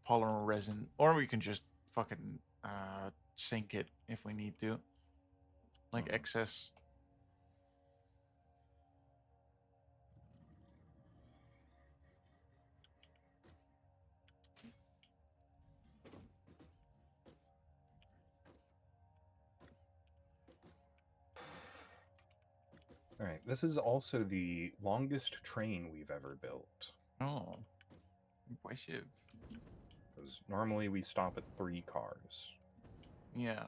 [SPEAKER 2] polymer resin, or we can just fucking sink it if we need to, like excess.
[SPEAKER 1] All right, this is also the longest train we've ever built.
[SPEAKER 2] Oh, impressive.
[SPEAKER 1] Because normally we stop at 3 cars.
[SPEAKER 2] Yeah.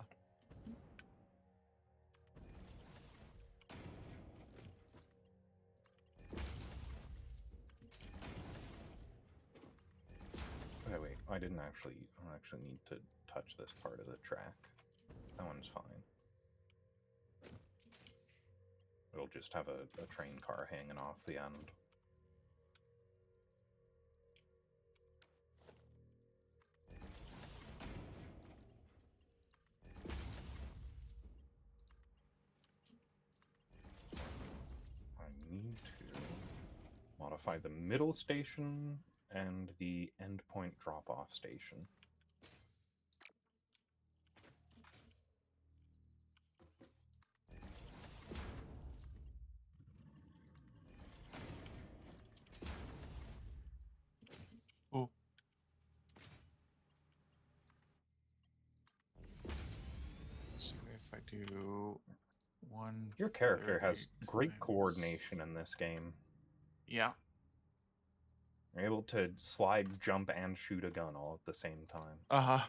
[SPEAKER 1] Okay, wait, I don't actually need to touch this part of the track. That one's fine. It'll just have a train car hanging off the end. I need to modify the middle station and the endpoint drop-off station.
[SPEAKER 2] Oh. So if I do one.
[SPEAKER 1] Your character has great coordination in this game.
[SPEAKER 2] Yeah.
[SPEAKER 1] You're able to slide, jump, and shoot a gun all at the same time.
[SPEAKER 2] Uh-huh.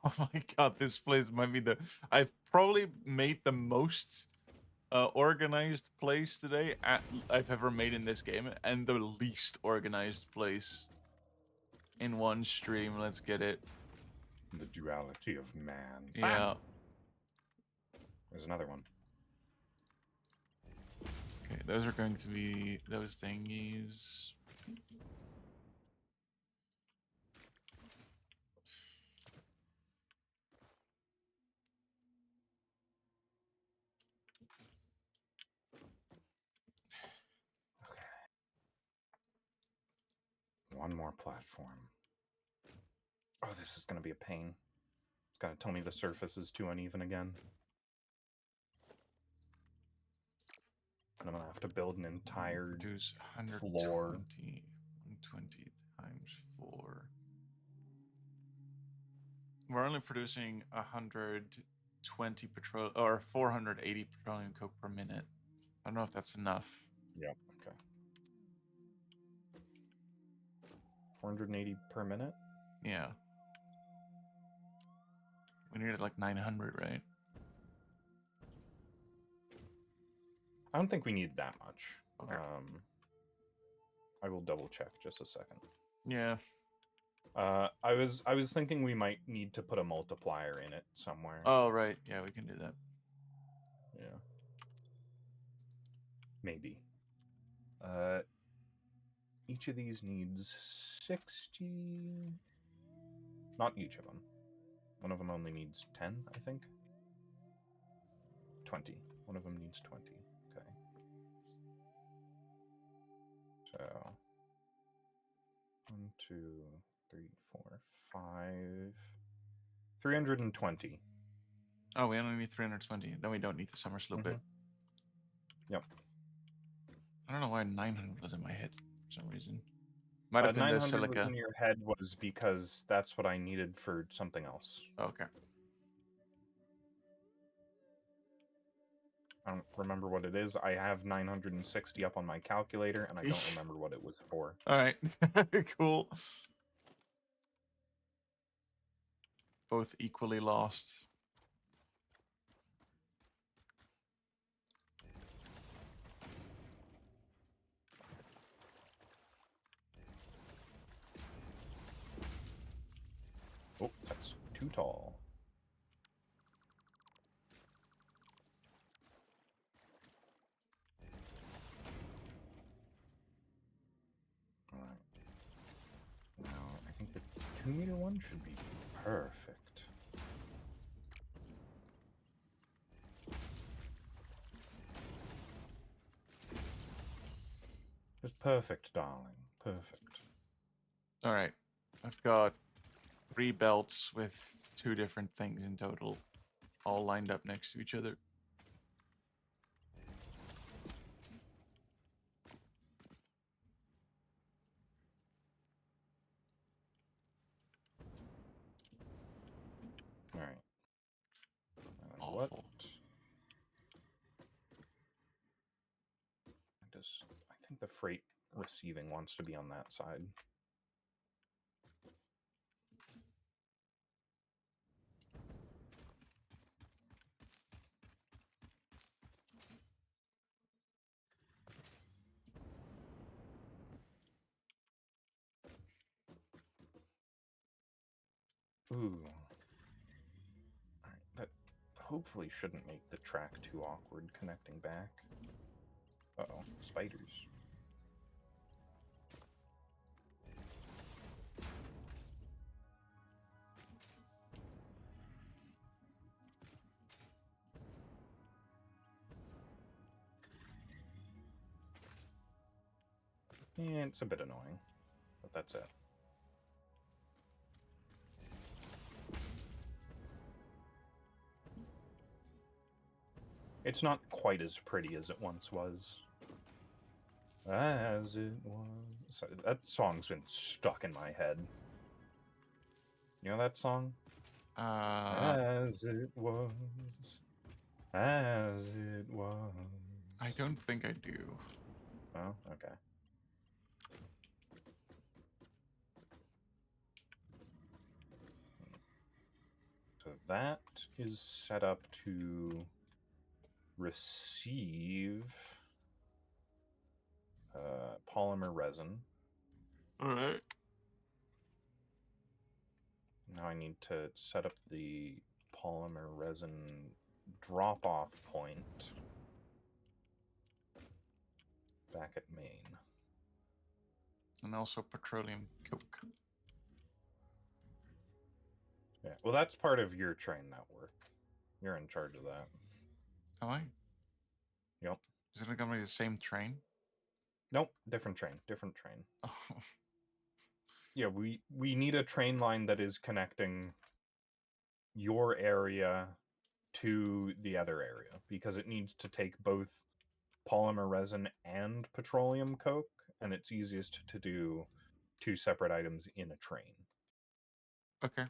[SPEAKER 2] Oh my god, this place might be I've probably made the most organized place today I've ever made in this game, and the least organized place in one stream. Let's get it.
[SPEAKER 1] The duality of man.
[SPEAKER 2] Yeah.
[SPEAKER 1] There's another one.
[SPEAKER 2] Okay, those are going to be those thingies.
[SPEAKER 1] One more platform. Oh, this is going to be a pain. It's going to tell me the surface is too uneven again. And I'm going to have to build an entire
[SPEAKER 2] Produce 120,
[SPEAKER 1] floor.
[SPEAKER 2] 120 times 4. We're only producing 120 petrol or 480 petroleum coke per minute. I don't know if that's enough.
[SPEAKER 1] Yep. Okay. 480 per minute?
[SPEAKER 2] Yeah. We needed like 900, right?
[SPEAKER 1] I don't think we need that much.
[SPEAKER 2] Okay.
[SPEAKER 1] I will double check just a second.
[SPEAKER 2] Yeah.
[SPEAKER 1] I was thinking we might need to put a multiplier in it somewhere.
[SPEAKER 2] Oh, right. Yeah, we can do that.
[SPEAKER 1] Yeah. Maybe. Each of these needs 60. Not each of them. One of them only needs 10, I think. 20. One of them needs 20. Okay. So 1, 2, 3, 4, 5. 320.
[SPEAKER 2] Oh, we only need 320. Then we don't need the summer slope bit.
[SPEAKER 1] Yep.
[SPEAKER 2] I don't know why 900 was in my head for some reason. Might have been the
[SPEAKER 1] 900 was
[SPEAKER 2] silica.
[SPEAKER 1] in your head was because that's what I needed for something else.
[SPEAKER 2] Okay.
[SPEAKER 1] I don't remember what it is. I have 960 up on my calculator, and I don't remember what it was for.
[SPEAKER 2] All right. Cool. Both equally lost.
[SPEAKER 1] Oh, that's too tall. All right. Now, I think the 2-meter one should be perfect. Just perfect, darling. Perfect.
[SPEAKER 2] All right. I've got 3 belts with 2 different things in total, all lined up next to each other.
[SPEAKER 1] All right.
[SPEAKER 2] Awful.
[SPEAKER 1] What? I think the freight receiving wants to be on that side. Ooh. Alright, that hopefully shouldn't make the track too awkward connecting back. Uh-oh, spiders. Yeah, it's a bit annoying, but that's it. It's not quite as pretty as it once was. As it was. So that song's been stuck in my head. You know that song? As it was. As it was.
[SPEAKER 2] I don't think I do.
[SPEAKER 1] Oh, okay. So that is set up to receive polymer resin.
[SPEAKER 2] All right.
[SPEAKER 1] Now I need to set up the polymer resin drop-off point back at main.
[SPEAKER 2] And also petroleum coke.
[SPEAKER 1] Yeah, well, that's part of your train network. You're in charge of that.
[SPEAKER 2] Am I?
[SPEAKER 1] Yep.
[SPEAKER 2] Is it gonna be the same train?
[SPEAKER 1] Nope, different train, different train.
[SPEAKER 2] Oh.
[SPEAKER 1] Yeah, we need a train line that is connecting your area to the other area, because it needs to take both polymer resin and petroleum coke, and it's easiest to do 2 separate items in a train.
[SPEAKER 2] Okay.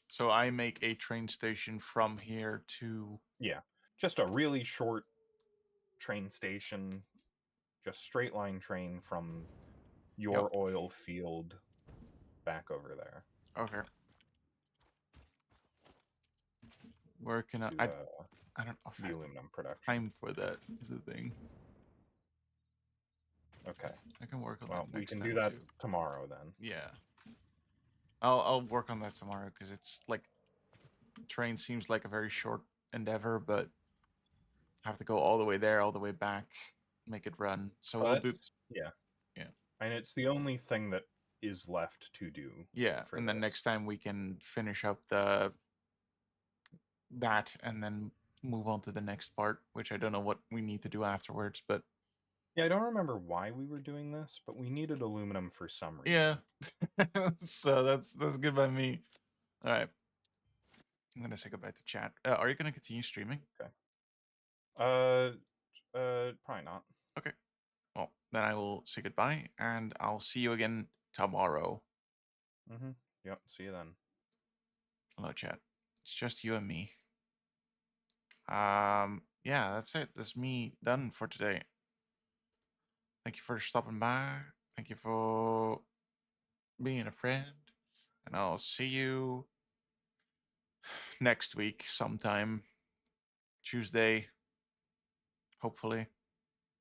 [SPEAKER 2] So I make a train station from here to...
[SPEAKER 1] Yeah, just a really short train station, just straight line train from your oil field back over there.
[SPEAKER 2] Okay. Where can I...
[SPEAKER 1] To,
[SPEAKER 2] I don't know if I
[SPEAKER 1] the
[SPEAKER 2] have
[SPEAKER 1] aluminum production.
[SPEAKER 2] time for that is the thing.
[SPEAKER 1] Okay.
[SPEAKER 2] I can work on
[SPEAKER 1] Well,
[SPEAKER 2] that
[SPEAKER 1] we
[SPEAKER 2] next
[SPEAKER 1] can
[SPEAKER 2] time
[SPEAKER 1] do that
[SPEAKER 2] too.
[SPEAKER 1] tomorrow then.
[SPEAKER 2] Yeah. I'll work on that tomorrow because it's like train seems like a very short endeavor, but have to go all the way there, all the way back, make it run. So we'll
[SPEAKER 1] But
[SPEAKER 2] do.
[SPEAKER 1] yeah,
[SPEAKER 2] Yeah.
[SPEAKER 1] and it's the only thing that is left to do.
[SPEAKER 2] Yeah,
[SPEAKER 1] for
[SPEAKER 2] and then
[SPEAKER 1] this.
[SPEAKER 2] next time we can finish up that and then move on to the next part, which I don't know what we need to do afterwards, but
[SPEAKER 1] Yeah, I don't remember why we were doing this, but we needed aluminum for some reason.
[SPEAKER 2] yeah. So that's good by me. All right. I'm gonna say goodbye to chat. Are you gonna continue streaming?
[SPEAKER 1] Okay. Probably not.
[SPEAKER 2] Okay. Well, then I will say goodbye, and I'll see you again tomorrow.
[SPEAKER 1] Mm-hmm. Yep. See you then.
[SPEAKER 2] Hello, chat. It's just you and me. Yeah, that's it. That's me done for today. Thank you for stopping by. Thank you for being a friend. And I'll see you next week sometime. Tuesday, hopefully.